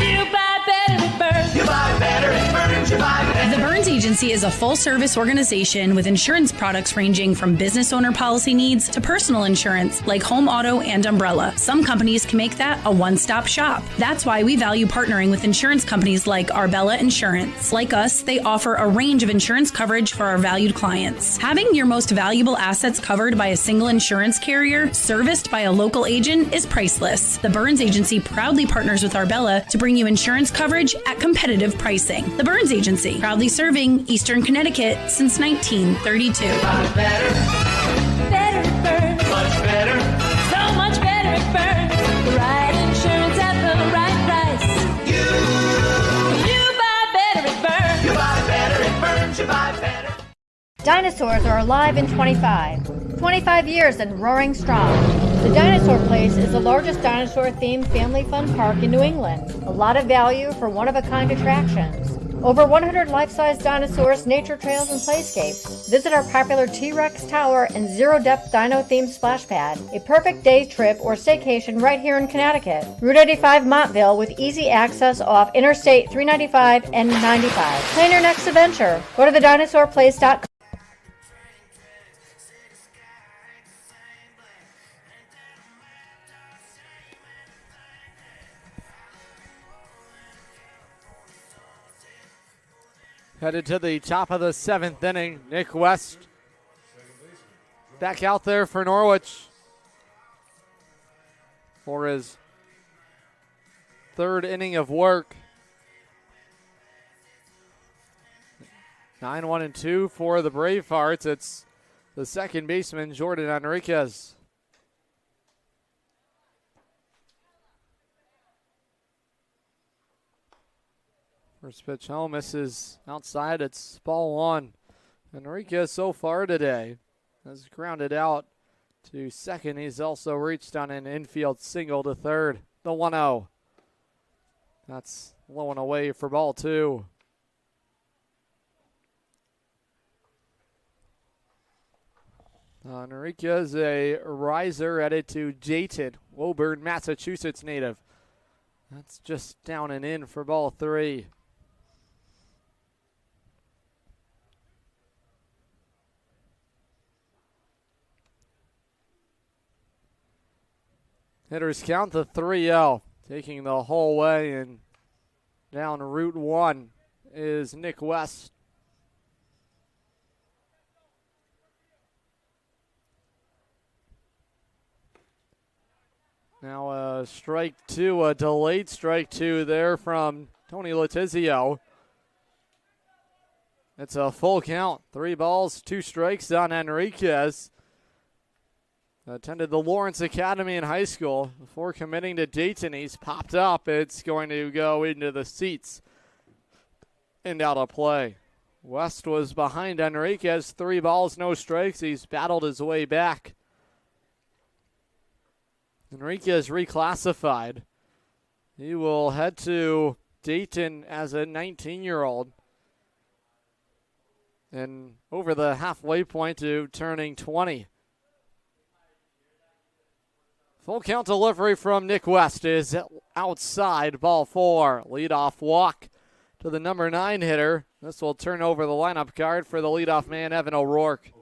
You buy better it burns. You buy better it burns. You buy better. The Burns Agency is a full-service organization with insurance products ranging from business owner policy needs to personal insurance like home, auto, and umbrella. Some companies can make that a one-stop shop. That's why we value partnering with insurance companies like Arbella Insurance. Like us, they offer a range of insurance coverage for our valued clients. Having your most valuable assets covered by a single insurance carrier, serviced by a local agent, is priceless. The Burns Agency proudly partners with Arbella to bring you insurance coverage at competitive pricing. The Burns Agency, proudly serving Eastern Connecticut since 1932. Better. Better it burns. Much better. So much better it burns. The right insurance at the right price. You buy better it burns. You buy better it burns. You buy better. Dinosaurs are alive in 25. 25 years and roaring strong. The Dinosaur Place is the largest dinosaur-themed family fun park in New England. A lot of value for one-of-a-kind attractions. Over 100 life-size dinosaurs, nature trails, and playscapes. Visit our popular T-Rex Tower and zero-depth dino-themed splash pad. A perfect day trip or staycation right here in Connecticut. Route 85 Montville with easy access off Interstate 395 and 95. Plan your next adventure. Go to thedinosaurplace.com. Headed to the top of the 7th inning. Nick West back out there for Norwich for his 3rd inning of work. 9-1-2 for the Bravehearts. It's the second baseman, Jordan Enriquez. First pitch home, misses outside. It's ball one. Enriquez so far today has grounded out to second. He's also reached on an infield single to third. The 1-0. That's low and away for ball two. Enriquez, a riser, headed to Dayton, Woburn, Massachusetts native. That's just down and in for ball three. Hitters count the 3-0. Taking the whole way and down Route 1 is Nick West. Now a strike two, a delayed strike two there from Tony Letizio. It's a full count. 3 balls, 2 strikes on Enriquez. Attended the Lawrence Academy in high school. Before committing to Dayton, he's popped up. It's going to go into the seats and out of play. West was behind Enriquez. 3 balls, no strikes. He's battled his way back. Enriquez reclassified. He will head to Dayton as a 19-year-old. And over the halfway point to turning 20. Full count delivery from Nick West is outside, ball 4. Leadoff walk to the number 9 hitter. This will turn over the lineup card for the leadoff man, Evan O'Rourke.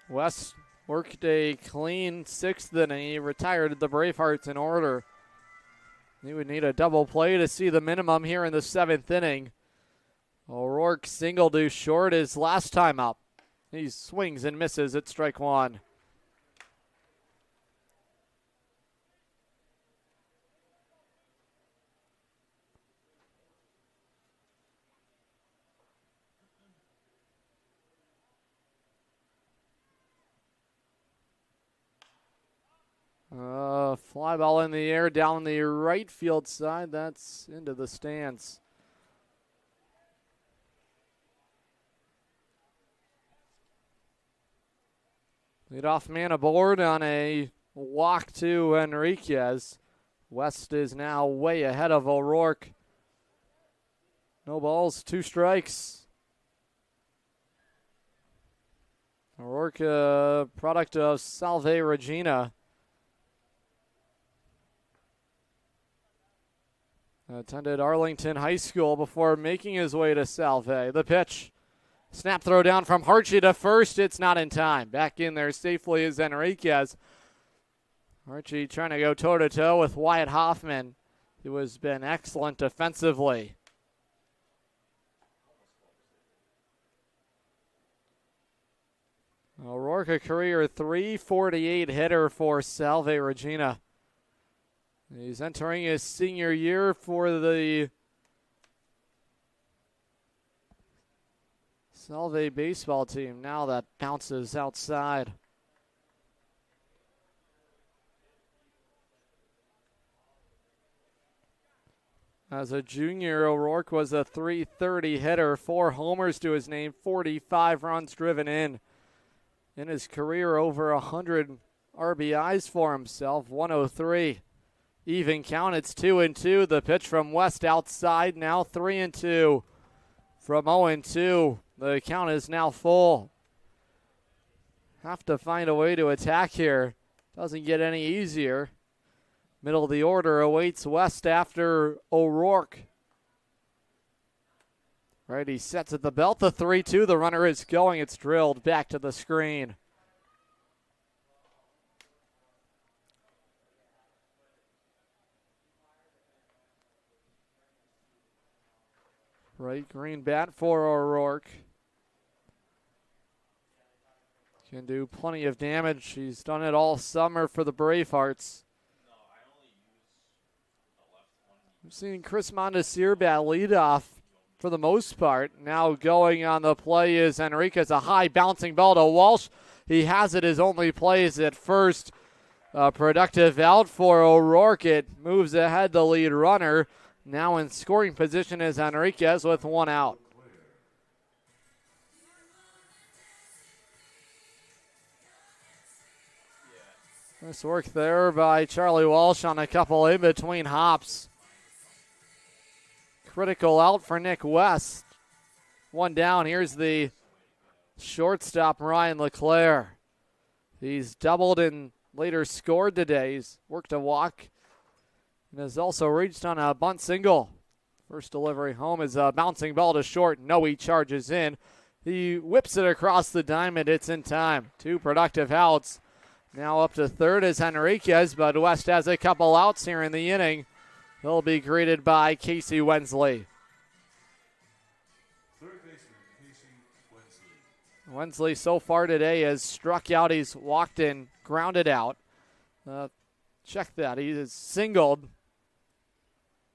West worked a clean 6th inning. He retired the Bravehearts in order. He would need a double play to see the minimum here in the 7th inning. O'Rourke single to short his last time up. He swings and misses at strike 1. Fly ball in the air down the right field side. That's into the stands. Leadoff man aboard on a walk to Enriquez. West is now way ahead of O'Rourke. No balls, 2 strikes. O'Rourke, product of Salve Regina. Attended Arlington High School before making his way to Salve. The pitch. Snap throw down from Harchie to first. It's not in time. Back in there safely is Enriquez. Harchie trying to go toe-to-toe with Wyatt Hoffman, who has been excellent defensively. O'Rourke, a career .348 hitter for Salve Regina. He's entering his senior year for the Salve baseball team. Now that bounces outside. As a junior, O'Rourke was a .330 hitter, 4 homers to his name, 45 runs driven in. In his career, over 100 RBIs for himself, 103. Even count, it's 2-2. The pitch from West outside, now 3-2. From 0-2, the count is now full. Have to find a way to attack here. Doesn't get any easier. Middle of the order awaits West after O'Rourke. Right, he sets at the belt, the 3-2. The runner is going. It's drilled back to the screen. Right, green bat for O'Rourke. Can do plenty of damage. He's done it all summer for the Bravehearts. We've seen Chris Mondesir bat leadoff for the most part. Now going on the play is Enriquez, a high bouncing ball to Walsh. He has it. His only play is at first. Productive out for O'Rourke. It moves ahead the lead runner. Now in scoring position is Enriquez with one out. Nice work there by Charlie Walsh on a couple in between hops. Critical out for Nick West. One down. Here's the shortstop, Ryan LeClaire. He's doubled and later scored today. He's worked a walk and has also reached on a bunt single. First delivery home is a bouncing ball to short. No, he charges in. He whips it across the diamond. It's in time. Two productive outs. Now up to third is Enriquez, but West has a couple outs here in the inning. He'll be greeted by Casey Wensley. Third baseman, Casey Wensley. Wensley so far today has struck out. He's walked in, grounded out. Check that. He is singled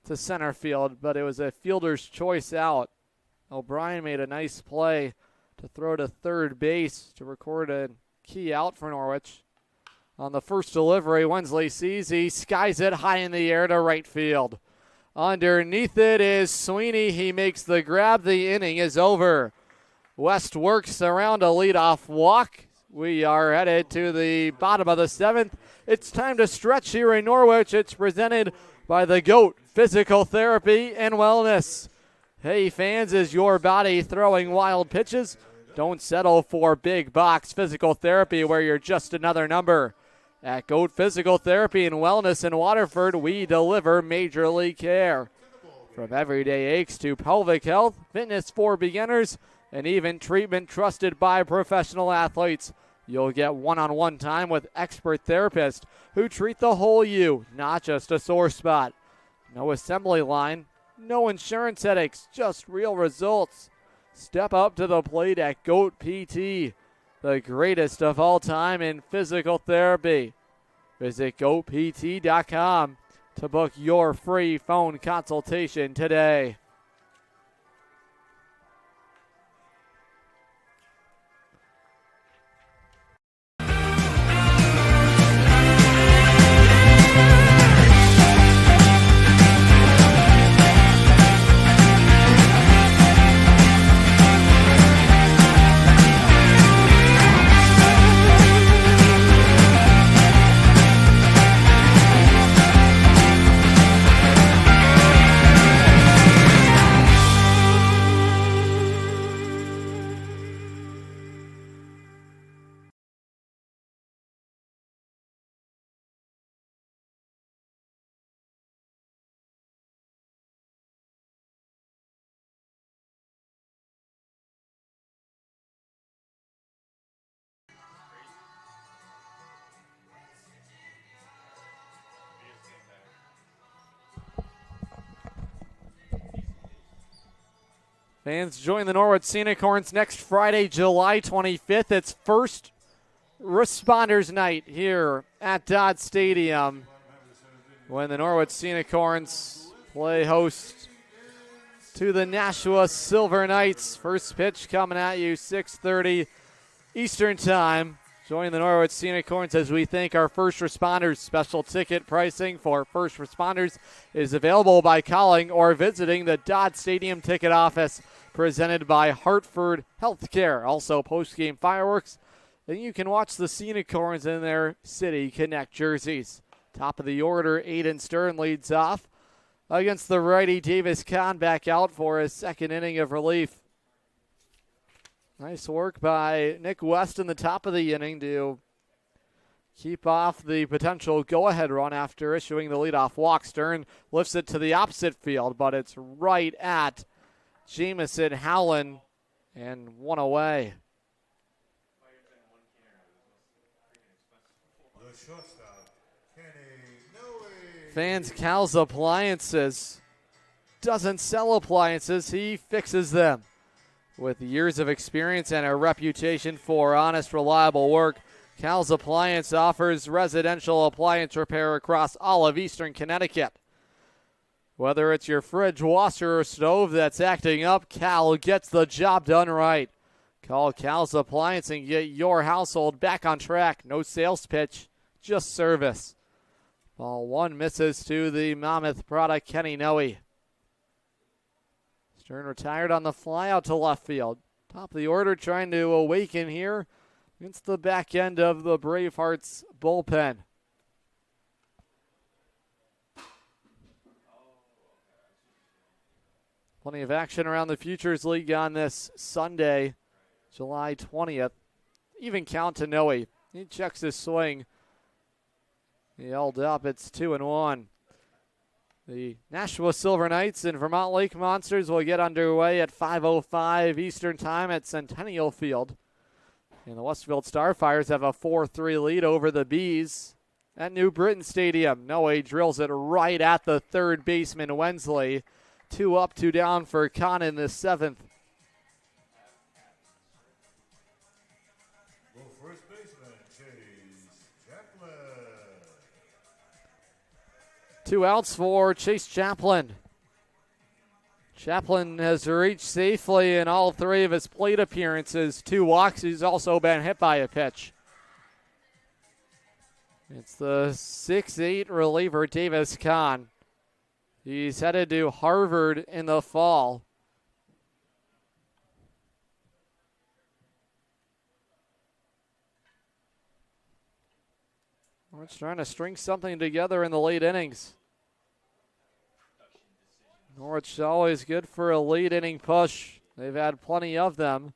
to center field, but it was a fielder's choice out. O'Brien made a nice play to throw to third base to record a key out for Norwich. On the first delivery, Wensley sees, he skies it high in the air to right field. Underneath it is Sweeney. He makes the grab. The inning is over. West works around a leadoff walk. We are headed to the bottom of the seventh. It's time to stretch here in Norwich. It's presented by the GOAT Physical Therapy and Wellness. Hey fans, is your body throwing wild pitches? Don't settle for big box physical therapy where you're just another number. At GOAT Physical Therapy and Wellness in Waterford, we deliver major league care. From everyday aches to pelvic health, fitness for beginners, and even treatment trusted by professional athletes. You'll get one-on-one time with expert therapists who treat the whole you, not just a sore spot. No assembly line, no insurance headaches, just real results. Step up to the plate at GOAT PT, the greatest of all time in physical therapy. Visit goatpt.com to book your free phone consultation today. Fans join the Norwich Sea Unicorns next Friday, July 25th. It's first responders night here at Dodd Stadium when the Norwich Sea Unicorns play host to the Nashua Silver Knights. First pitch coming at you, 6:30 Eastern Time. Join the Norwich Sea Unicorns as we thank our first responders. Special ticket pricing for first responders is available by calling or visiting the Dodd Stadium ticket office, presented by Hartford Healthcare. Also post-game fireworks, and you can watch the Sea Unicorns in their City Connect jerseys. Top of the order, Aiden Stern leads off against the righty Davis Kahn, back out for his second inning of relief. Nice work by Nick West in the top of the inning to keep off the potential go-ahead run after issuing the leadoff walk. Stern lifts it to the opposite field, but it's right at Jamison Howland and one away. Fans Cal's Appliances doesn't sell appliances, he fixes them. With years of experience and a reputation for honest, reliable work, Cal's Appliance offers residential appliance repair across all of Eastern Connecticut. Whether it's your fridge, washer, or stove that's acting up, Cal gets the job done right. Call Cal's Appliance and get your household back on track. No sales pitch, just service. Ball one misses to the Monmouth product, Kenny Noe. Stern retired on the fly out to left field. Top of the order trying to awaken here against the back end of the Bravehearts bullpen. Plenty of action around the Futures League on this Sunday, July 20th. Even count to Noe. He checks his swing. He held up. It's 2-1. The Nashua Silver Knights and Vermont Lake Monsters will get underway at 5:05 Eastern Time at Centennial Field. And the Westfield Starfires have a 4-3 lead over the Bees at New Britain Stadium. Noe drills it right at the third baseman, Wensley. 2 up, 2 down for Kahn in the 7th. First baseman, Chase Chaplin. 2 outs for Chase Chaplin. Chaplin has reached safely in all 3 of his plate appearances. 2 walks. He's also been hit by a pitch. It's the 6'8 reliever, Davis Kahn. He's headed to Harvard in the fall. Norwich trying to string something together in the late innings. Norwich always good for a late inning push. They've had plenty of them.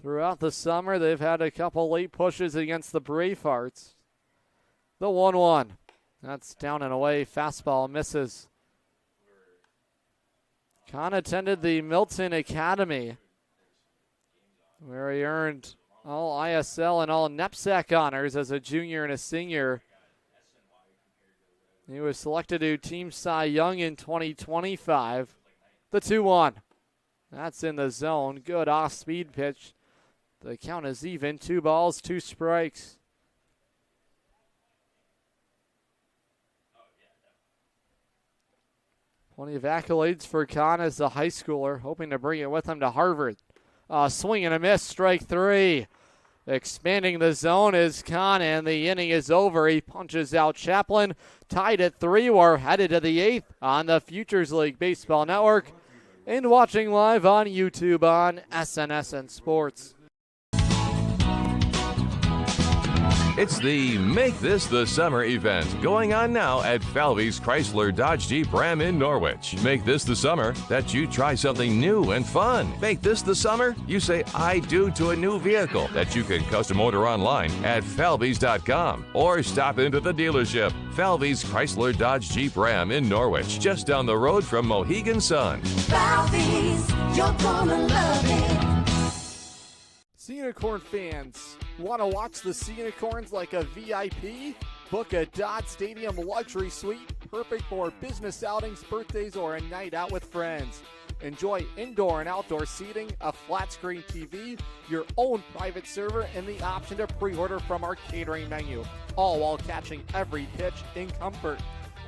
Throughout the summer, they've had a couple late pushes against the Bravehearts. The 1-1. That's down and away. Fastball misses. Kahn attended the Milton Academy, where he earned all ISL and all NEPSAC honors as a junior and a senior. He was selected to Team Cy Young in 2025. The 2-1. That's in the zone. Good off-speed pitch. The count is even. 2 balls, 2 strikes. Plenty of accolades for Kahn as a high schooler, hoping to bring it with him to Harvard. Swing and a miss, strike 3. Expanding the zone is Kahn, and the inning is over. He punches out Chaplin. Tied at 3. We're headed to the 8th on the Futures League Baseball Network and watching live on YouTube on SNSN Sports. It's the Make This the Summer event going on now at Falvey's Chrysler Dodge Jeep Ram in Norwich. Make this the summer that you try something new and fun. Make this the summer you say I do to a new vehicle that you can custom order online at falveys.com or stop into the dealership. Falvey's Chrysler Dodge Jeep Ram in Norwich, just down the road from Mohegan Sun. Falvey's, you're gonna love it. Sea Unicorn fans, want to watch the Sea Unicorns like a VIP? Book a Dodd Stadium luxury suite, perfect for business outings, birthdays, or a night out with friends. Enjoy indoor and outdoor seating, a flat screen TV, your own private server, and the option to pre-order from our catering menu, all while catching every pitch in comfort.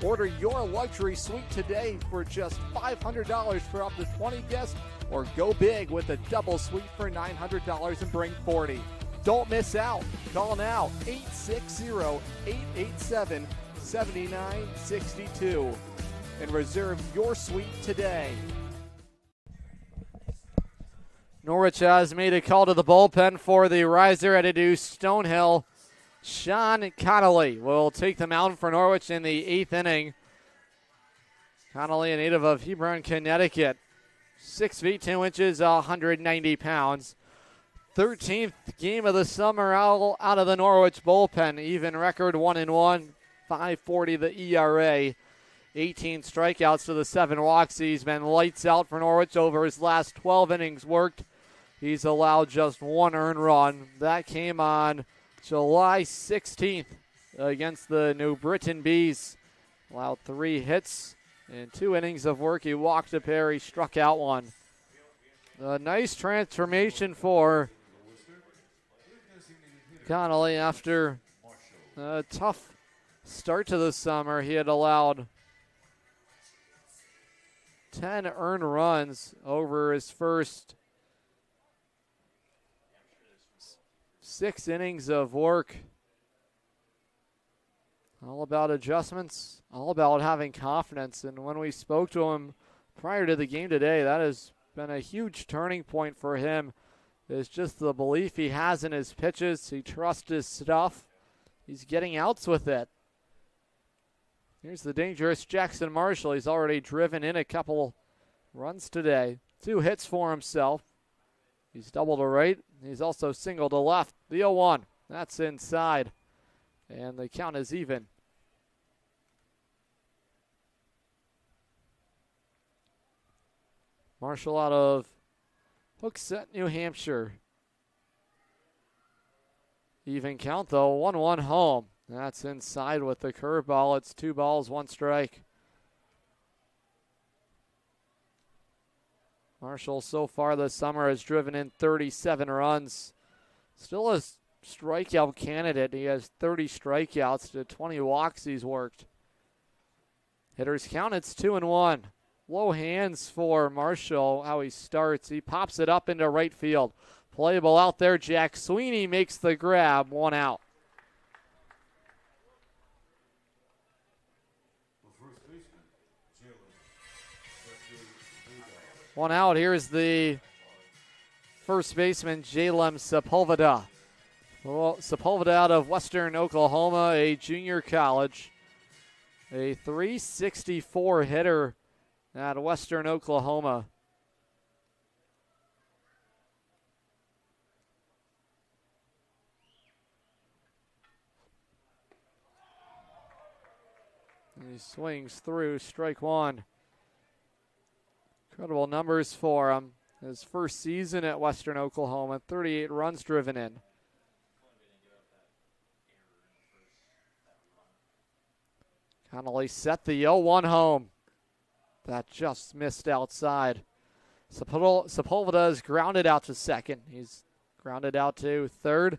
Order your luxury suite today for just $500 for up to 20 guests, or go big with a double suite for $900 and bring 40. Don't miss out. Call now, 860-887-7962, and reserve your suite today. Norwich has made a call to the bullpen for the riser headed to Stonehill. Sean Connolly will take the mound for Norwich in the 8th inning. Connolly, a native of Hebron, Connecticut. 6 feet, 2 inches, 190 pounds. 13th game of the summer out of the Norwich bullpen. Even record 1-1, 5.40 the ERA. 18 strikeouts to the 7 walks. He's been lights out for Norwich over his last 12 innings worked. He's allowed just 1 earned run. That came on July 16th against the New Britain Bees. Allowed 3 hits in 2 innings of work. He walked a pair. He struck out 1. A nice transformation for Connolly after a tough start to the summer, he had allowed 10 earned runs over his first 6 innings of work. All about adjustments, all about having confidence. And when we spoke to him prior to the game today, that has been a huge turning point for him. It's just the belief he has in his pitches. He trusts his stuff. He's getting outs with it. Here's the dangerous Jackson Marshall. He's already driven in a couple runs today. 2 hits for himself. He's doubled to right. He's also singled to left. The 0-1. That's inside. And the count is even. Marshall out of Hooksett, New Hampshire. Even count though, 1-1 home. That's inside with the curveball. It's 2 balls, 1 strike. Marshall so far this summer has driven in 37 runs. Still a strikeout candidate. He has 30 strikeouts to 20 walks he's worked. Hitters count, it's 2-1. Low hands for Marshall, how he starts. He pops it up into right field. Playable out there. Jack Sweeney makes the grab. 1 out. One out. Here's the first baseman, Jalem Sepulveda. Well, Sepulveda out of Western Oklahoma, a junior college. A .364 hitter at Western Oklahoma. And he swings through, strike 1. Incredible numbers for him. His first season at Western Oklahoma, 38 runs driven in. Connolly set the 0-1 home. That just missed outside. Sepulveda is grounded out to second. He's grounded out to third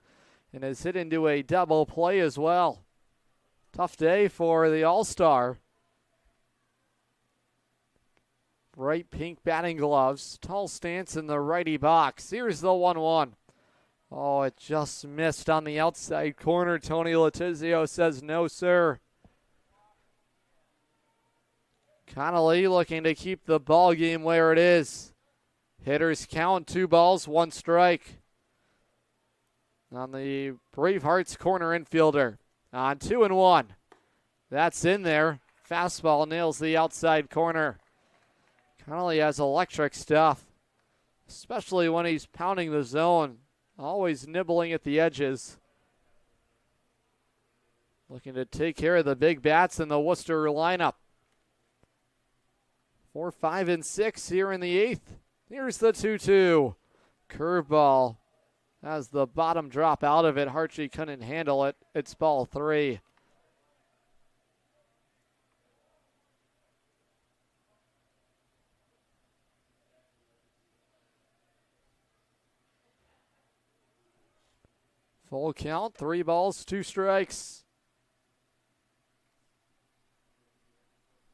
and is hit into a double play as well. Tough day for the All-Star. Bright pink batting gloves. Tall stance in the righty box. Here's the 1-1. Oh, it just missed on the outside corner. Tony Letizio says no, sir. Connolly looking to keep the ball game where it is. Hitters count, 2 balls, 1 strike. On the Bravehearts corner infielder. On 2-1. That's in there. Fastball nails the outside corner. Connolly has electric stuff, especially when he's pounding the zone. Always nibbling at the edges. Looking to take care of the big bats in the Worcester lineup. 4, 5, and 6 here in the 8th. Here's the 2-2. Curveball has the bottom drop out of it. Harchie couldn't handle it. It's ball 3. Full count, 3 balls, 2 strikes.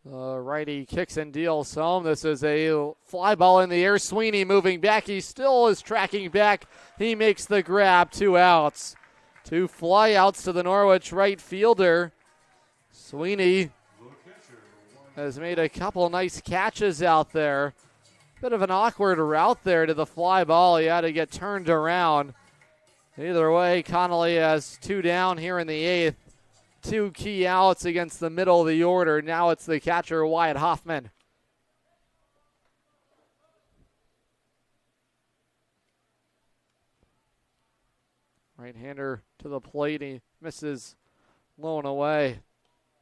The righty kicks and deals home. This is a fly ball in the air. Sweeney moving back. He still is tracking back. He makes the grab. 2 outs. 2 fly outs to the Norwich right fielder. Sweeney has made a couple nice catches out there. Bit of an awkward route there to the fly ball. He had to get turned around. Either way, Connolly has 2 down here in the 8th. 2 key outs against the middle of the order. Now it's the catcher, Wyatt Hoffman. Right-hander to the plate. He misses low and away.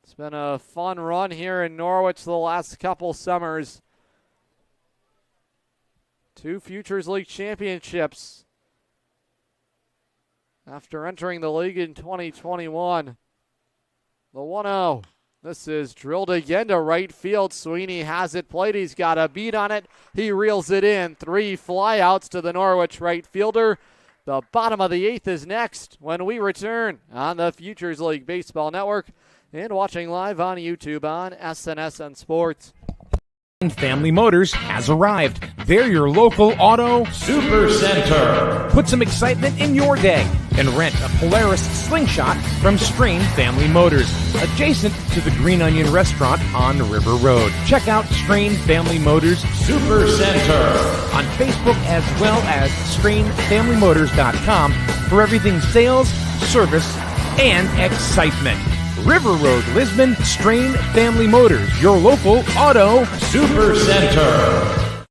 It's been a fun run here in Norwich the last couple summers. 2 Futures League championships. After entering the league in 2021. The 1-0. This is drilled again to right field. Sweeney has it played. He's got a beat on it. He reels it in. 3 flyouts to the Norwich right fielder. The bottom of the 8th is next when we return on the Futures League Baseball Network and watching live on YouTube on SNSN Sports. Family Motors has arrived. They're your local auto super center. Put some excitement in your day and rent a Polaris Slingshot from Strain Family Motors, adjacent to the Green Onion Restaurant on River Road. Check out Strain Family Motors Super Center on Facebook as well as strainfamilymotors.com for everything sales, service, and excitement. River Road, Lisbon, Strain Family Motors, your local auto super center.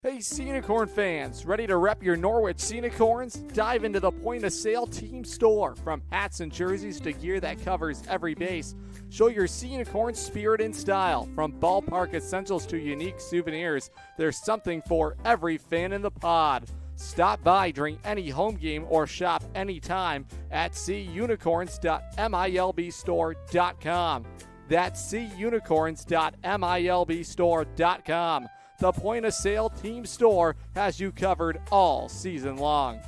Hey, Sea Unicorn fans, ready to rep your Norwich Sea Unicorns? Dive into the point-of-sale team store. From hats and jerseys to gear that covers every base, show your Sea Unicorn spirit and style. From ballpark essentials to unique souvenirs, there's something for every fan in the pod. Stop by during any home game or shop anytime at seaunicorns.milbstore.com. That's seaunicorns.milbstore.com. The point-of-sale team store has you covered all season long.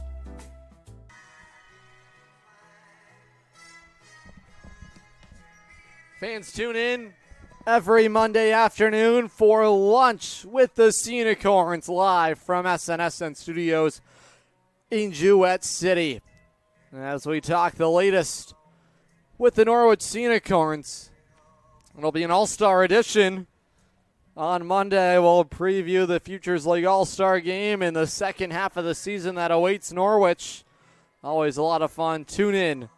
Fans, tune in every Monday afternoon for lunch with the Sea Unicorns live from SNSN Studios in Jewett City. As we talk the latest with the Norwich Sea Unicorns, it'll be an all-star edition. On Monday, we'll preview the Futures League All-Star Game in the second half of the season that awaits Norwich. Always a lot of fun. Tune in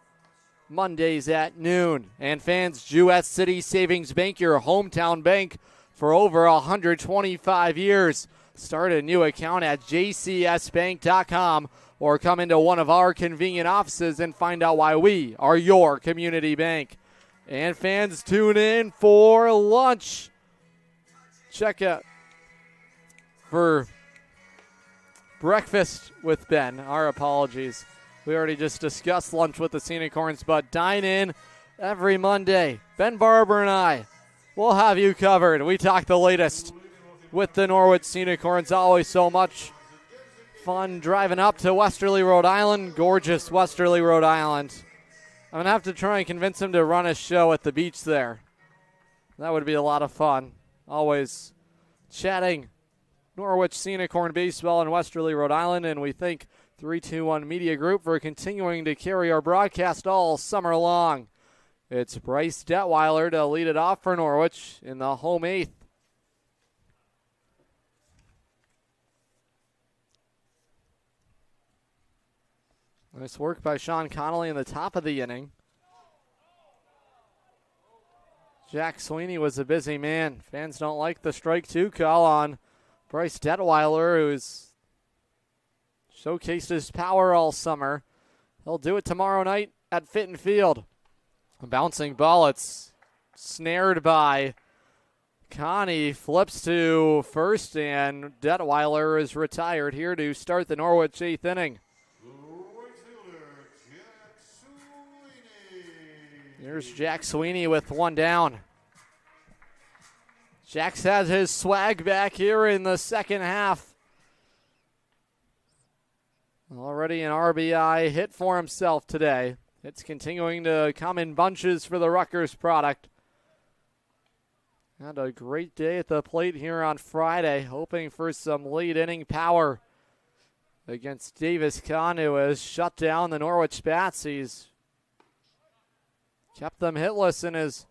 Mondays at noon. And fans, Jewett City Savings Bank, your hometown bank for over 125 years. Start a new account at jcsbank.com or come into one of our convenient offices and find out why we are your community bank. And fans, tune in for lunch. Check out for breakfast with Ben. Our apologies. We already just discussed lunch with the Sea Unicorns, but dine in every Monday. Ben Barber and I will have you covered. We talk the latest with the Norwich Sea Unicorns. Always so much fun driving up to Westerly, Rhode Island. Gorgeous Westerly, Rhode Island. I'm going to have to try and convince him to run a show at the beach there. That would be a lot of fun. Always chatting Norwich Sea Unicorn baseball in Westerly, Rhode Island, and we thank 321 Media Group for continuing to carry our broadcast all summer long. It's Bryce Detweiler to lead it off for Norwich in the home eighth. Nice work by Sean Connolly in the top of the inning. Jack Sweeney was a busy man. Fans don't like the strike two call on Bryce Detweiler, who's showcased his power all summer. He'll do it tomorrow night at Fitton Field. A bouncing ball, it's snared by Connie, flips to first, and Detweiler is retired here to start the Norwich eighth inning. Here's Jack Sweeney with one down. Jack's has his swag back here in the second half. Already an RBI hit for himself today. It's continuing to come in bunches for the Rutgers product. Had a great day at the plate here on Friday, hoping for some late inning power against Davis Kahn, who has shut down the Norwich Bats. He's kept them hitless in his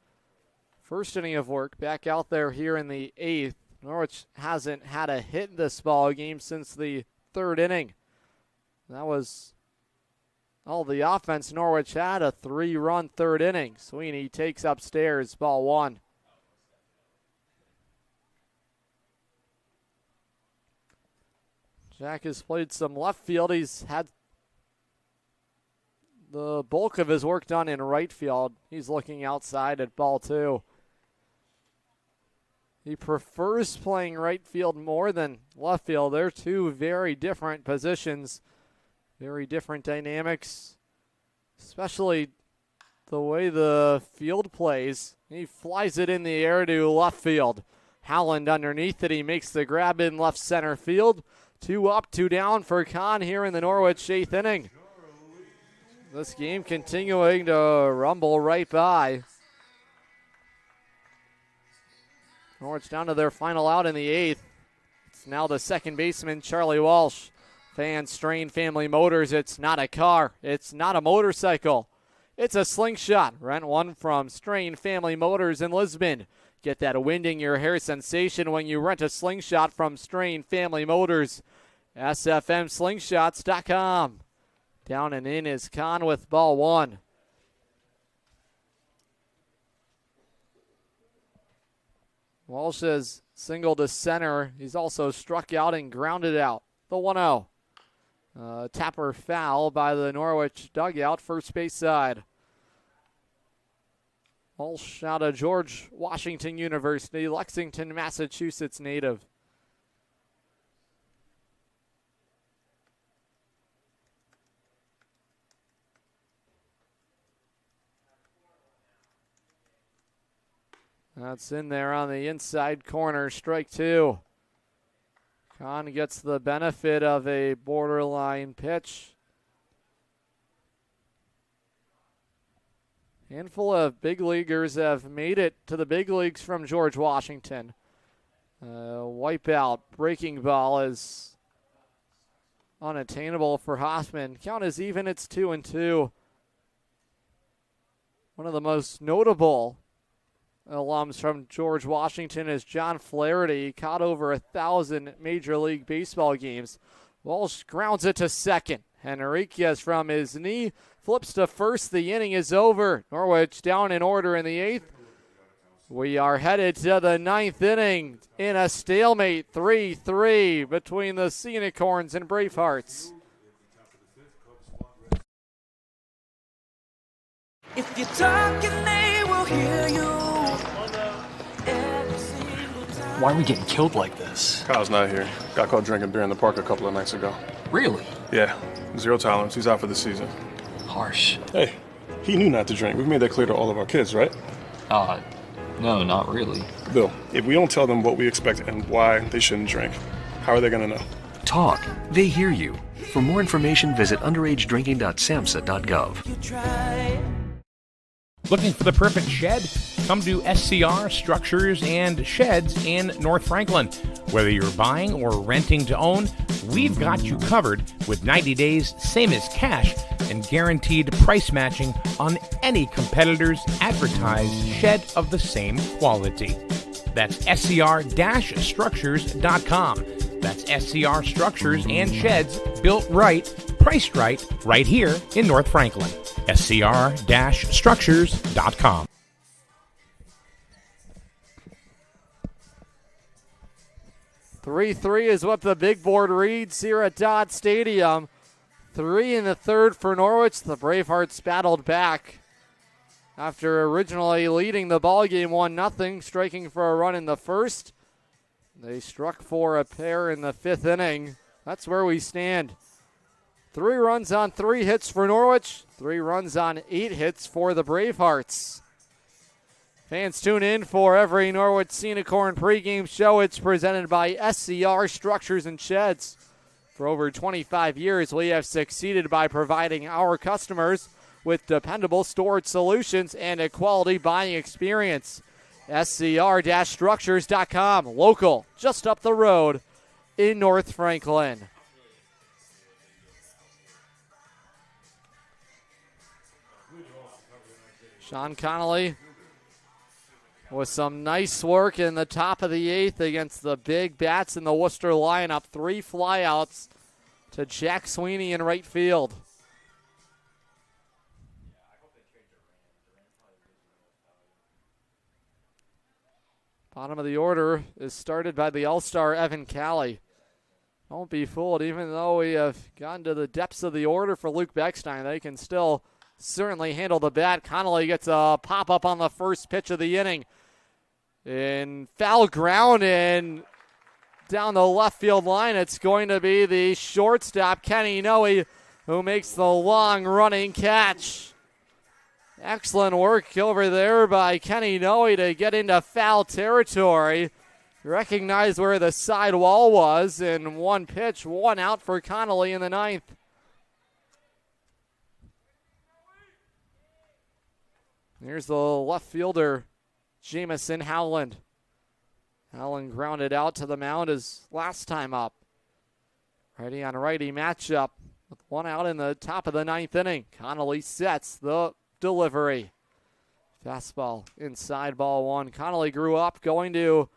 first inning of work. Back out there here in the eighth. Norwich hasn't had a hit in this ball game since the third inning. That was all the offense Norwich had, a 3-run third inning. Sweeney takes upstairs, ball one. Jack has played some left field. He's had the bulk of his work done in right field. He's looking outside at ball two. He prefers playing right field more than left field. They're two very different positions, very different dynamics, especially the way the field plays. He flies it in the air to left field. Howland underneath it. He makes the grab in left center field. 2 up, 2 down for Kahn here in the Norwich eighth inning. This game continuing to rumble right by. Norwich down to their final out in the 8th. It's now the second baseman, Charlie Walsh. Fans, Strain Family Motors, it's not a car. It's not a motorcycle. It's a slingshot. Rent one from Strain Family Motors in Lisbon. Get that wind in your hair sensation when you rent a slingshot from Strain Family Motors. SFMslingshots.com. Down and in is Kahn with ball 1. Walsh has singled to center. He's also struck out and grounded out. The 1-0. Tapper foul by the Norwich dugout, first base side. Walsh out of George Washington University, Lexington, Massachusetts native. That's in there on the inside corner, strike 2. Kahn gets the benefit of a borderline pitch. Handful of big leaguers have made it to the big leagues from George Washington. Wipeout, breaking ball is unattainable for Hoffman. Count is even, it's 2-2. One of the most notable alums from George Washington is John Flaherty. He caught over 1,000 Major League Baseball games. Walsh grounds it to second. Henriquez from his knee flips to first. The inning is over. Norwich down in order in the 8th. We are headed to the 9th inning in a stalemate, 3-3 between the Sea Unicorns and Bravehearts. If you're talking, they will hear you. Why are we getting killed like this? Kyle's not here. Got caught drinking beer in the park a couple of nights ago. Really? Yeah, 0 tolerance. He's out for the season. Harsh. Hey, he knew not to drink. We've made that clear to all of our kids, right? No, not really. Bill, if we don't tell them what we expect and why they shouldn't drink, how are they going to know? Talk. They hear you. For more information, visit underagedrinking.samhsa.gov. Looking for the perfect shed? Come to SCR Structures and Sheds in North Franklin. Whether you're buying or renting to own, we've got you covered with 90 days, same as cash, and guaranteed price matching on any competitor's advertised shed of the same quality. That's scr-structures.com. That's SCR Structures and Sheds, built right, priced right here in North Franklin. scr-structures.com. Three is what the big board reads here at Dodd Stadium. 3 in the 3rd for Norwich. The Bravehearts battled back after originally leading the ballgame 1-0, striking for a run in the 1st. They struck for a pair in the 5th inning. That's where we stand. 3 runs on 3 hits for Norwich. 3 runs on 8 hits for the Bravehearts. Fans, tune in for every Norwich Sea Unicorn pregame show. It's presented by SCR Structures and Sheds. For over 25 years, we have succeeded by providing our customers with dependable storage solutions and a quality buying experience. SCR-structures.com, local, just up the road in North Franklin. Sean Connolly with some nice work in the top of the 8th against the big bats in the Worcester lineup. 3 flyouts to Jack Sweeney in right field. Bottom of the order is started by the All-Star Evan Calley. Don't be fooled, even though we have gotten to the depths of the order for Luke Beckstein, they can still certainly handle the bat. Connolly gets a pop-up on the first pitch of the inning. In foul ground and down the left field line, it's going to be the shortstop, Kenny Noe, who makes the long running catch. Excellent work over there by Kenny Noe to get into foul territory. Recognize where the side wall was, and 1 pitch, 1 out for Connolly in the 9th. Here's the left fielder, Jamison Howland. Allen grounded out to the mound his last time up. Righty on righty matchup with one out in the top of the ninth inning. Connolly sets the delivery. Fastball inside, ball one. Connolly grew up going to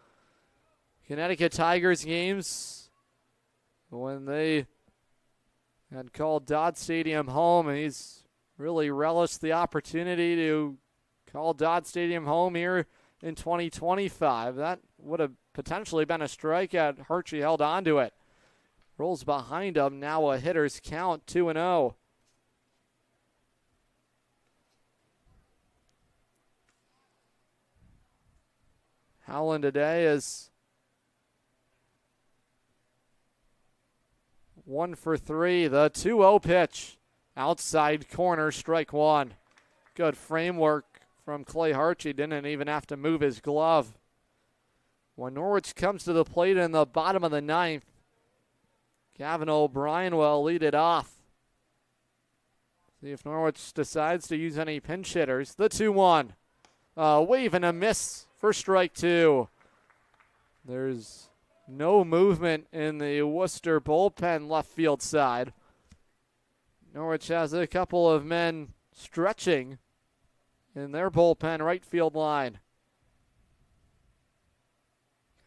Connecticut Tigers games when they had called Dodd Stadium home, and he's really relished the opportunity to call Dodd Stadium home here in 2025. That would have potentially been a strikeout. Hershey held on to it. Rolls behind him, now a hitter's count, 2-0. Howland today is 1 for 3. The 2-0 pitch. Outside corner, strike one. Good framework from Clay Harchie. Didn't even have to move his glove. When Norwich comes to the plate in the bottom of the ninth, Gavin O'Brien will lead it off. See if Norwich decides to use any pinch hitters. The 2-1. Wave and a miss for strike two. There's no movement in the Worcester bullpen left field side. Norwich has a couple of men stretching in their bullpen right field line.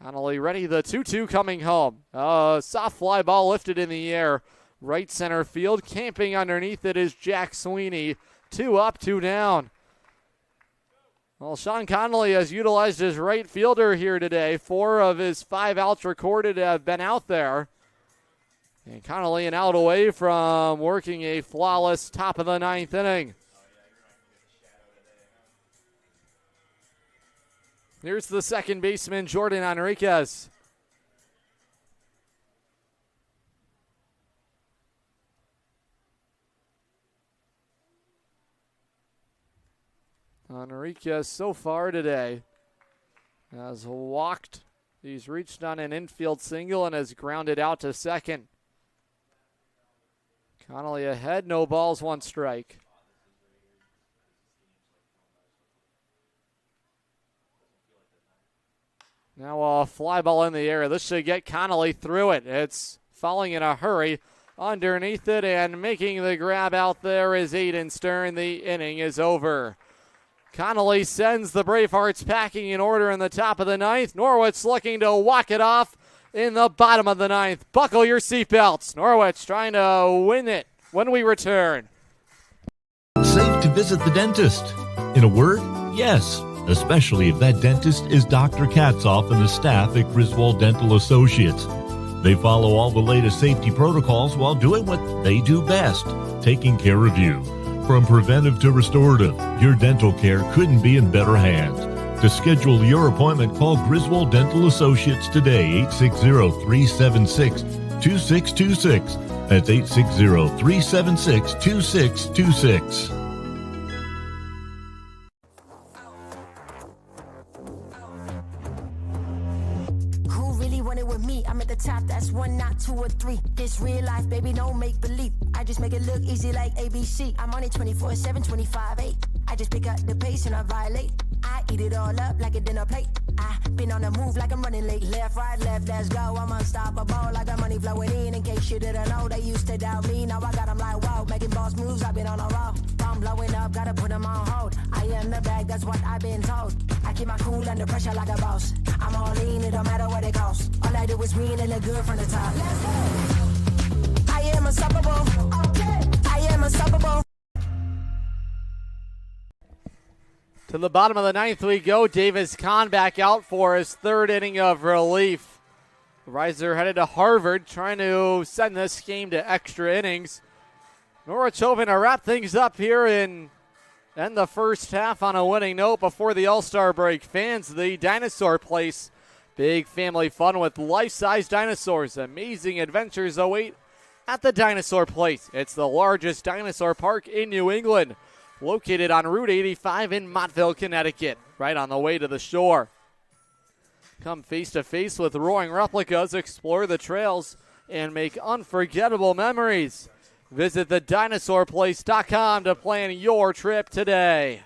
Connolly ready, the 2-2 coming home. Soft fly ball lifted in the air. Right center field, camping underneath it is Jack Sweeney. 2 up, 2 down. Well, Sean Connolly has utilized his right fielder here today. 4 of his 5 outs recorded have been out there. And Connolly an out away from working a flawless top of the ninth inning. Here's the second baseman, Jordan Enriquez. Enriquez so far today has walked. He's reached on an infield single and has grounded out to second. Connolly ahead, no balls, 1 strike. Now a fly ball in the air. This should get Connolly through it. It's falling in a hurry underneath it, and making the grab out there is Aiden Stern. The inning is over. Connolly sends the Bravehearts packing in order in the top of the ninth. Norwich looking to walk it off in the bottom of the ninth. Buckle your seatbelts. Norwich trying to win it when we return. Safe to visit the dentist. In a word, yes. Especially if that dentist is Dr. Katzoff and the staff at Griswold Dental Associates. They follow all the latest safety protocols while doing what they do best, taking care of you. From preventive to restorative, your dental care couldn't be in better hands. To schedule your appointment, call Griswold Dental Associates today, 860-376-2626. That's 860-376-2626. Top, that's 1, not 2 or 3. This real life, baby, no make believe. I just make it look easy like ABC. I'm on it 24/7, 25/8. I just pick up the pace and I violate. I eat it all up like a dinner plate. I been on the move like I'm running late. Left, right, left, let's go. I'm unstoppable. I got money flowing in case you didn't know. They used to doubt me, now I got them like wow. Making boss moves, I've been on a roll. I'm blowing up, gotta put them on hold. I am the bag, that's what I've been told. I keep my cool under pressure like a boss. I'm all in, it don't matter what it costs. All I do is win and look good from the top. Let's go. I am unstoppable. I am unstoppable. To the bottom of the ninth we go. Davis Kahn back out for his 3rd inning of relief. Riser headed to Harvard, trying to send this game to extra innings. Norwich hoping to wrap things up here and end the first half on a winning note before the All-Star break. Fans, the Dinosaur Place. Big family fun with life-size dinosaurs. Amazing adventures await at the Dinosaur Place. It's the largest dinosaur park in New England, located on Route 85 in Montville, Connecticut, right on the way to the shore. Come face-to-face with roaring replicas, explore the trails, and make unforgettable memories. Visit thedinosaurplace.com to plan your trip today.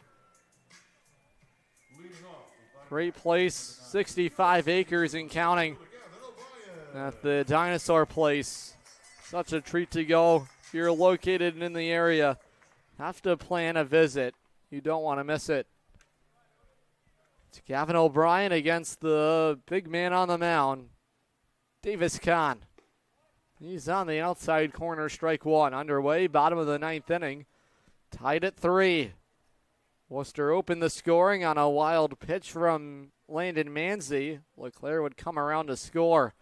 Great place, 65 acres and counting at the Dinosaur Place. Such a treat to go. If you're located in the area, have to plan a visit. You don't want to miss it. It's Gavin O'Brien against the big man on the mound, Davis Kahn. He's on the outside corner, strike one. Underway, bottom of the ninth inning. Tied at 3. Worcester opened the scoring on a wild pitch from Landon Manzi. LeClaire would come around to score.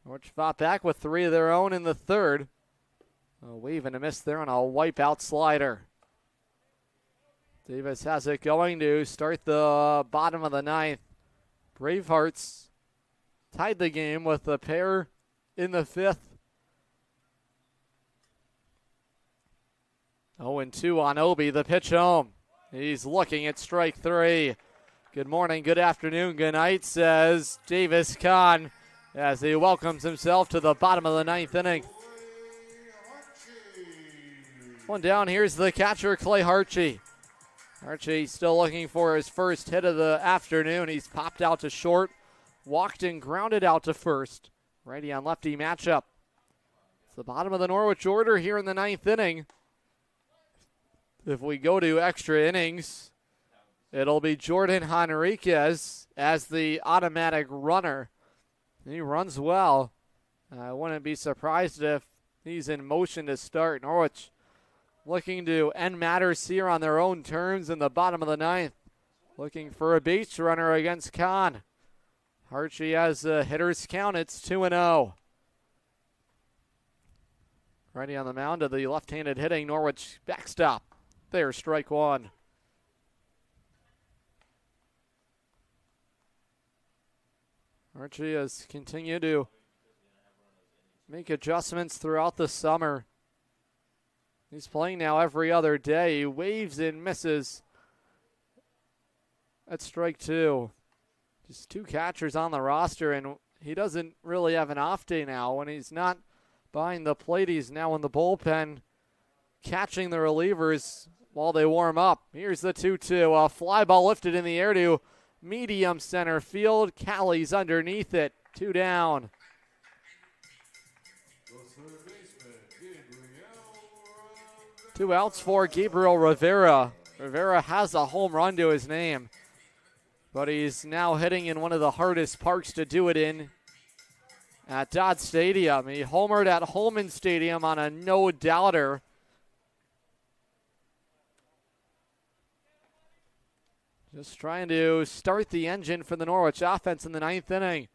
Norwich fought back with 3 of their own in the third. A wave and a miss there on a wipeout slider. Davis has it going to start the bottom of the ninth. Bravehearts tied the game with a pair in the fifth. 0-2 on Obi, the pitch home. He's looking at strike 3. Good morning, good afternoon, good night, says Davis Kahn as he welcomes himself to the bottom of the ninth inning. One down, here's the catcher, Clay Harchie. Harchie still looking for his first hit of the afternoon. He's popped out to short, walked and grounded out to first. Righty on lefty matchup. It's the bottom of the Norwich order here in the ninth inning. If we go to extra innings, it'll be Jordan Henriquez as the automatic runner. He runs well. I wouldn't be surprised if he's in motion to start. Norwich looking to end matters here on their own terms in the bottom of the ninth. Looking for a base runner against Kahn. Harchie has a hitter's count. It's 2-0. Righty on the mound to the left-handed hitting Norwich backstop. There's strike one. Harchie has continued to make adjustments throughout the summer. He's playing now every other day. He waves and misses. That's strike 2. Just 2 catchers on the roster, and he doesn't really have an off day now. When he's not behind the plate, he's now in the bullpen catching the relievers while they warm up. Here's the 2-2. A fly ball lifted in the air to medium center field. Callie's underneath it. 2 down. 2 outs for Gabriel Rivera. Rivera has a home run to his name, but he's now hitting in one of the hardest parks to do it in at Dodd Stadium. He homered at Holman Stadium on a no-doubter. Just trying to start the engine for the Norwich offense in the ninth inning.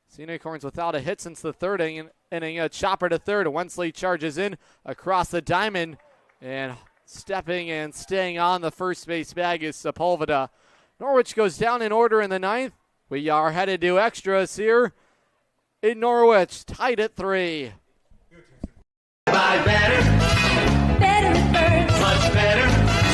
Sea Unicorns without a hit since the third inning. A chopper to third. Wensley charges in across the diamond. And stepping and staying on the first base bag is Sepulveda. Norwich goes down in order in the ninth. We are headed to extras here in Norwich. Tied at 3. Buy better. Better it burns. Much better.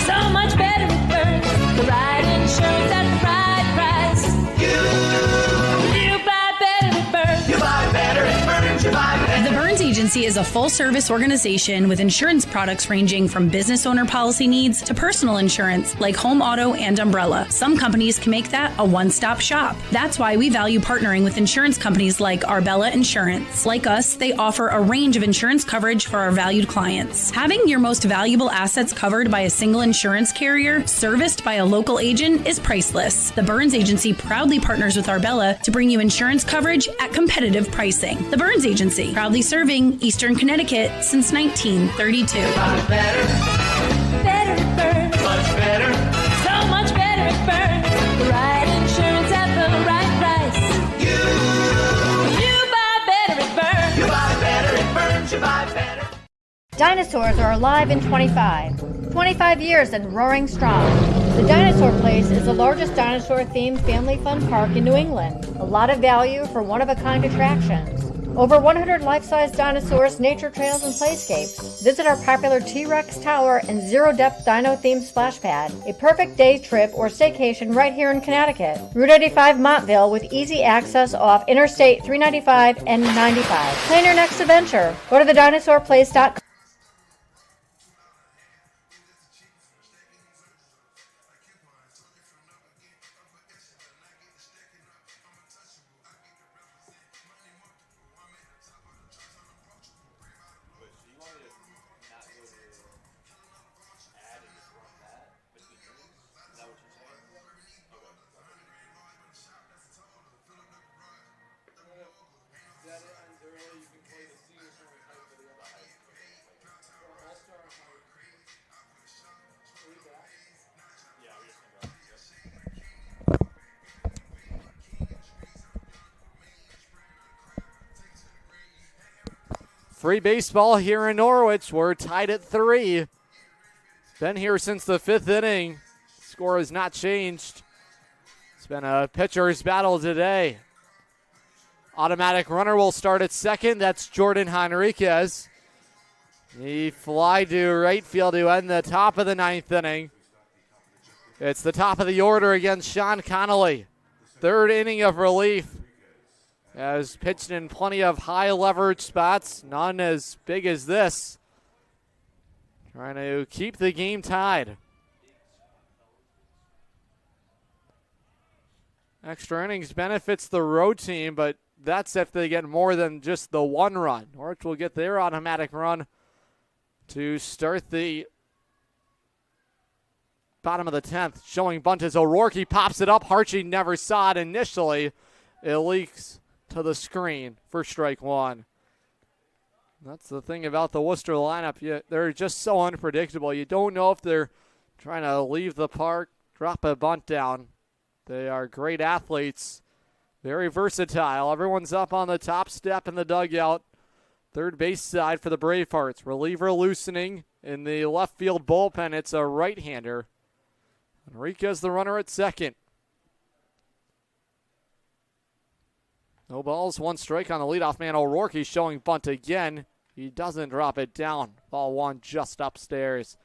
So much better it burns. The right insurance at the right price. You buy better it burns. You buy better it burns. You buy better. The Burns Agency is a full-service organization with insurance products ranging from business owner policy needs to personal insurance like home, auto, and umbrella. Some companies can make that a one-stop shop. That's why we value partnering with insurance companies like Arbella Insurance. Like us, they offer a range of insurance coverage for our valued clients. Having your most valuable assets covered by a single insurance carrier, serviced by a local agent, is priceless. The Burns Agency proudly partners with Arbella to bring you insurance coverage at competitive pricing. The Burns Agency, proudly serving Eastern Connecticut since 1932. Better. Better it burns. Much better. So much better it burns. The right insurance at the right price. You buy better it burns. You buy better it burns. You buy better. Dinosaurs are alive in 25 years and roaring strong. The Dinosaur Place is the largest dinosaur-themed family fun park in New England. A lot of value for one-of-a-kind attractions. Over 100 life-size dinosaurs, nature trails, and playscapes. Visit our popular T-Rex Tower and zero-depth dino-themed splash pad. A perfect day trip or staycation right here in Connecticut. Route 85 Montville with easy access off Interstate 395 and 95. Plan your next adventure. Go to thedinosaurplace.com. Free baseball here in Norwich. We're tied at 3. Been here since the 5th inning. Score has not changed. It's been a pitcher's battle today. Automatic runner will start at second. That's Jordan Henriquez. He fly to right field to end the top of the 9th inning. It's the top of the order against Sean Connolly. 3rd inning of relief. Has pitched in plenty of high leverage spots, none as big as this. Trying to keep the game tied. Extra innings benefits the road team, but that's if they get more than just the 1 run. Norwich will get their automatic run to start the bottom of the 10th. Showing bunt as O'Rourke. He pops it up. Harchie never saw it initially. It leaks to the screen for strike 1. That's the thing about the Worcester lineup. They're just so unpredictable. You don't know if they're trying to leave the park, drop a bunt down. They are great athletes, very versatile. Everyone's up on the top step in the dugout. Third base side for the Bravehearts. Reliever loosening in the left field bullpen. It's a right-hander. Enriquez the runner at second. No balls, 1 strike on the leadoff man. O'Rourke showing bunt again. He doesn't drop it down. Ball 1 just upstairs.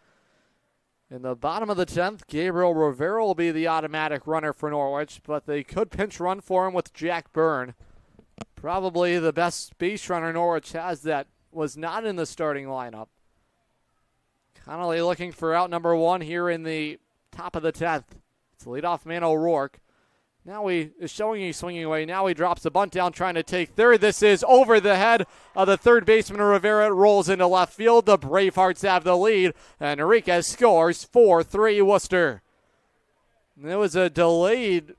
In the bottom of the 10th, Gabriel Rivera will be the automatic runner for Norwich, but they could pinch run for him with Jack Byrne. Probably the best base runner Norwich has that was not in the starting lineup. Connolly looking for out number 1 here in the top of the 10th. It's leadoff man O'Rourke. Now he is showing he's swinging away. Now he drops the bunt down trying to take third. This is over the head of the third baseman Rivera. It rolls into left field. The Bravehearts have the lead. And Enriquez scores 4-3 Worcester. There was a delayed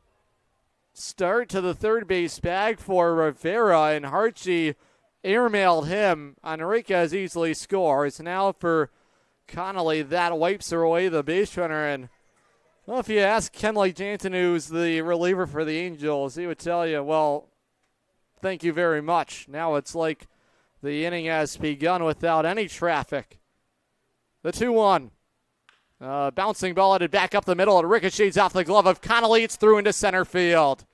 start to the third base bag for Rivera, and Harchie airmailed him. Enriquez easily scores. Now for Connolly, that wipes away the base runner. And well, if you ask Kenley Jansen, who's the reliever for the Angels, he would tell you, well, thank you very much. Now it's like the inning has begun without any traffic. The 2-1. Bouncing ball headed back up the middle. It ricochets off the glove of Connolly. It's through into center field.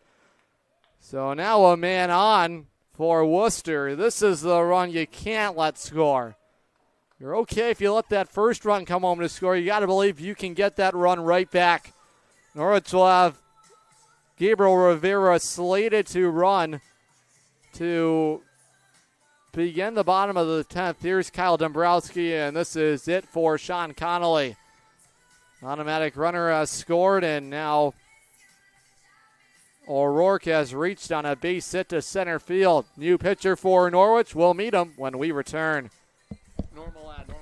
So now a man on for Worcester. This is the run you can't let score. You're okay if you let that first run come home to score. You got to believe you can get that run right back. Norwich will have Gabriel Rivera slated to run to begin the bottom of the 10th. Here's Kyle Dombrowski, and this is it for Sean Connolly. Automatic runner has scored, and now O'Rourke has reached on a base hit to center field. New pitcher for Norwich. We'll meet him when we return. Normal ad.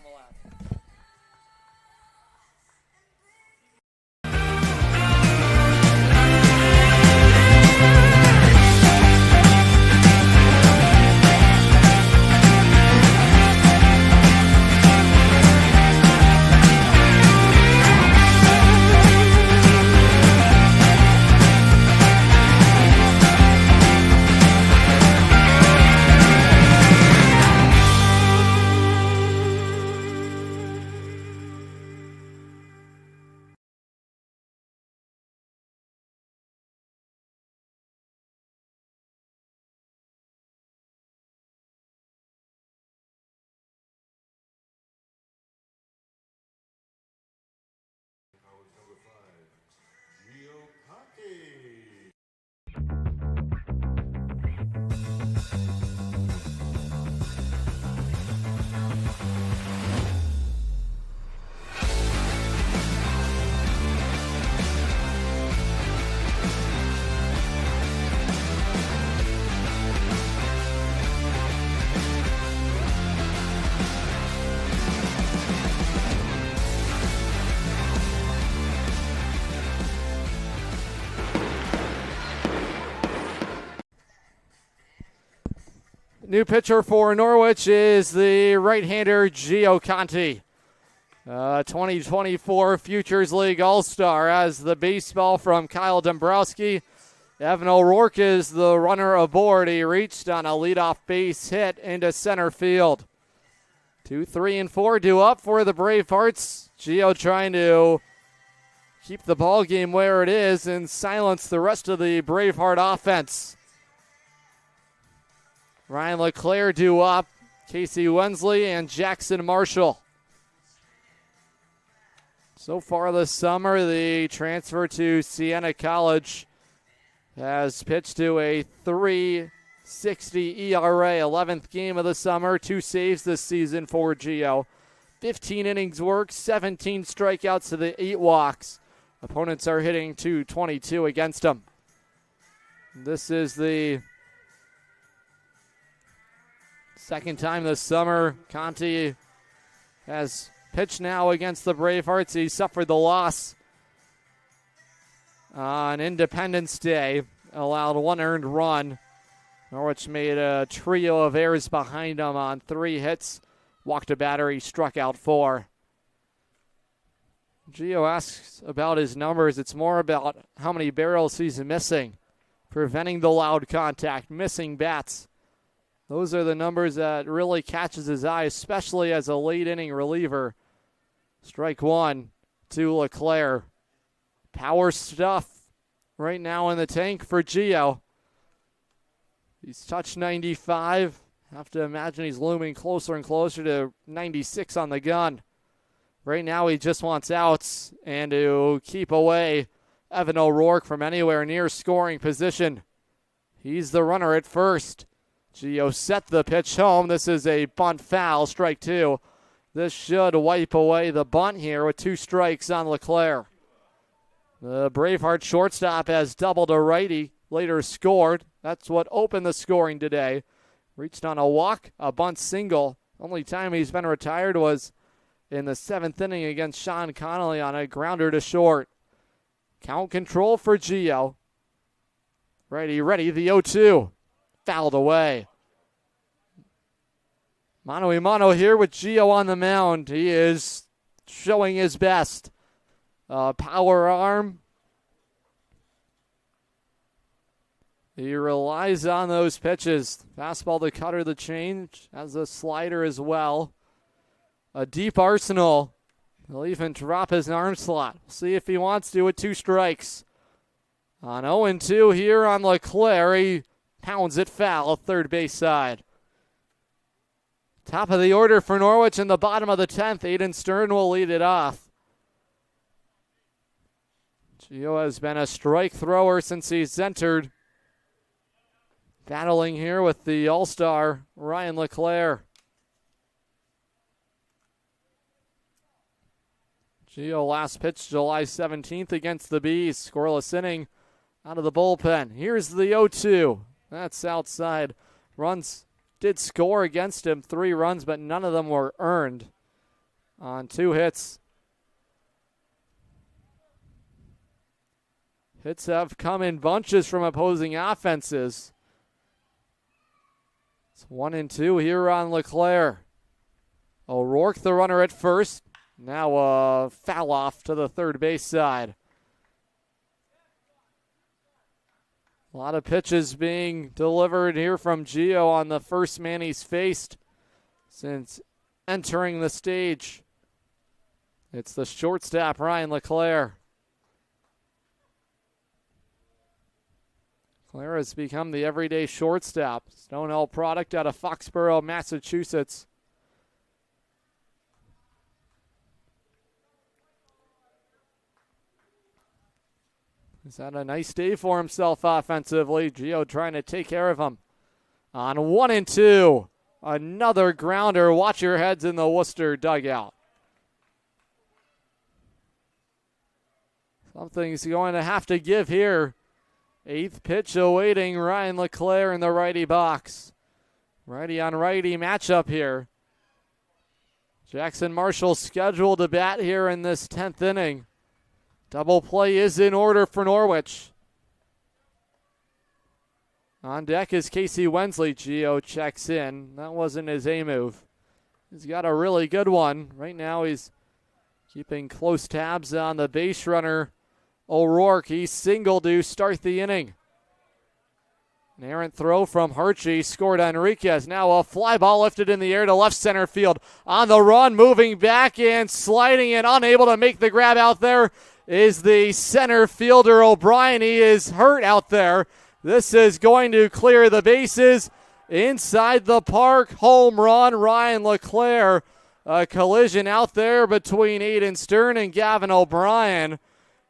New pitcher for Norwich is the right-hander Gio Conti. 2024 Futures League All-Star as the baseball from Kyle Dombrowski. Evan O'Rourke is the runner aboard. He reached on a leadoff base hit into center field. 2, 3, and 4 due up for the Bravehearts. Gio trying to keep the ball game where it is and silence the rest of the Braveheart offense. Ryan LeClaire due up, Casey Wensley, and Jackson Marshall. So far this summer, the transfer to Siena College has pitched to a 3.60 ERA, 11th game of the summer, 2 saves this season for Gio. 15 innings worked, 17 strikeouts to the 8 walks. Opponents are hitting .222 against him. This is the second time this summer Conti has pitched now against the Bravehearts. He suffered the loss on Independence Day, allowed 1 earned run. Norwich made a trio of errors behind him on 3 hits, walked a batter, he struck out 4. Gio asks about his numbers. It's more about how many barrels he's missing, preventing the loud contact, missing bats. Those are the numbers that really catches his eye, especially as a late inning reliever. Strike 1 to LeClaire. Power stuff right now in the tank for Gio. He's touched 95. Have to imagine he's looming closer and closer to 96 on the gun. Right now he just wants outs and to keep away Evan O'Rourke from anywhere near scoring position. He's the runner at first. Gio set the pitch home. This is a bunt foul, strike 2. This should wipe away the bunt here with 2 strikes on LeClaire. The Braveheart shortstop has doubled a righty, later scored. That's what opened the scoring today. Reached on a walk, a bunt single. Only time he's been retired was in the 7th inning against Sean Connolly on a grounder to short. Count control for Gio. Ready, the 0-2. Fouled away. Mano a mano here with Gio on the mound. He is showing his best. Power arm. He relies on those pitches. Fastball, the cutter, the change. Has a slider as well. A deep arsenal. He'll even drop his arm slot. See if he wants to with 2 strikes. On 0-2 here on LeClaire. He pounds it foul, third base side. Top of the order for Norwich in the bottom of the 10th. Aiden Stern will lead it off. Gio has been a strike thrower since he's entered. Battling here with the All-Star, Ryan LeClaire. Gio last pitched July 17th against the Bees. Scoreless inning out of the bullpen. Here's the 0-2. That's outside. Runs did score against him. 3 runs, but none of them were earned on 2 hits. Hits have come in bunches from opposing offenses. It's 1-2 here on LeClaire. O'Rourke, the runner at first. Now a foul off to the third base side. A lot of pitches being delivered here from Gio on the first man he's faced since entering the stage. It's the shortstop, Ryan LeClaire. LeClaire has become the everyday shortstop. Stonehill product out of Foxborough, Massachusetts. He's had a nice day for himself offensively. Gio trying to take care of him. On 1-2, another grounder. Watch your heads in the Worcester dugout. Something's going to have to give here. 8th pitch awaiting Ryan LeClaire in the righty box. Righty on righty matchup here. Jackson Marshall scheduled to bat here in this 10th inning. Double play is in order for Norwich. On deck is Casey Wensley. Gio checks in. That wasn't his A move. He's got a really good one. Right now he's keeping close tabs on the base runner, O'Rourke. He singled to start the inning. An errant throw from Harchie, scored Enriquez. Now a fly ball lifted in the air to left center field. On the run, moving back and sliding and unable to make the grab out there is the center fielder O'Brien. He is hurt out there. This is going to clear the bases. Inside the park, home run, Ryan LeClaire. A collision out there between Aiden Stern and Gavin O'Brien.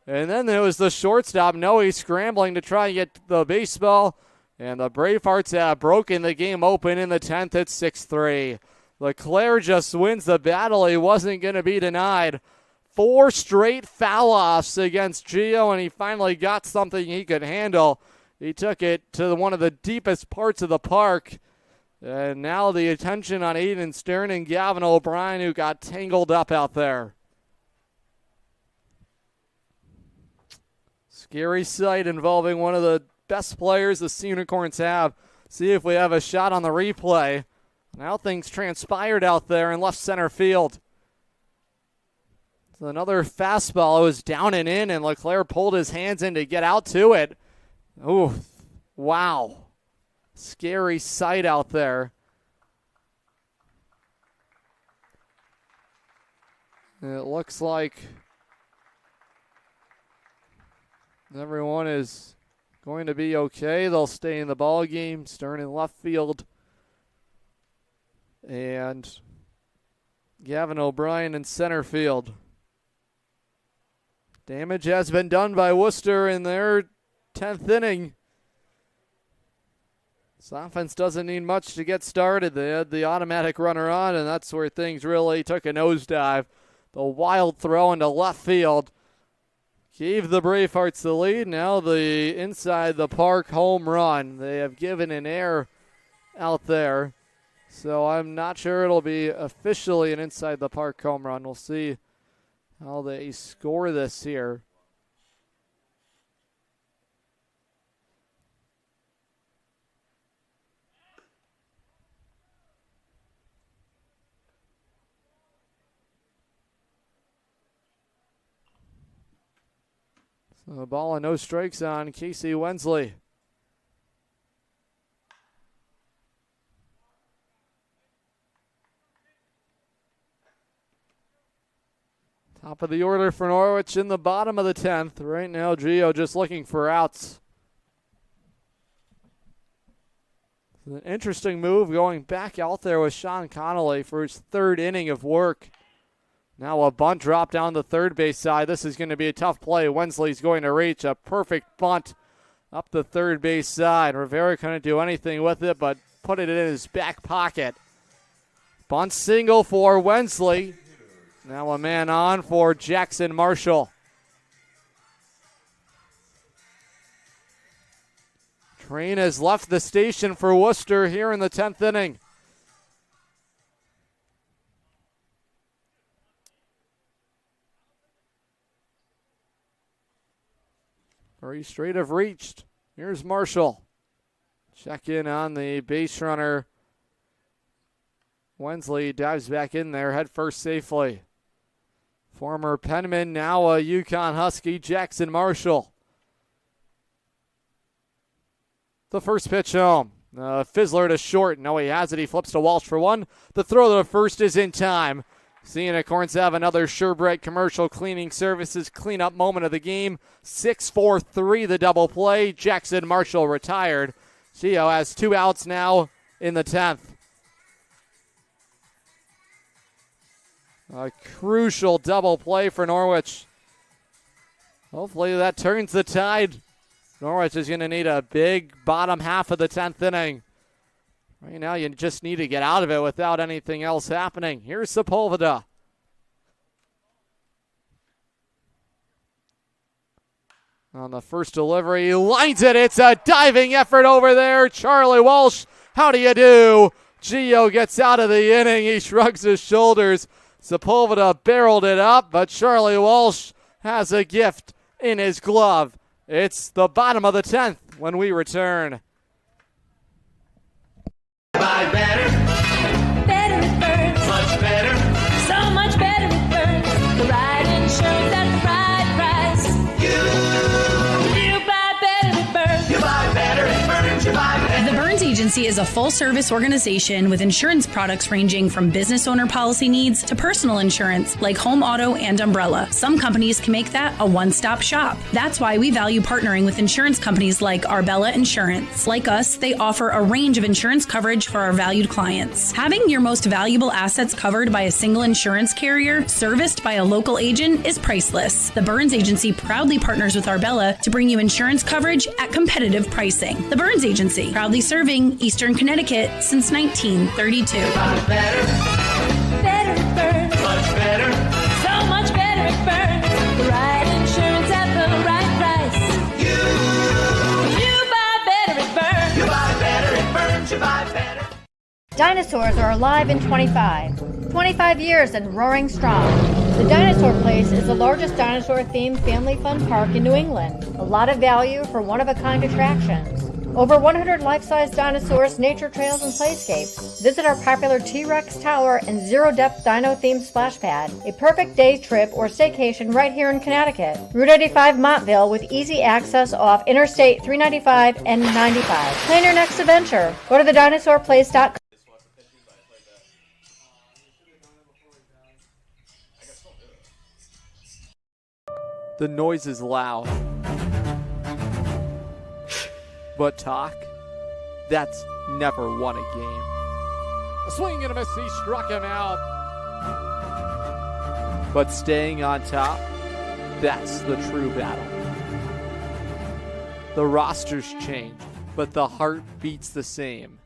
And then there was the shortstop, Noe, scrambling to try and get the baseball. And the Bravehearts have broken the game open in the 10th. It's 6-3. LeClaire just wins the battle. He wasn't going to be denied. 4 straight foul-offs against Gio, and he finally got something he could handle. He took it to one of the deepest parts of the park. And now the attention on Aiden Stern and Gavin O'Brien, who got tangled up out there. Scary sight involving one of the best players the Sea Unicorns have. See if we have a shot on the replay. Now things transpired out there in left center field. So another fastball. It was down and in, and LeClaire pulled his hands in to get out to it. Oh, wow. Scary sight out there. It looks like everyone is going to be okay. They'll stay in the ball game. Stern in left field. And Gavin O'Brien in center field. Damage has been done by Worcester in their 10th inning. This offense doesn't need much to get started. They had the automatic runner on, and that's where things really took a nosedive. The wild throw into left field gave the Bravehearts the lead. Now the inside the park home run. They have given an error out there, so I'm not sure it'll be officially an inside the park home run. We'll see how they score this here. So the ball and no strikes on Casey Wensley. Top of the order for Norwich in the bottom of the 10th. Right now, Gio just looking for outs. An interesting move going back out there with Sean Connolly for his 3rd inning of work. Now a bunt drop down the third base side. This is going to be a tough play. Wensley's going to reach a perfect bunt up the third base side. Rivera couldn't do anything with it, but put it in his back pocket. Bunt single for Wensley. Now a man on for Jackson Marshall. Train has left the station for Worcester here in the 10th inning. Three straight have reached. Here's Marshall. Check in on the base runner. Wensley dives back in there, head first safely. Former Penman, now a Yukon Husky, Jackson Marshall. The first pitch home. Fizzler to short. No, he has it. He flips to Walsh for one. The throw to first is in time. Sea Unicorns have another SureBread Commercial Cleaning Services cleanup moment of the game. 6-4-3 the double play. Jackson Marshall retired. Gio has 2 outs now in the 10th. A crucial double play for Norwich. Hopefully that turns the tide. Norwich is going to need a big bottom half of the 10th inning. Right now, you just need to get out of it without anything else happening. Here's Sepulveda. On the first delivery, he lines it. It's a diving effort over there. Charlie Walsh, how do you do? Gio gets out of the inning. He shrugs his shoulders. Sepulveda barreled it up, but Charlie Walsh has a gift in his glove. It's the bottom of the 10th when we return. Buy better. Better it burns. Much better. So much better it burns. The right insurance at the right price. You buy better it burns. You buy better it burns. You buy Agency is a full-service organization with insurance products ranging from business owner policy needs to personal insurance like home, auto, and umbrella. Some companies can make that a one-stop shop. That's why we value partnering with insurance companies like Arbella Insurance. Like us, they offer a range of insurance coverage for our valued clients. Having your most valuable assets covered by a single insurance carrier, serviced by a local agent, is priceless. The Burns Agency proudly partners with Arbella to bring you insurance coverage at competitive pricing. The Burns Agency, proudly serving Eastern Connecticut since 1932. Better it burns. Much better. So much better it burns. The right insurance at the right price. You buy better it burns. You buy better it burns. You buy better. Dinosaurs are alive in 25 years and roaring strong. The Dinosaur Place is the largest dinosaur-themed family fun park in New England. A lot of value for one-of-a-kind attractions. Over 100 life-size dinosaurs, nature trails, and playscapes. Visit our popular T-Rex Tower and zero-depth dino-themed splash pad. A perfect day trip or staycation right here in Connecticut. Route 85 Montville with easy access off Interstate 395 and 95. Plan your next adventure. Go to thedinosaurplace.com. The noise is loud. But talk, that's never won a game. A swing and a miss, he struck him out. But staying on top, that's the true battle. The rosters change, but the heart beats the same.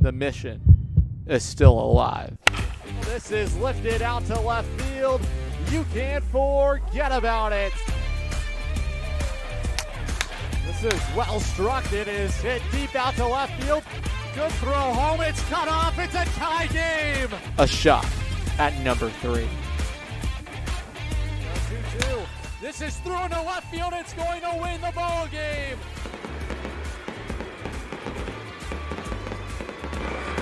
The mission is still alive. This is lifted out to left field. You can't forget about it. This is well struck. It is hit deep out to left field. Good throw home. It's cut off. It's a tie game. A shot at number 3. 2-2. This is thrown to left field. It's going to win the ball game.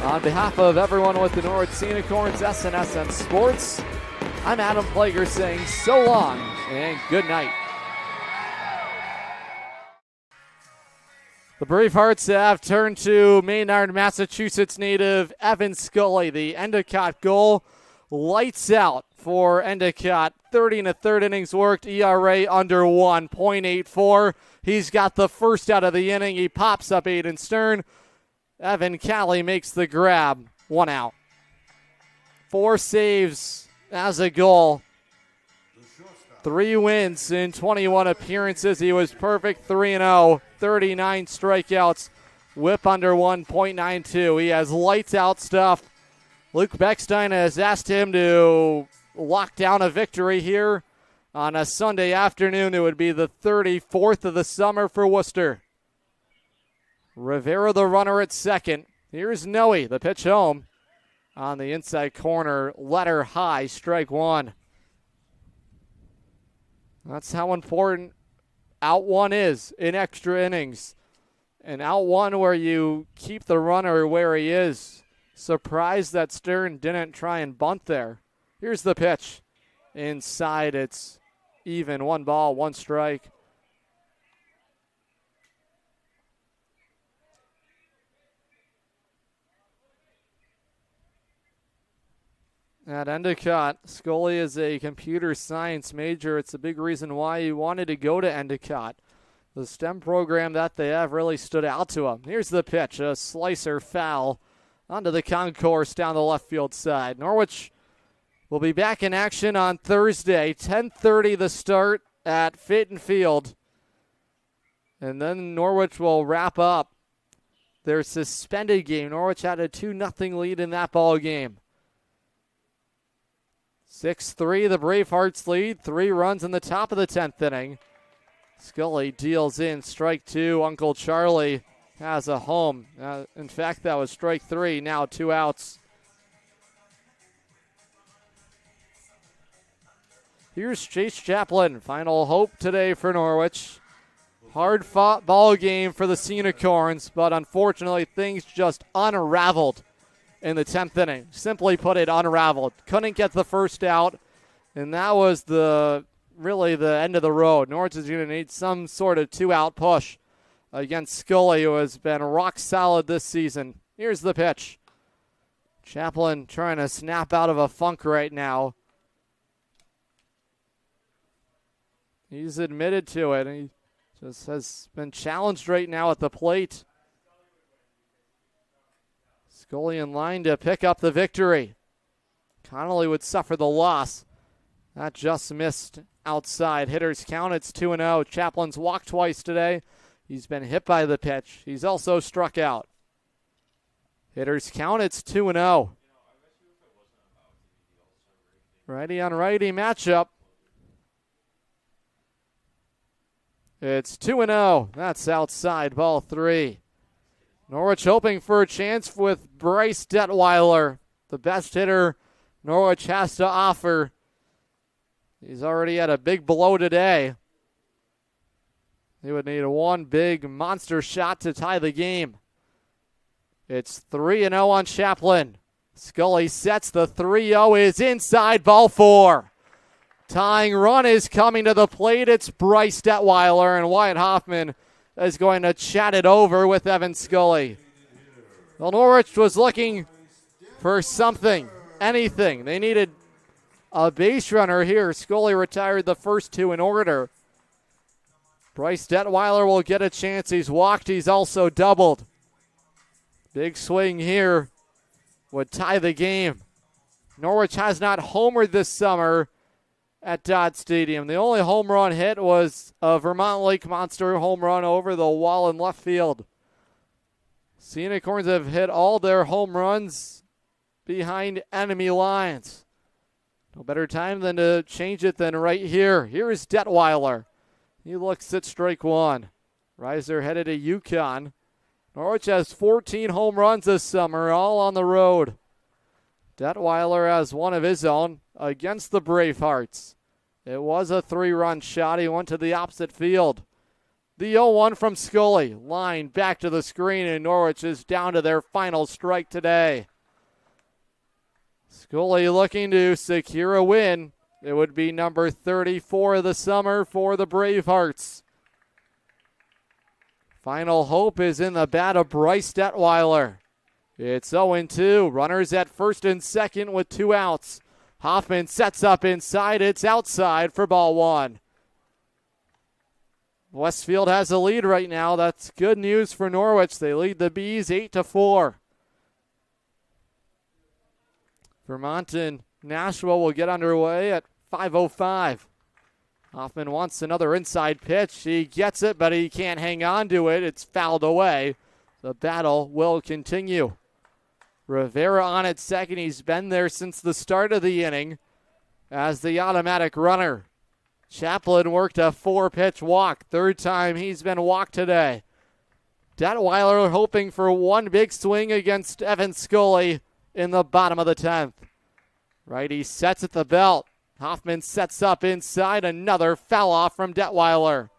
On behalf of everyone with the Norwich Sea Unicorns, SNSN Sports, I'm Adam Plager saying so long and good night. The Bravehearts have turned to Maynard, Massachusetts native Evan Scully. The Endicott goal, lights out for Endicott. 30 and a third innings worked, ERA under 1.84. He's got the first out of the inning. He pops up Aiden Stern. Evan Callie makes the grab. 1 out. 4 saves as a goal. 3 wins in 21 appearances. He was perfect, 3-0, 39 strikeouts, whip under 1.92. He has lights out stuff. Luke Beckstein has asked him to lock down a victory here on a Sunday afternoon. It would be the 34th of the summer for Worcester. Rivera the runner at second. Here's Noe, the pitch home. On the inside corner, letter high, strike 1. That's how important out 1 is in extra innings. And out 1 where you keep the runner where he is. Surprised that Stern didn't try and bunt there. Here's the pitch. Inside, it's even. 1 ball, 1 strike. At Endicott, Scully is a computer science major. It's a big reason why he wanted to go to Endicott. The STEM program that they have really stood out to him. Here's the pitch, a slicer foul onto the concourse down the left field side. Norwich will be back in action on Thursday, 10:30 the start at Fitton Field. And then Norwich will wrap up their suspended game. Norwich had a 2-0 lead in that ball game. 6-3, the Bravehearts lead. 3 runs in the top of the 10th inning. Scully deals in strike 2. Uncle Charlie has a home. In fact, that was strike 3. Now 2 outs. Here's Chase Chaplin. Final hope today for Norwich. Hard-fought ball game for the Sea Unicorns, but unfortunately things just unraveled in the 10th inning. Simply put it, unraveled. Couldn't get the first out, and that was really the end of the road. Norwich is going to need some sort of 2-out push against Scully, who has been rock solid this season. Here's the pitch. Chaplin trying to snap out of a funk right now. He's admitted to it. He just has been challenged right now at the plate. Scully in line to pick up the victory. Connolly would suffer the loss. That just missed outside. Hitters count, it's 2-0. Chaplin's walked twice today. He's been hit by the pitch. He's also struck out. Hitters count, it's 2-0. Righty on righty matchup. It's 2-0. That's outside, ball 3. Norwich hoping for a chance with Bryce Detweiler, the best hitter Norwich has to offer. He's already had a big blow today. He would need one big monster shot to tie the game. It's 3-0 on Chaplin. Scully sets the 3-0, is inside, ball 4. Tying run is coming to the plate. It's Bryce Detweiler, and Wyatt Hoffman is going to chat it over with Evan Scully. Well, Norwich was looking for something, anything. They needed a base runner here. Scully retired the first 2 in order. Bryce Detweiler will get a chance. He's walked. He's also doubled. Big swing here would tie the game. Norwich has not homered this summer at Dodd Stadium. The only home run hit was a Vermont Lake Monster home run over the wall in left field. Sea Unicorns have hit all their home runs behind enemy lines. No better time than to change it than right here. Here is Detweiler. He looks at strike 1. Riser headed to Yukon. Norwich has 14 home runs this summer, all on the road. Detweiler has one of his own against the Bravehearts. It was a 3-run shot. He went to the opposite field. The 0-1 from Scully. Line back to the screen, and Norwich is down to their final strike today. Scully looking to secure a win. It would be number 34 of the summer for the Bravehearts. Final hope is in the bat of Bryce Detweiler. It's 0-2. Runners at first and second with 2 outs. Hoffman sets up inside. It's outside for ball 1. Westfield has a lead right now. That's good news for Norwich. They lead the Bees 8-4. Vermont and Nashville will get underway at 5:05. Hoffman wants another inside pitch. He gets it, but he can't hang on to it. It's fouled away. The battle will continue. Rivera on at second. He's been there since the start of the inning as the automatic runner. Chaplin worked a 4-pitch walk. Third time he's been walked today. Detweiler hoping for one big swing against Evan Scully in the bottom of the 10th. Righty sets at the belt. Hoffman sets up inside. Another foul off from Detweiler.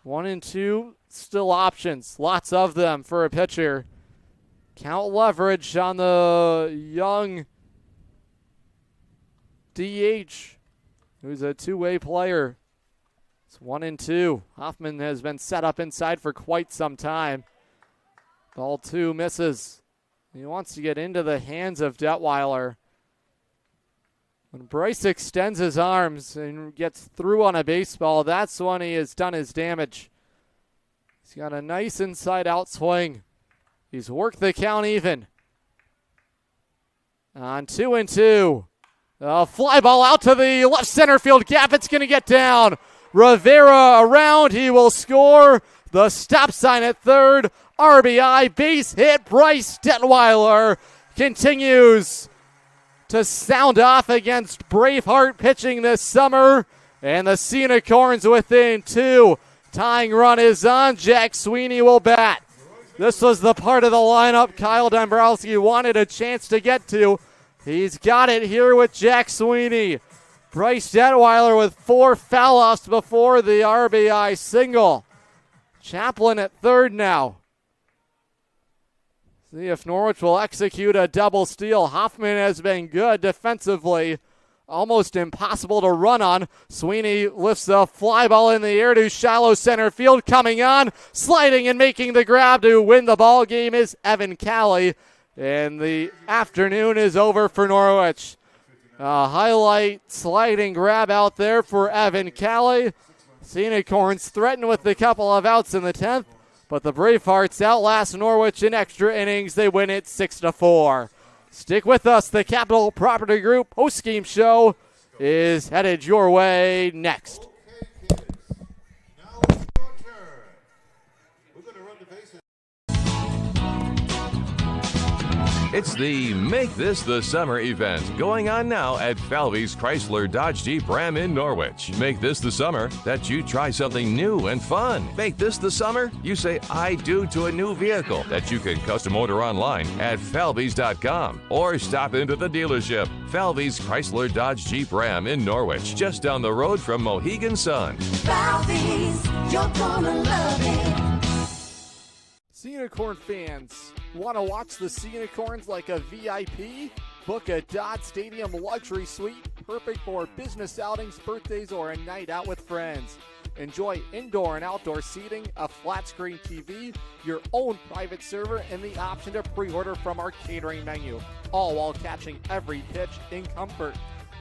1-2 still options. Lots of them for a pitcher. Count leverage on the young DH, who's a 2-way player. It's 1-2. Hoffman has been set up inside for quite some time. Ball 2 misses. He wants to get into the hands of Detweiler. When Bryce extends his arms and gets through on a baseball, that's when he has done his damage. He's got a nice inside-out swing. He's worked the count even. On 2-2. A fly ball out to the left center field gap. It's going to get down. Rivera around. He will score. The stop sign at third. RBI, base hit. Bryce Detweiler continues to sound off against Braveheart pitching this summer. And the Sea Unicorns within 2. Tying run is on. Jack Sweeney will bat. This was the part of the lineup Kyle Dombrowski wanted a chance to get to. He's got it here with Jack Sweeney. Bryce Detweiler with 4 foul-offs before the RBI single. Chaplin at third now. See if Norwich will execute a double steal. Hoffman has been good defensively almost impossible to run on. Sweeney lifts the fly ball in the air to shallow center field. Coming on, sliding and making the grab to win the ball game is Evan Calley. And the afternoon is over for Norwich. A highlight sliding grab out there for Evan Calley. Sea Unicorns threatened with a couple of outs in the 10th, but the Bravehearts outlast Norwich in extra innings. They win it 6-4. Stick with us. The Capital Property Group post-game show is headed your way next. It's the Make This the Summer event going on now at Falvey's Chrysler Dodge Jeep Ram in Norwich. Make this the summer that you try something new and fun. Make this the summer you say I do to a new vehicle that you can custom order online at falveys.com or stop into the dealership. Falvey's Chrysler Dodge Jeep Ram in Norwich, just down the road from Mohegan Sun. Falvey's, you're gonna love it. Sea Unicorn fans, want to watch the Sea Unicorns like a VIP? Book a Dodd Stadium luxury suite, perfect for business outings, birthdays, or a night out with friends. Enjoy indoor and outdoor seating, a flat screen TV, your own private server, and the option to pre-order from our catering menu, all while catching every pitch in comfort.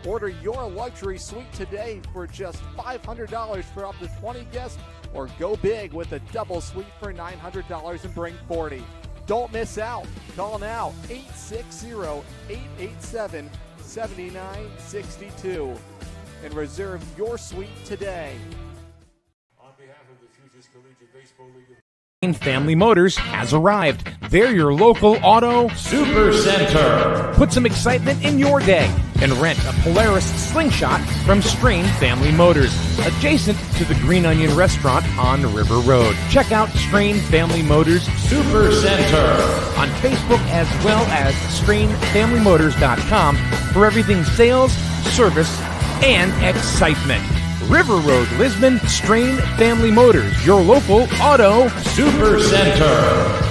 Order your luxury suite today for just $500 for up to 20 guests, or go big with a double suite for $900 and bring 40. Don't miss out. Call now, 860-887-7962, and reserve your suite today. On behalf of the Futures Collegiate Baseball League of Family Motors has arrived. They're your local auto super center. Put some excitement in your day and rent a Polaris Slingshot from Strain Family Motors, adjacent to the Green Onion Restaurant on River Road. Check out Strain Family Motors Super Center on Facebook as well as strainfamilymotors.com for everything sales, service, and excitement. River Road, Lisbon, Strain Family Motors, your local auto super center.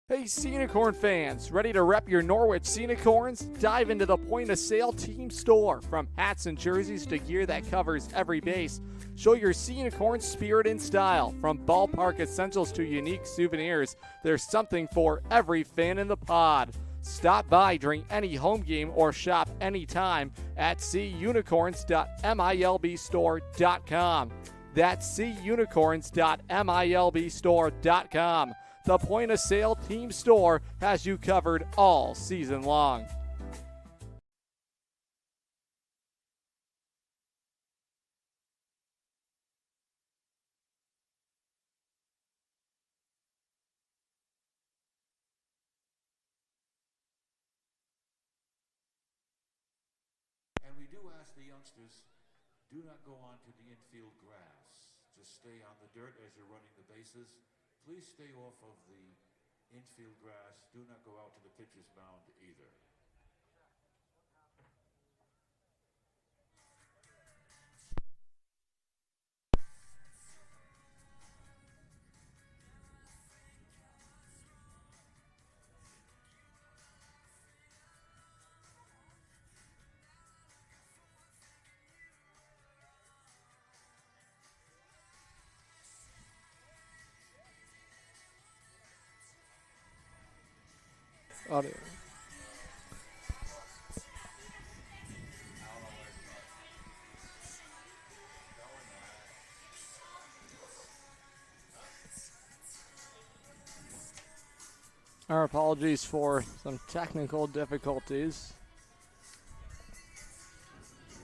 Hey, Sea Unicorn fans, ready to rep your Norwich Sea Unicorns? Dive into the point-of-sale team store. From hats and jerseys to gear that covers every base, show your Sea Unicorn spirit and style. From ballpark essentials to unique souvenirs, there's something for every fan in the pod. Stop by during any home game or shop anytime at seaunicorns.milbstore.com. That's seaunicorns.milbstore.com. The point-of-sale team store has you covered all season long. And we do ask the youngsters, do not go onto the infield grass. Just stay on the dirt as you're running the bases. Please stay off of the infield grass. Do not go out to the pitcher's mound either. Audio. Our apologies for some technical difficulties.